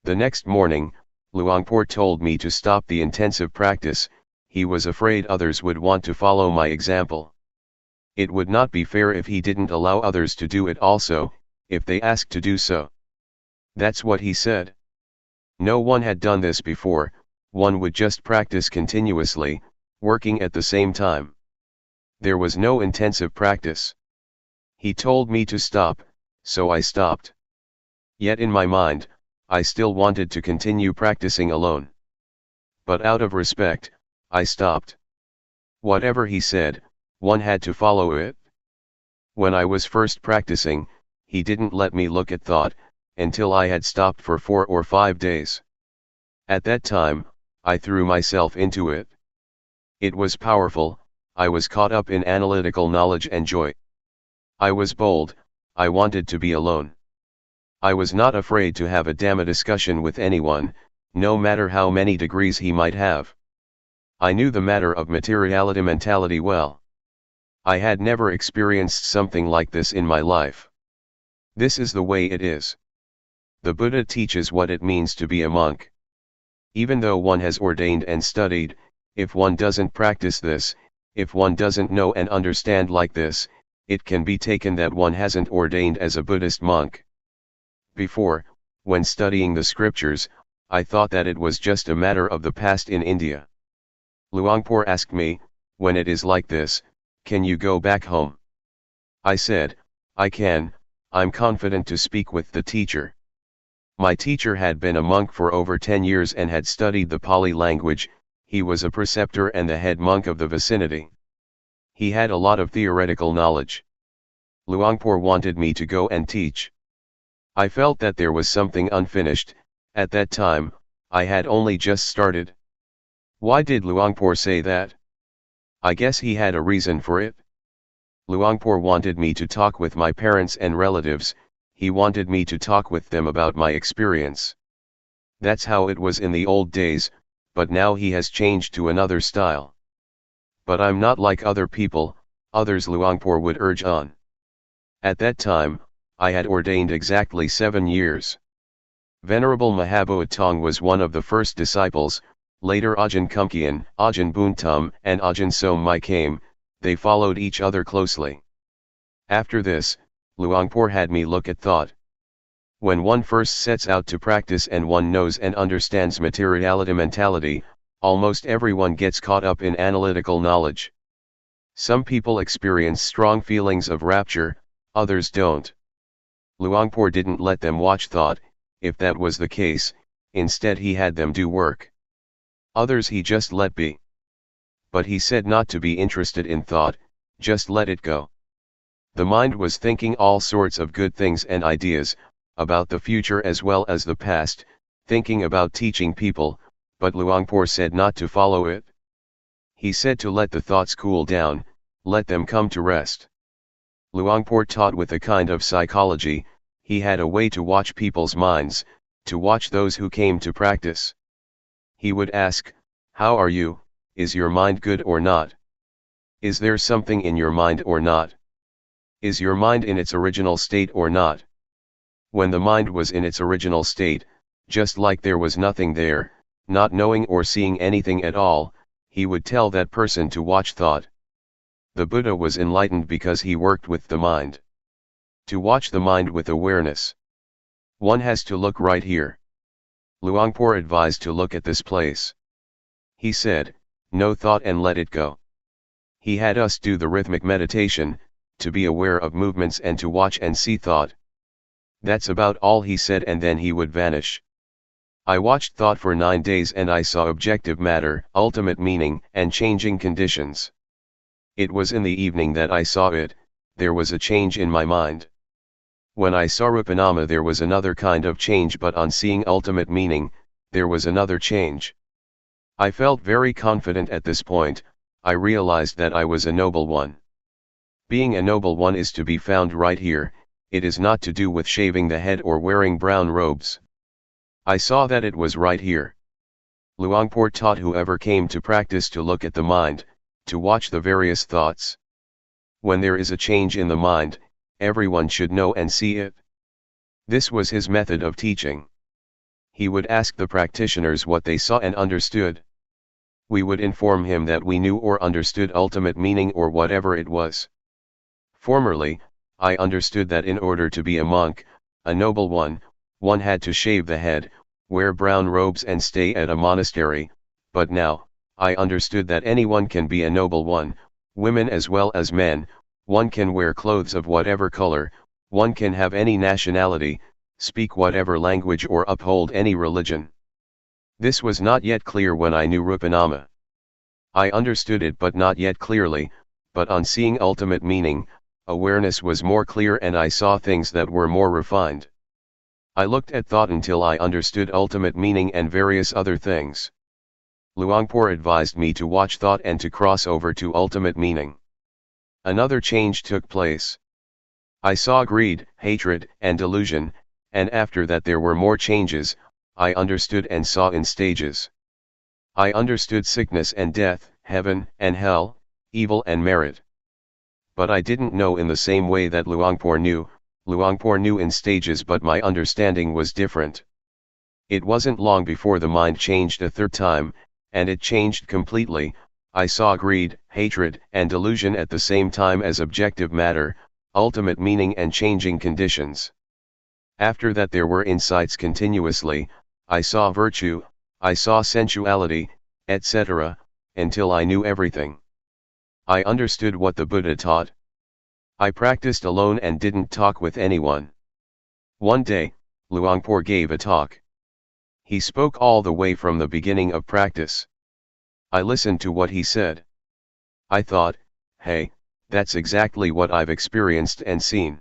The next morning, Luangpor told me to stop the intensive practice, he was afraid others would want to follow my example. It would not be fair if he didn't allow others to do it also, if they asked to do so. That's what he said. No one had done this before, one would just practice continuously, working at the same time. There was no intensive practice. He told me to stop, so I stopped. Yet in my mind, I still wanted to continue practicing alone. But out of respect, I stopped. Whatever he said, one had to follow it. When I was first practicing, he didn't let me look at thought, until I had stopped for 4 or 5 days. At that time, I threw myself into it. It was powerful, I was caught up in analytical knowledge and joy. I was bold, I wanted to be alone. I was not afraid to have a Dhamma discussion with anyone, no matter how many degrees he might have. I knew the matter of materiality mentality well. I had never experienced something like this in my life. This is the way it is. The Buddha teaches what it means to be a monk. Even though one has ordained and studied, if one doesn't practice this, if one doesn't know and understand like this, it can be taken that one hasn't ordained as a Buddhist monk. Before, when studying the scriptures, I thought that it was just a matter of the past in India. Luangpor asked me, when it is like this, can you go back home? I said, I can, I'm confident to speak with the teacher. My teacher had been a monk for over 10 years and had studied the Pali language. He was a preceptor and the head monk of the vicinity. He had a lot of theoretical knowledge. Luangpor wanted me to go and teach. I felt that there was something unfinished. At that time, I had only just started. Why did Luangpor say that? I guess he had a reason for it. Luangpor wanted me to talk with my parents and relatives. He wanted me to talk with them about my experience. That's how it was in the old days, but now he has changed to another style. But I'm not like other people, others Luangpor would urge on. At that time, I had ordained exactly 7 years. Venerable Mahabua Tong was one of the first disciples. Later Ajahn Kumkian, Ajahn Buntum and Ajahn Somai came. They followed each other closely. After this, Luangpor had me look at thought. When one first sets out to practice and one knows and understands materiality mentality, almost everyone gets caught up in analytical knowledge. Some people experience strong feelings of rapture, others don't. Luangpor didn't let them watch thought. If that was the case, instead he had them do work. Others he just let be. But he said not to be interested in thought, just let it go. The mind was thinking all sorts of good things and ideas, about the future as well as the past, thinking about teaching people, but Luangpor said not to follow it. He said to let the thoughts cool down, let them come to rest. Luangpor taught with a kind of psychology. He had a way to watch people's minds, to watch those who came to practice. He would ask, how are you, is your mind good or not? Is there something in your mind or not? Is your mind in its original state or not? When the mind was in its original state, just like there was nothing there, not knowing or seeing anything at all, he would tell that person to watch thought. The Buddha was enlightened because he worked with the mind. To watch the mind with awareness. One has to look right here. Luangpor advised to look at this place. He said, no thought and let it go. He had us do the rhythmic meditation, to be aware of movements and to watch and see thought. That's about all he said, and then he would vanish. I watched thought for 9 days and I saw objective matter, ultimate meaning, and changing conditions. It was in the evening that I saw it. There was a change in my mind. When I saw Rupanama there was another kind of change, but on seeing ultimate meaning, there was another change. I felt very confident at this point. I realized that I was a noble one. Being a noble one is to be found right here, it is not to do with shaving the head or wearing brown robes. I saw that it was right here. Luangpor taught whoever came to practice to look at the mind, to watch the various thoughts. When there is a change in the mind, everyone should know and see it. This was his method of teaching. He would ask the practitioners what they saw and understood. We would inform him that we knew or understood ultimate meaning or whatever it was. Formerly, I understood that in order to be a monk, a noble one had to shave the head, wear brown robes and stay at a monastery, but now, I understood that anyone can be a noble one, women as well as men. One can wear clothes of whatever color, one can have any nationality, speak whatever language or uphold any religion. This was not yet clear when I knew Rupanama. I understood it but not yet clearly, but on seeing ultimate meaning, awareness was more clear and I saw things that were more refined. I looked at thought until I understood ultimate meaning and various other things. Luangpor advised me to watch thought and to cross over to ultimate meaning. Another change took place. I saw greed, hatred, and delusion, and after that there were more changes. I understood and saw in stages. I understood sickness and death, heaven and hell, evil and merit. But I didn't know in the same way that Luangpor knew. Luangpor knew in stages, but my understanding was different. It wasn't long before the mind changed a third time, and it changed completely. I saw greed, hatred, and delusion at the same time as objective matter, ultimate meaning and changing conditions. After that there were insights continuously. I saw virtue, I saw sensuality, etc., until I knew everything. I understood what the Buddha taught. I practiced alone and didn't talk with anyone. One day, Luangpor gave a talk. He spoke all the way from the beginning of practice. I listened to what he said. I thought, hey, that's exactly what I've experienced and seen.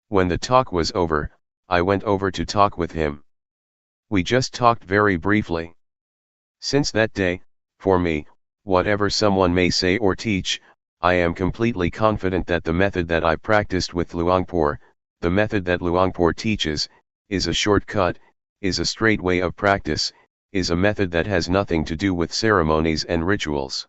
When the talk was over, I went over to talk with him. We just talked very briefly. Since that day, for me, whatever someone may say or teach, I am completely confident that the method that I practiced with Luangpor, the method that Luangpor teaches, is a shortcut, is a straight way of practice, is a method that has nothing to do with ceremonies and rituals.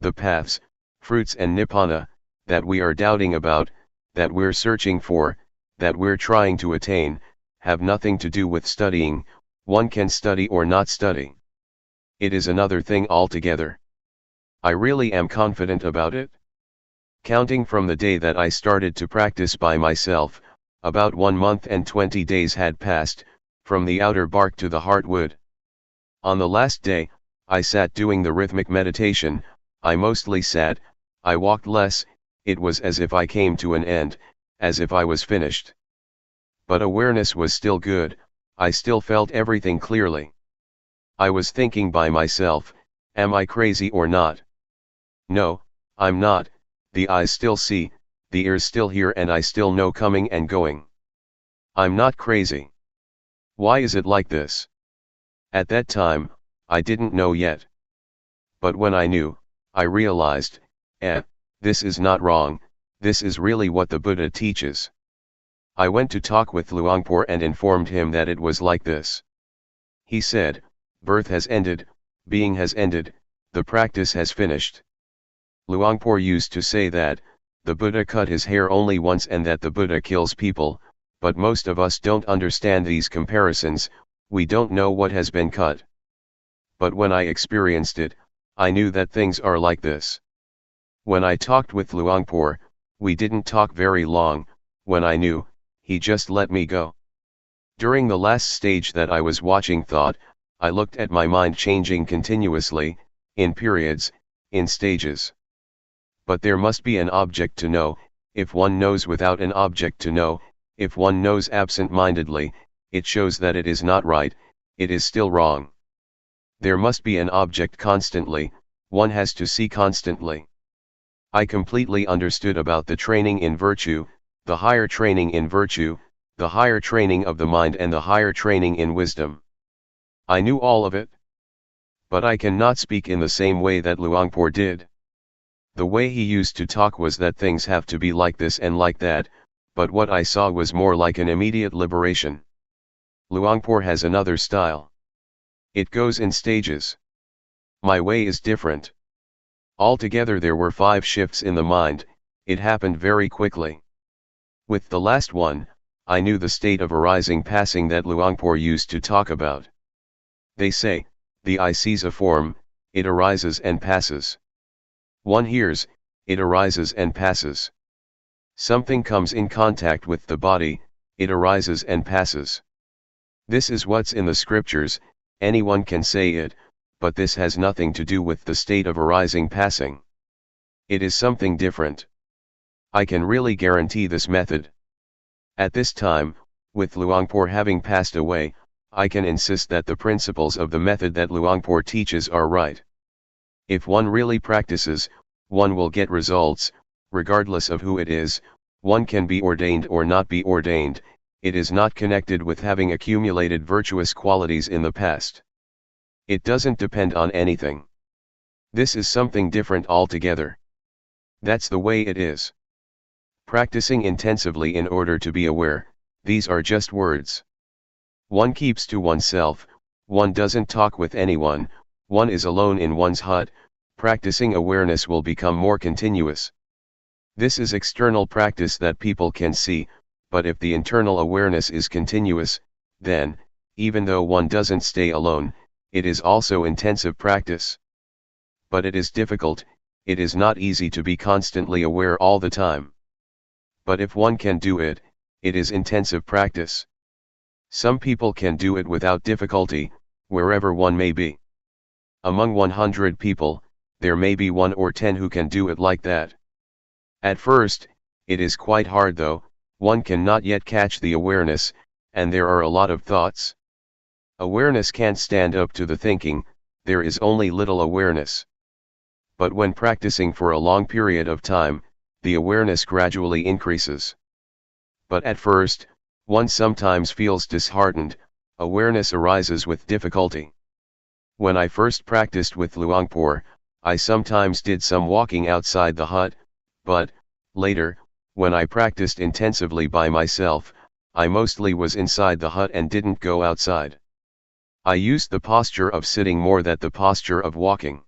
The paths, fruits and nibbana, that we are doubting about, that we're searching for, that we're trying to attain, have nothing to do with studying. One can study or not study. It is another thing altogether. I really am confident about it. Counting from the day that I started to practice by myself, about 1 month and 20 days had passed, from the outer bark to the heartwood. On the last day, I sat doing the rhythmic meditation. I mostly sat, I walked less. It was as if I came to an end, as if I was finished. But awareness was still good, I still felt everything clearly. I was thinking by myself, am I crazy or not? No, I'm not. The eyes still see, the ears still hear, and I still know coming and going. I'm not crazy. Why is it like this? At that time, I didn't know yet. But when I knew, I realized, this is not wrong, this is really what the Buddha teaches. I went to talk with Luangpor and informed him that it was like this. He said, birth has ended, being has ended, the practice has finished. Luangpor used to say that, the Buddha cut his hair only once and that the Buddha kills people, but most of us don't understand these comparisons, we don't know what has been cut. But when I experienced it, I knew that things are like this. When I talked with Luangpor, we didn't talk very long. When I knew, he just let me go. During the last stage that I was watching thought, I looked at my mind changing continuously, in periods, in stages. But there must be an object to know. If one knows without an object to know, if one knows absent-mindedly, it shows that it is not right, it is still wrong. There must be an object constantly, one has to see constantly. I completely understood about the training in virtue, the higher training in virtue, the higher training of the mind and the higher training in wisdom. I knew all of it. But I cannot speak in the same way that Luangpor did. The way he used to talk was that things have to be like this and like that, but what I saw was more like an immediate liberation. Luangpor has another style. It goes in stages. My way is different. Altogether there were 5 shifts in the mind, it happened very quickly. With the last one, I knew the state of arising passing that Luangpor used to talk about. They say, the eye sees a form, it arises and passes. One hears, it arises and passes. Something comes in contact with the body, it arises and passes. This is what's in the scriptures, anyone can say it, but this has nothing to do with the state of arising passing. It is something different. I can really guarantee this method. At this time, with Luangpor having passed away, I can insist that the principles of the method that Luangpor teaches are right. If one really practices, one will get results, regardless of who it is. One can be ordained or not be ordained, it is not connected with having accumulated virtuous qualities in the past. It doesn't depend on anything. This is something different altogether. That's the way it is. Practicing intensively in order to be aware, these are just words. One keeps to oneself, one doesn't talk with anyone, one is alone in one's hut. Practicing awareness will become more continuous. This is external practice that people can see, but if the internal awareness is continuous, then, even though one doesn't stay alone, it is also intensive practice. But it is difficult, it is not easy to be constantly aware all the time. But if one can do it, it is intensive practice. Some people can do it without difficulty, wherever one may be. Among 100 people, there may be 1 or 10 who can do it like that. At first, it is quite hard though, one cannot yet catch the awareness, and there are a lot of thoughts. Awareness can't stand up to the thinking, there is only little awareness. But when practicing for a long period of time, the awareness gradually increases. But at first, one sometimes feels disheartened, awareness arises with difficulty. When I first practiced with Luangpor, I sometimes did some walking outside the hut, but, later, when I practiced intensively by myself, I mostly was inside the hut and didn't go outside. I used the posture of sitting more than the posture of walking.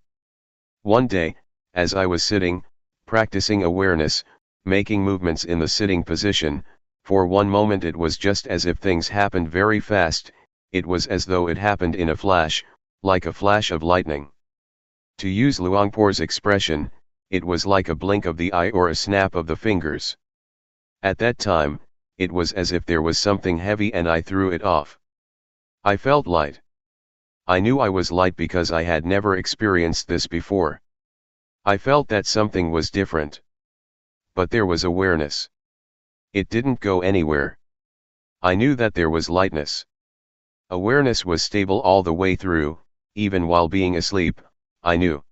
One day, as I was sitting, practicing awareness, making movements in the sitting position, for one moment it was just as if things happened very fast, it was as though it happened in a flash, like a flash of lightning. To use Luangpor's expression, it was like a blink of the eye or a snap of the fingers. At that time, it was as if there was something heavy and I threw it off. I felt light. I knew I was light because I had never experienced this before. I felt that something was different. But there was awareness. It didn't go anywhere. I knew that there was lightness. Awareness was stable all the way through, even while being asleep, I knew.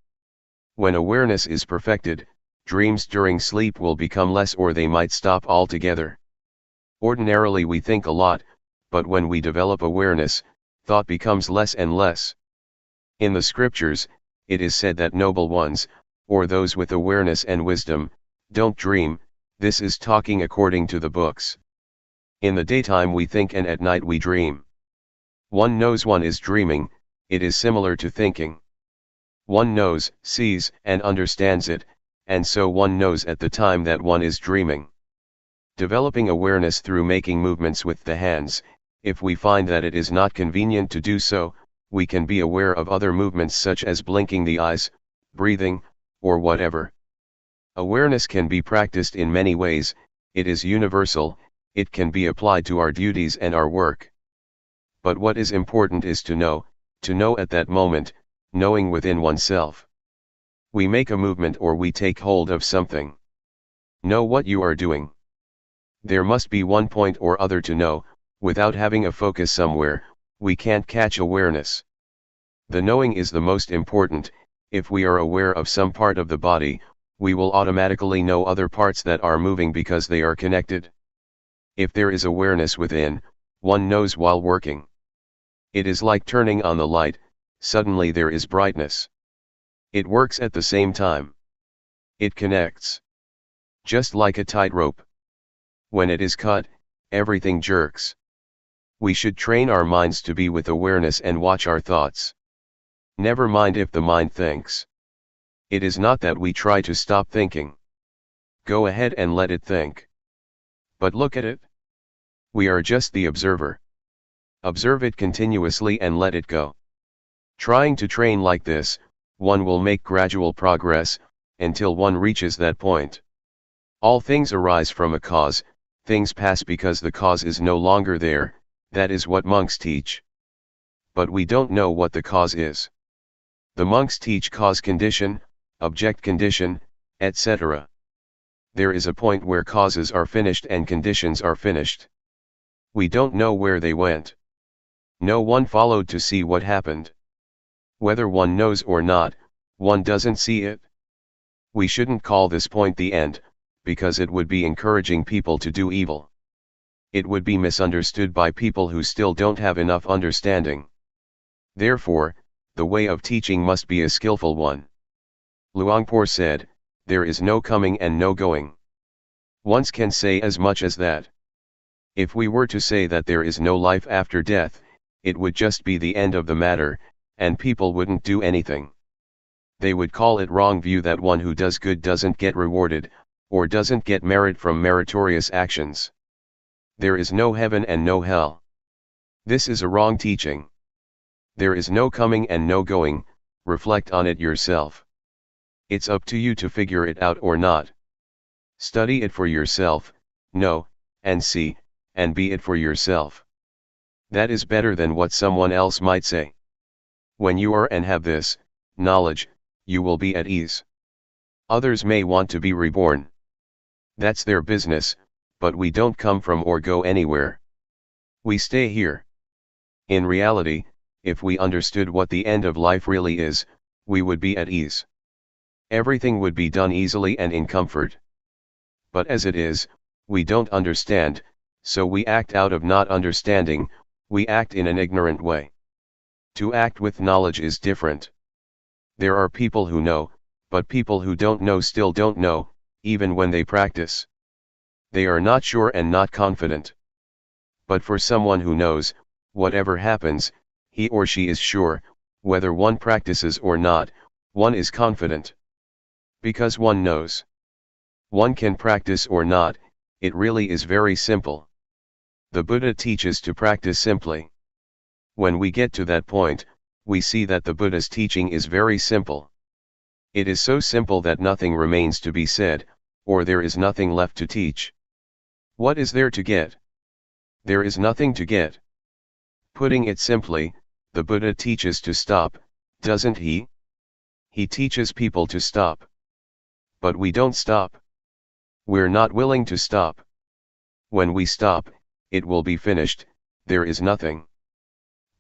When awareness is perfected, dreams during sleep will become less or they might stop altogether. Ordinarily we think a lot, but when we develop awareness, thought becomes less and less. In the scriptures, it is said that noble ones, or those with awareness and wisdom, don't dream. This is talking according to the books. In the daytime we think and at night we dream. One knows one is dreaming, it is similar to thinking. One knows, sees, and understands it, and so one knows at the time that one is dreaming. Developing awareness through making movements with the hands, if we find that it is not convenient to do so, we can be aware of other movements such as blinking the eyes, breathing, or whatever. Awareness can be practiced in many ways, it is universal, it can be applied to our duties and our work. But what is important is to know at that moment, knowing within oneself. We make a movement or we take hold of something. Know what you are doing. There must be one point or other to know, without having a focus somewhere, we can't catch awareness. The knowing is the most important. If we are aware of some part of the body, we will automatically know other parts that are moving because they are connected. If there is awareness within, one knows while working. It is like turning on the light, suddenly there is brightness. It works at the same time. It connects. Just like a tightrope. When it is cut, everything jerks. We should train our minds to be with awareness and watch our thoughts. Never mind if the mind thinks. It is not that we try to stop thinking. Go ahead and let it think. But look at it. We are just the observer. Observe it continuously and let it go. Trying to train like this, one will make gradual progress, until one reaches that point. All things arise from a cause, things pass because the cause is no longer there, that is what monks teach. But we don't know what the cause is. The monks teach cause condition, object condition, etc. There is a point where causes are finished and conditions are finished. We don't know where they went. No one followed to see what happened. Whether one knows or not, one doesn't see it. We shouldn't call this point the end, because it would be encouraging people to do evil. It would be misunderstood by people who still don't have enough understanding. Therefore, the way of teaching must be a skillful one. Luangpor said, "There is no coming and no going." One can say as much as that. If we were to say that there is no life after death, it would just be the end of the matter, and people wouldn't do anything. They would call it wrong view that one who does good doesn't get rewarded, or doesn't get merit from meritorious actions. There is no heaven and no hell. This is a wrong teaching. There is no coming and no going, reflect on it yourself. It's up to you to figure it out or not. Study it for yourself, know, and see, and be it for yourself. That is better than what someone else might say. When you are and have this knowledge, you will be at ease. Others may want to be reborn. That's their business, but we don't come from or go anywhere. We stay here. In reality, if we understood what the end of life really is, we would be at ease. Everything would be done easily and in comfort. But as it is, we don't understand, so we act out of not understanding, we act in an ignorant way. To act with knowledge is different. There are people who know, but people who don't know still don't know, even when they practice. They are not sure and not confident. But for someone who knows, whatever happens, he or she is sure, whether one practices or not, one is confident. Because one knows. One can practice or not, it really is very simple. The Buddha teaches to practice simply. When we get to that point, we see that the Buddha's teaching is very simple. It is so simple that nothing remains to be said, or there is nothing left to teach. What is there to get? There is nothing to get. Putting it simply, the Buddha teaches to stop, doesn't he? He teaches people to stop. But we don't stop. We're not willing to stop. When we stop, it will be finished, there is nothing.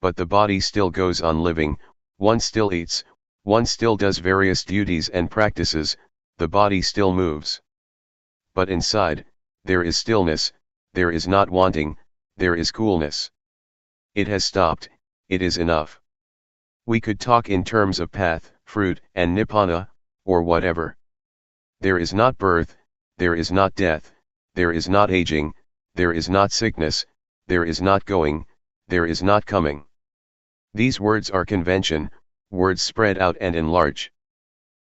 But the body still goes on living, one still eats, one still does various duties and practices, the body still moves. But inside, there is stillness, there is not wanting, there is coolness. It has stopped, it is enough. We could talk in terms of path, fruit, and nibbana, or whatever. There is not birth, there is not death, there is not aging, there is not sickness, there is not going, there is not coming. These words are convention, words spread out and enlarge.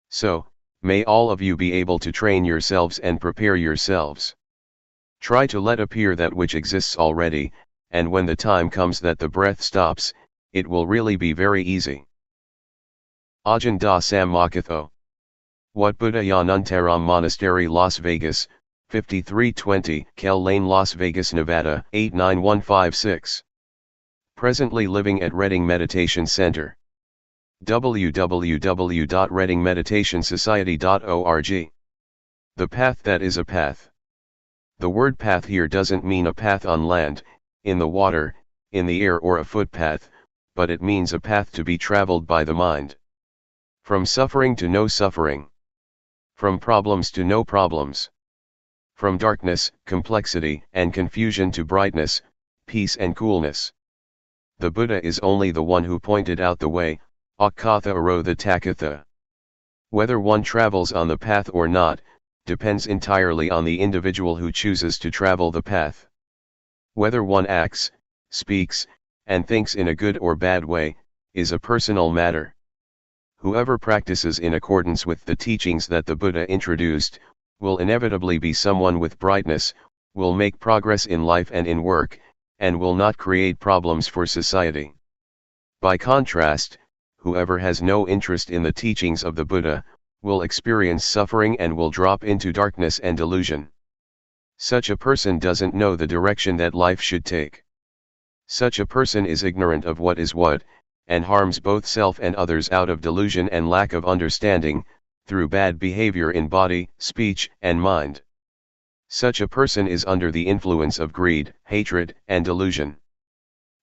So, may all of you be able to train yourselves and prepare yourselves. Try to let appear that which exists already, and when the time comes that the breath stops, it will really be very easy. Ajahn Da Sammakatho. Wat Buddha Yanuntaram Monastery, Las Vegas, 5320 Kell Lane, Las Vegas, Nevada, 89156. Presently living at Reading Meditation Center. www.readingmeditationsociety.org. The path that is a path. The word path here doesn't mean a path on land, in the water, in the air, or a footpath, but it means a path to be traveled by the mind. From suffering to no suffering. From problems to no problems. From darkness, complexity, and confusion to brightness, peace and coolness. The Buddha is only the one who pointed out the way, Akatha Aro the Takatha. Whether one travels on the path or not, depends entirely on the individual who chooses to travel the path. Whether one acts, speaks, and thinks in a good or bad way, is a personal matter. Whoever practices in accordance with the teachings that the Buddha introduced, will inevitably be someone with brightness, will make progress in life and in work, and will not create problems for society. By contrast, whoever has no interest in the teachings of the Buddha, will experience suffering and will drop into darkness and delusion. Such a person doesn't know the direction that life should take. Such a person is ignorant of what is what, and harms both self and others out of delusion and lack of understanding, through bad behavior in body, speech, and mind. Such a person is under the influence of greed, hatred, and delusion.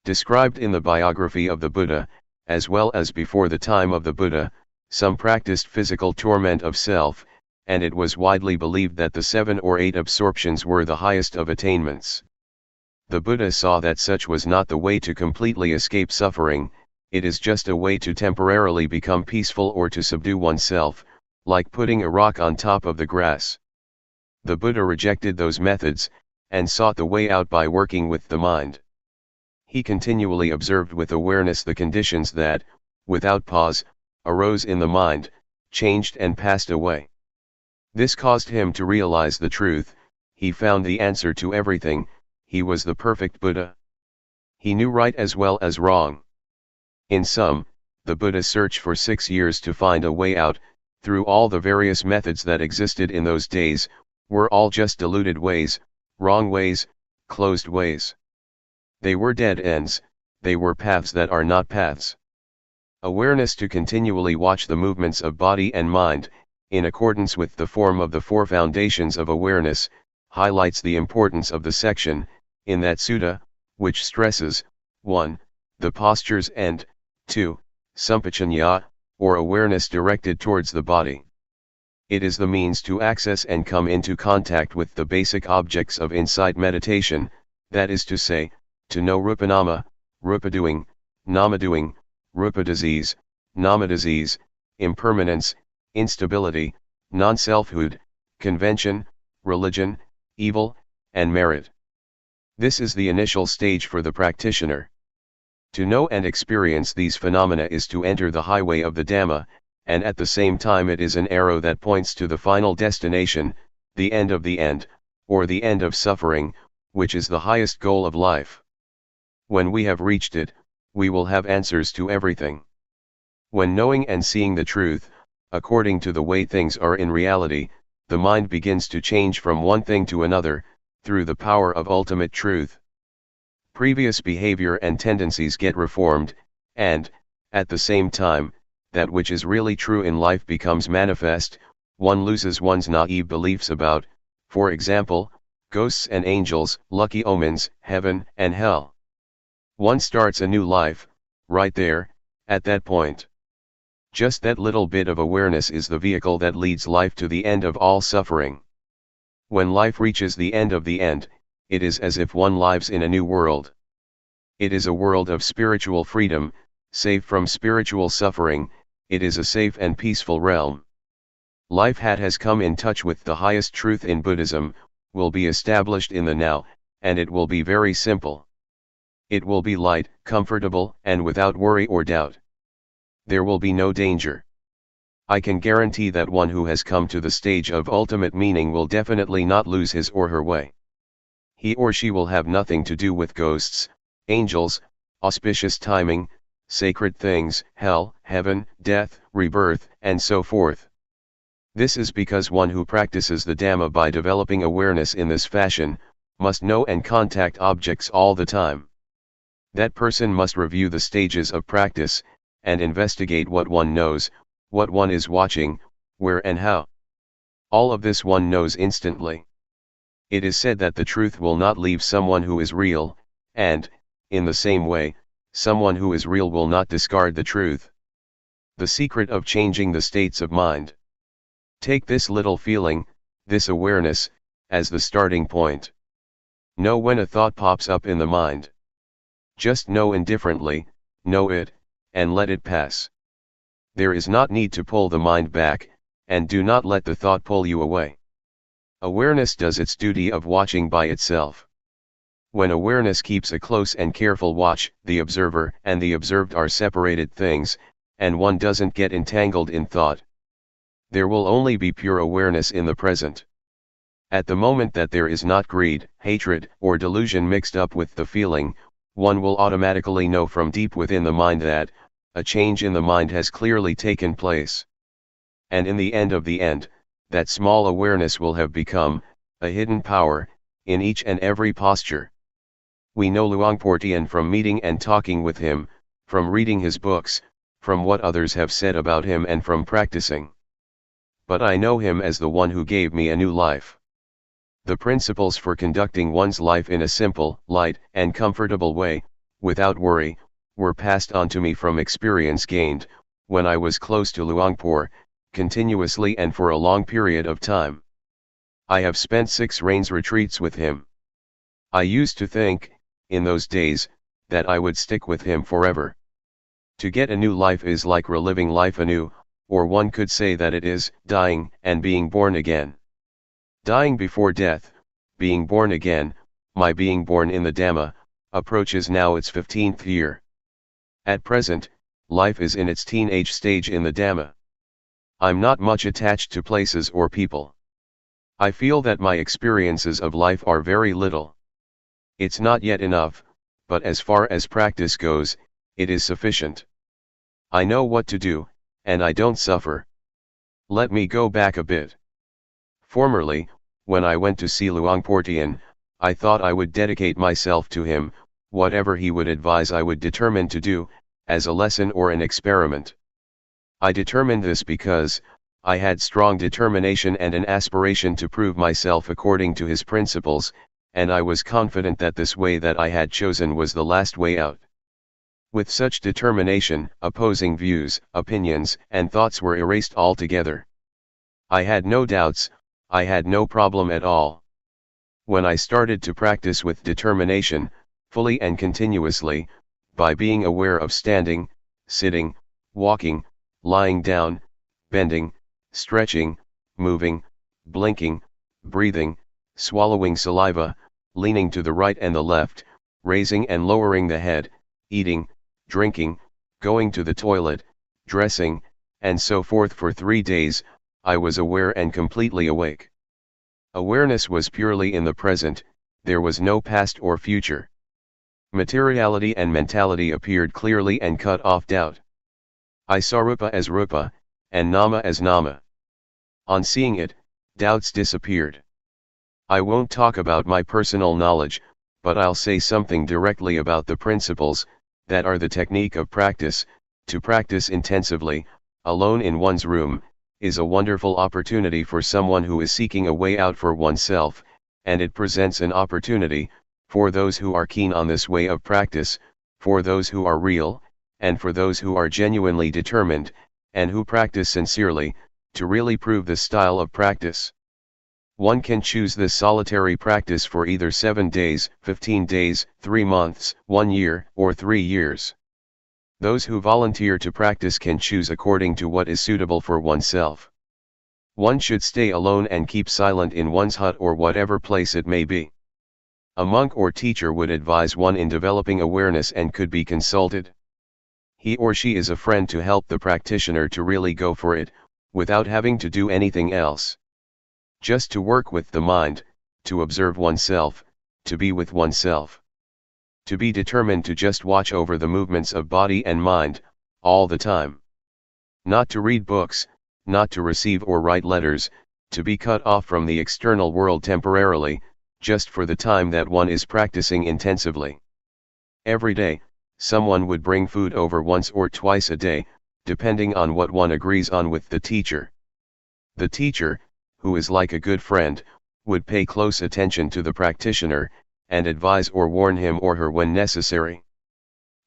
Described in the biography of the Buddha, as well as before the time of the Buddha, some practiced physical torment of self, and it was widely believed that the 7 or 8 absorptions were the highest of attainments. The Buddha saw that such was not the way to completely escape suffering, it is just a way to temporarily become peaceful or to subdue oneself, like putting a rock on top of the grass. The Buddha rejected those methods, and sought the way out by working with the mind. He continually observed with awareness the conditions that, without pause, arose in the mind, changed and passed away. This caused him to realize the truth, he found the answer to everything, he was the perfect Buddha. He knew right as well as wrong. In sum, the Buddha searched for 6 years to find a way out, through all the various methods that existed in those days, were all just deluded ways, wrong ways, closed ways. They were dead ends, they were paths that are not paths. Awareness to continually watch the movements of body and mind, in accordance with the form of the four foundations of awareness, highlights the importance of the section, in that sutta, which stresses, 1. The postures and, 2. Sampajanya, or awareness directed towards the body. It is the means to access and come into contact with the basic objects of insight meditation, that is to say, to know rupanama, rupa-doing, nama-doing, rupa-disease, nama-disease, impermanence, instability, non-selfhood, convention, religion, evil, and merit. This is the initial stage for the practitioner. To know and experience these phenomena is to enter the highway of the Dhamma, and at the same time it is an arrow that points to the final destination, the end of the end, or the end of suffering, which is the highest goal of life. When we have reached it, we will have answers to everything. When knowing and seeing the truth, according to the way things are in reality, the mind begins to change from one thing to another, through the power of ultimate truth. Previous behavior and tendencies get reformed, and, at the same time, that which is really true in life becomes manifest. One loses one's naive beliefs about, for example, ghosts and angels, lucky omens, heaven and hell. One starts a new life, right there, at that point. Just that little bit of awareness is the vehicle that leads life to the end of all suffering. When life reaches the end of the end, it is as if one lives in a new world. It is a world of spiritual freedom, safe from spiritual suffering. It is a safe and peaceful realm. Life has come in touch with the highest truth in Buddhism, will be established in the now, and it will be very simple. It will be light, comfortable, and without worry or doubt. There will be no danger. I can guarantee that one who has come to the stage of ultimate meaning will definitely not lose his or her way. He or she will have nothing to do with ghosts, angels, auspicious timing, sacred things, hell, heaven, death, rebirth, and so forth. This is because one who practices the Dhamma by developing awareness in this fashion, must know and contact objects all the time. That person must review the stages of practice, and investigate what one knows, what one is watching, where and how. All of this one knows instantly. It is said that the truth will not leave someone who is real, and, in the same way, someone who is real will not discard the truth. The secret of changing the states of mind. Take this little feeling, this awareness, as the starting point. Know when a thought pops up in the mind. Just know indifferently, know it, and let it pass. There is not need to pull the mind back, and do not let the thought pull you away. Awareness does its duty of watching by itself. When awareness keeps a close and careful watch, the observer and the observed are separated things, and one doesn't get entangled in thought. There will only be pure awareness in the present. At the moment that there is not greed, hatred, or delusion mixed up with the feeling, one will automatically know from deep within the mind that, a change in the mind has clearly taken place. And in the end of the end, that small awareness will have become, a hidden power, in each and every posture. We know Luangpor Teean from meeting and talking with him, from reading his books, from what others have said about him and from practicing. But I know him as the one who gave me a new life. The principles for conducting one's life in a simple, light, and comfortable way, without worry, were passed on to me from experience gained, when I was close to Luangpor, continuously and for a long period of time. I have spent 6 rains retreats with him. I used to think, in those days, that I would stick with him forever. To get a new life is like reliving life anew, or one could say that it is dying and being born again. Dying before death, being born again, my being born in the Dhamma, approaches now its 15th year. At present, life is in its teenage stage in the Dhamma. I'm not much attached to places or people. I feel that my experiences of life are very little. It's not yet enough, but as far as practice goes, it is sufficient. I know what to do, and I don't suffer. Let me go back a bit. Formerly, when I went to see Luangpor Teean, I thought I would dedicate myself to him, whatever he would advise I would determine to do, as a lesson or an experiment. I determined this because, I had strong determination and an aspiration to prove myself according to his principles, and I was confident that this way that I had chosen was the last way out. With such determination, opposing views, opinions, and thoughts were erased altogether. I had no doubts, I had no problem at all. When I started to practice with determination, fully and continuously, by being aware of standing, sitting, walking, lying down, bending, stretching, moving, blinking, breathing, swallowing saliva, leaning to the right and the left, raising and lowering the head, eating, drinking, going to the toilet, dressing, and so forth for 3 days, I was aware and completely awake. Awareness was purely in the present, there was no past or future. Materiality and mentality appeared clearly and cut off doubt. I saw Rupa as Rupa, and Nama as Nama. On seeing it, doubts disappeared. I won't talk about my personal knowledge, but I'll say something directly about the principles, that are the technique of practice. To practice intensively, alone in one's room, is a wonderful opportunity for someone who is seeking a way out for oneself, and it presents an opportunity, for those who are keen on this way of practice, for those who are real, and for those who are genuinely determined, and who practice sincerely, to really prove the style of practice. One can choose this solitary practice for either 7 days, 15 days, 3 months, 1 year, or 3 years. Those who volunteer to practice can choose according to what is suitable for oneself. One should stay alone and keep silent in one's hut or whatever place it may be. A monk or teacher would advise one in developing awareness and could be consulted. He or she is a friend to help the practitioner to really go for it, without having to do anything else. Just to work with the mind, to observe oneself, to be with oneself. To be determined to just watch over the movements of body and mind, all the time. Not to read books, not to receive or write letters, to be cut off from the external world temporarily, just for the time that one is practicing intensively. Every day, someone would bring food over once or twice a day, depending on what one agrees on with the teacher. The teacher, who is like a good friend, would pay close attention to the practitioner, and advise or warn him or her when necessary.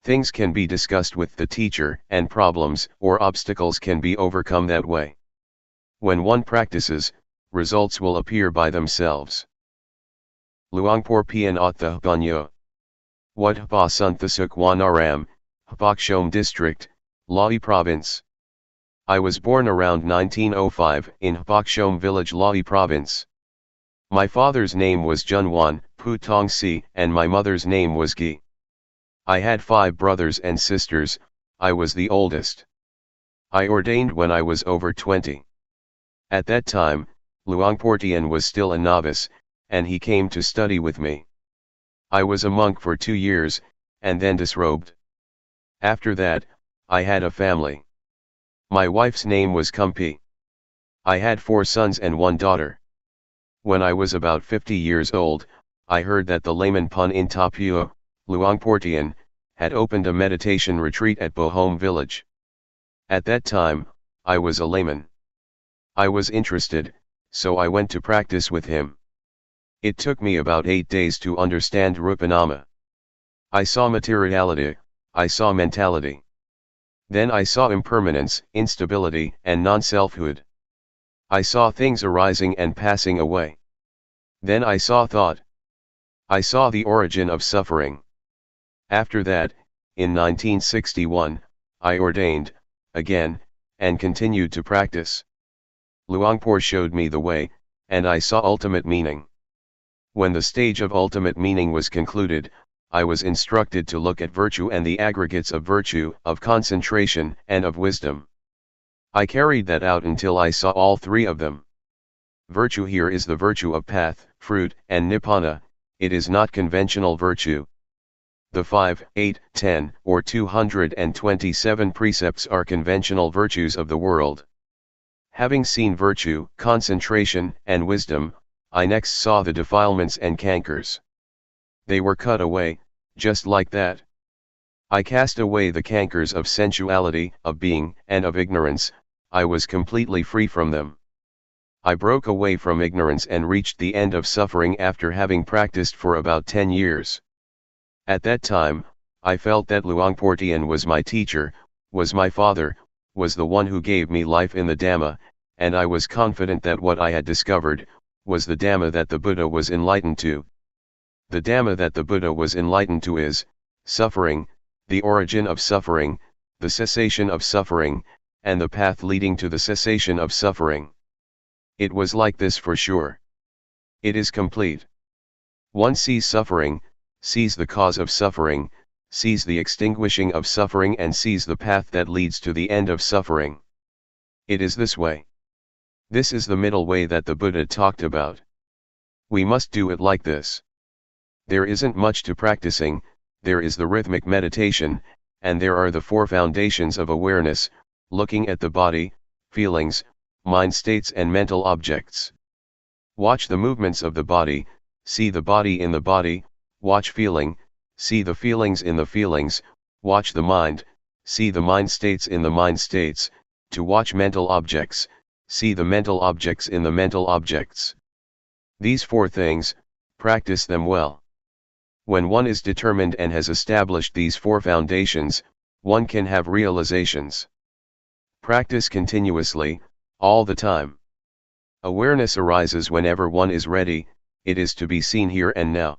Things can be discussed with the teacher, and problems or obstacles can be overcome that way. When one practices, results will appear by themselves. Luangpor Teean at the Banyo. Wat Hpa Wanaram, Hpakshom District, Lahi Province. I was born around 1905 in Hpakshom Village, Lahi Province. My father's name was Junwan Putongsi and my mother's name was Gi. I had 5 brothers and sisters, I was the oldest. I ordained when I was over 20. At that time, Luangpor Teean was still a novice, and he came to study with me. I was a monk for 2 years, and then disrobed. After that, I had a family. My wife's name was Kumpi. I had 4 sons and 1 daughter. When I was about 50 years old, I heard that the layman Pun in Tapua, Luangpor Teean, had opened a meditation retreat at Bohome village. At that time, I was a layman. I was interested, so I went to practice with him. It took me about 8 days to understand Rupanama. I saw materiality, I saw mentality. Then I saw impermanence, instability, and non-selfhood. I saw things arising and passing away. Then I saw thought. I saw the origin of suffering. After that, in 1961, I ordained, again, and continued to practice. Luangpor showed me the way, and I saw ultimate meaning. When the stage of ultimate meaning was concluded, I was instructed to look at virtue and the aggregates of virtue, of concentration, and of wisdom. I carried that out until I saw all 3 of them. Virtue here is the virtue of path, fruit, and nibbana, it is not conventional virtue. The 5, 8, 10, or 227 precepts are conventional virtues of the world. Having seen virtue, concentration, and wisdom, I next saw the defilements and cankers. They were cut away, Just like that. I cast away the cankers of sensuality, of being, and of ignorance. I was completely free from them. I broke away from ignorance and reached the end of suffering after having practiced for about 10 years. At that time, I felt that Luangpor Teean was my teacher, was my father, was the one who gave me life in the Dhamma, and I was confident that what I had discovered was the Dhamma that the Buddha was enlightened to. The Dhamma that the Buddha was enlightened to is suffering, the origin of suffering, the cessation of suffering, and the path leading to the cessation of suffering. It was like this for sure. It is complete. One sees suffering, sees the cause of suffering, sees the extinguishing of suffering, and sees the path that leads to the end of suffering. It is this way. This is the middle way that the Buddha talked about. We must do it like this. There isn't much to practicing, there is the rhythmic meditation, and there are the 4 foundations of awareness, looking at the body, feelings, mind states and mental objects. Watch the movements of the body, see the body in the body, watch feeling, see the feelings in the feelings, watch the mind, see the mind states in the mind states, to watch mental objects, see the mental objects in the mental objects. These 4 things, practice them well. When one is determined and has established these 4 foundations, one can have realizations. Practice continuously, all the time. Awareness arises whenever one is ready, it is to be seen here and now.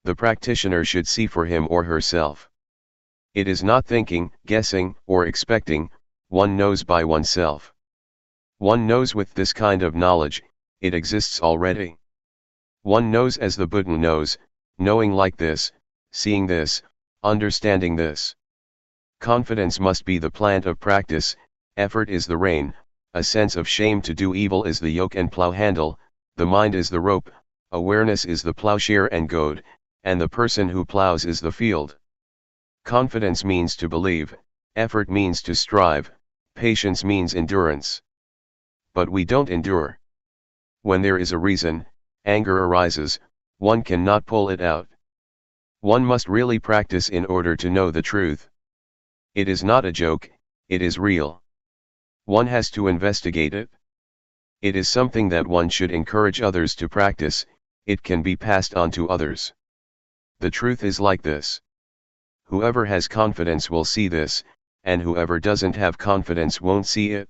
The practitioner should see for him or herself. It is not thinking, guessing, or expecting, one knows by oneself. One knows with this kind of knowledge, it exists already. One knows as the Buddha knows, knowing like this, seeing this, understanding this. Confidence must be the plant of practice, effort is the rein, a sense of shame to do evil is the yoke and plow handle, the mind is the rope, awareness is the plowshare and goad, and the person who plows is the field. Confidence means to believe, effort means to strive, patience means endurance. But we don't endure. When there is a reason, anger arises, one cannot pull it out. One must really practice in order to know the truth. It is not a joke, it is real. One has to investigate it. It is something that one should encourage others to practice, it can be passed on to others. The truth is like this. Whoever has confidence will see this, and whoever doesn't have confidence won't see it.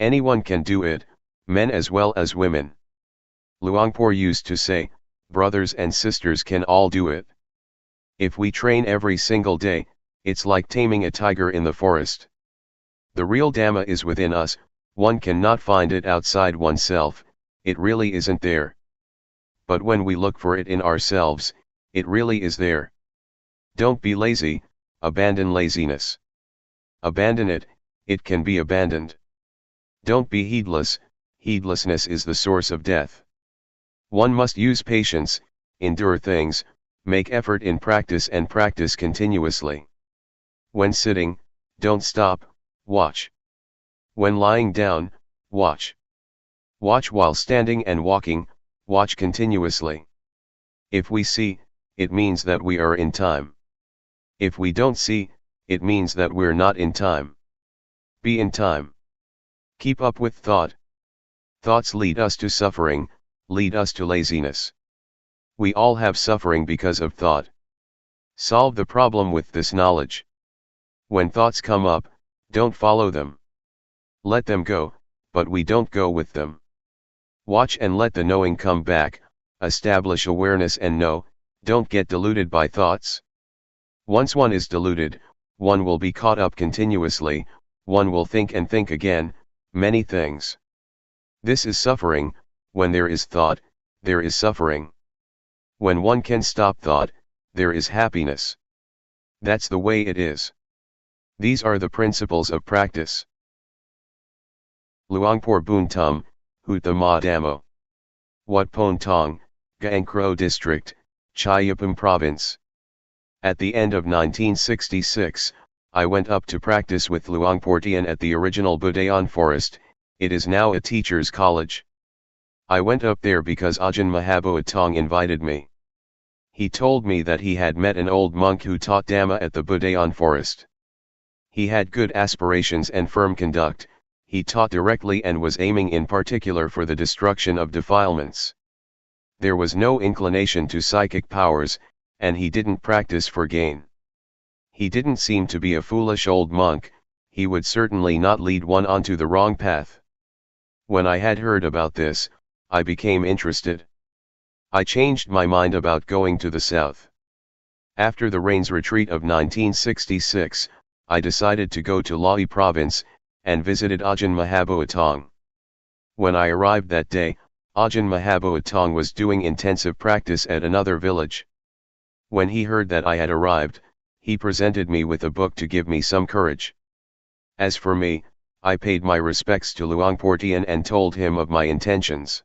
Anyone can do it, men as well as women. Luangpor used to say, brothers and sisters can all do it. If we train every single day, it's like taming a tiger in the forest. The real Dhamma is within us, one cannot find it outside oneself, it really isn't there. But when we look for it in ourselves, it really is there. Don't be lazy, abandon laziness. Abandon it, it can be abandoned. Don't be heedless, heedlessness is the source of death. One must use patience, endure things, make effort in practice and practice continuously. When sitting, don't stop, watch. When lying down, watch. Watch while standing and walking, watch continuously. If we see, it means that we are in time. If we don't see, it means that we're not in time. Be in time. Keep up with thought. Thoughts lead us to suffering, lead us to laziness. We all have suffering because of thought. Solve the problem with this knowledge. When thoughts come up, don't follow them. Let them go, but we don't go with them. Watch and let the knowing come back, establish awareness and know, don't get deluded by thoughts. Once one is deluded, one will be caught up continuously, one will think and think again, many things. This is suffering, when there is thought, there is suffering. When one can stop thought, there is happiness. That's the way it is. These are the principles of practice. Luangpor Bun Tum, Hutta Ma Damo. Wat Pon Tong, Gaangkro District, Chayapum Province. At the end of 1966, I went up to practice with Luangpor Teean at the original Budayan forest, it is now a teacher's college. I went up there because Ajahn Mahaboat Tong invited me. He told me that he had met an old monk who taught Dhamma at the Budayan forest. He had good aspirations and firm conduct, he taught directly and was aiming in particular for the destruction of defilements. There was no inclination to psychic powers, and he didn't practice for gain. He didn't seem to be a foolish old monk, he would certainly not lead one onto the wrong path. When I had heard about this, I became interested. I changed my mind about going to the south. After the Rains retreat of 1966, I decided to go to Lae province, and visited Ajahn Mahaboatong. When I arrived that day, Ajahn Mahaboatong was doing intensive practice at another village. When he heard that I had arrived, he presented me with a book to give me some courage. As for me, I paid my respects to Luangpor Teean and told him of my intentions.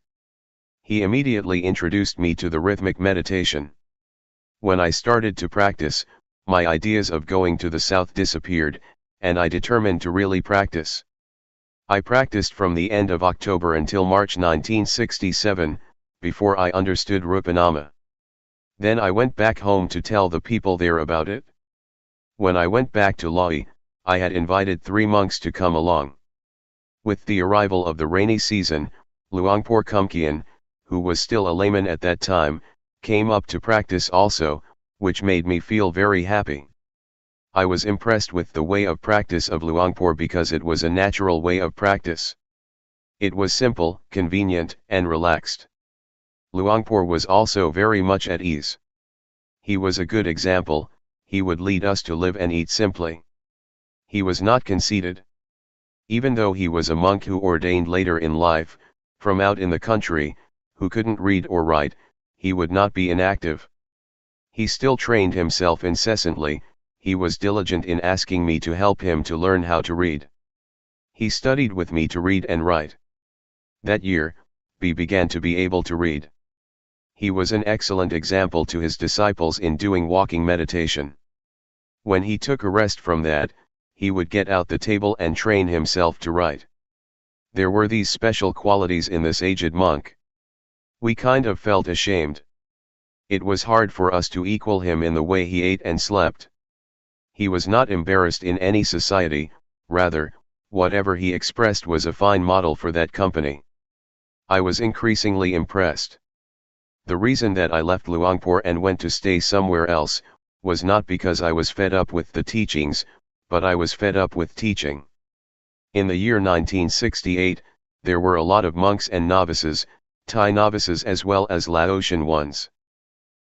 He immediately introduced me to the rhythmic meditation. When I started to practice, my ideas of going to the south disappeared, and I determined to really practice. I practiced from the end of October until March 1967, before I understood Rupanama. Then I went back home to tell the people there about it. When I went back to Lae, I had invited 3 monks to come along. With the arrival of the rainy season, Luangpor Teean, who was still a layman at that time, came up to practice also, which made me feel very happy. I was impressed with the way of practice of Luangpor because it was a natural way of practice. It was simple, convenient, and relaxed. Luangpor was also very much at ease. He was a good example, he would lead us to live and eat simply. He was not conceited. Even though he was a monk who ordained later in life, from out in the country, who couldn't read or write, he would not be inactive. He still trained himself incessantly, he was diligent in asking me to help him to learn how to read. He studied with me to read and write. That year, B began to be able to read. He was an excellent example to his disciples in doing walking meditation. When he took a rest from that, he would get out the table and train himself to write. There were these special qualities in this aged monk. We kind of felt ashamed. It was hard for us to equal him in the way he ate and slept. He was not embarrassed in any society, rather, whatever he expressed was a fine model for that company. I was increasingly impressed. The reason that I left Luangpor and went to stay somewhere else, was not because I was fed up with the teachings, but I was fed up with teaching. In the year 1968, there were a lot of monks and novices, Thai novices as well as Laotian ones.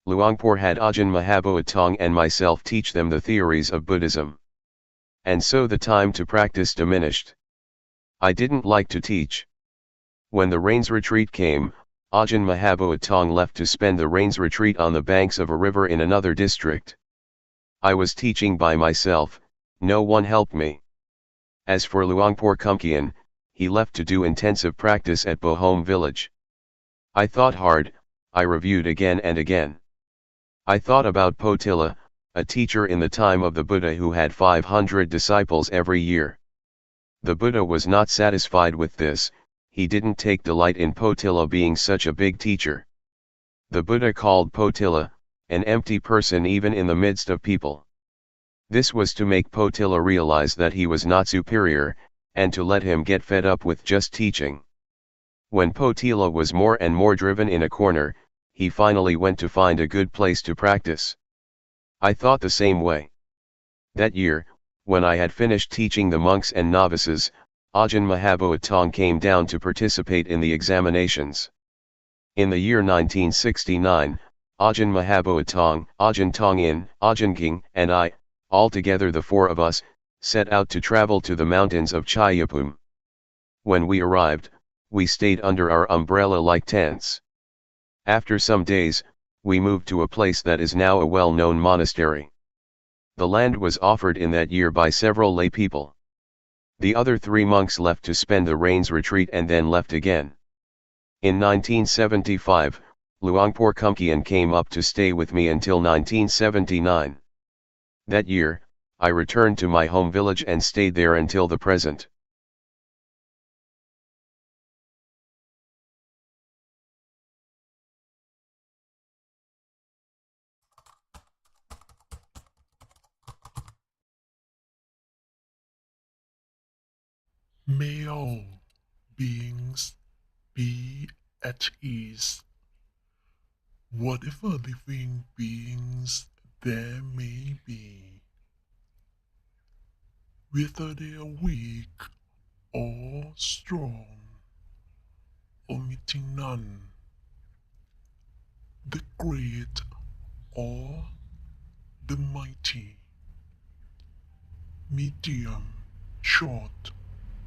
Luangpor had Ajahn Mahaboatong and myself teach them the theories of Buddhism. And so the time to practice diminished. I didn't like to teach. When the Rains retreat came, Ajahn Mahaboatong left to spend the Rains retreat on the banks of a river in another district. I was teaching by myself, no one helped me. As for Luangpor Teean, he left to do intensive practice at Bohome village. I thought hard, I reviewed again and again. I thought about Potila, a teacher in the time of the Buddha who had 500 disciples every year. The Buddha was not satisfied with this, he didn't take delight in Potila being such a big teacher. The Buddha called Potila, an empty person even in the midst of people. This was to make Potila realize that he was not superior, and to let him get fed up with just teaching. When Potila was more and more driven in a corner, he finally went to find a good place to practice. I thought the same way. That year, when I had finished teaching the monks and novices, Ajahn Mahaboatong came down to participate in the examinations. In the year 1969, Ajahn Mahaboatong, Ajahn Teean, Ajahn King, and I, altogether the 4 of us, set out to travel to the mountains of Chayapum. When we arrived, we stayed under our umbrella-like tents. After some days, we moved to a place that is now a well-known monastery. The land was offered in that year by several lay people. The other 3 monks left to spend the Rains retreat and then left again. In 1975, Luangpor Teean came up to stay with me until 1979. That year, I returned to my home village and stayed there until the present. May all beings be at ease, whatever living beings there may be, whether they are weak or strong, omitting none, the great or the mighty, medium, short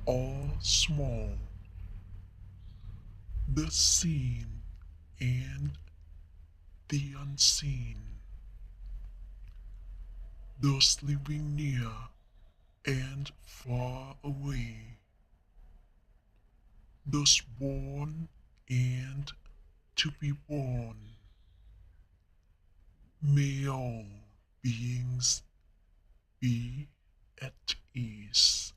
or small, the seen and the unseen, those living near and far away, those born and to be born. May all beings be at ease.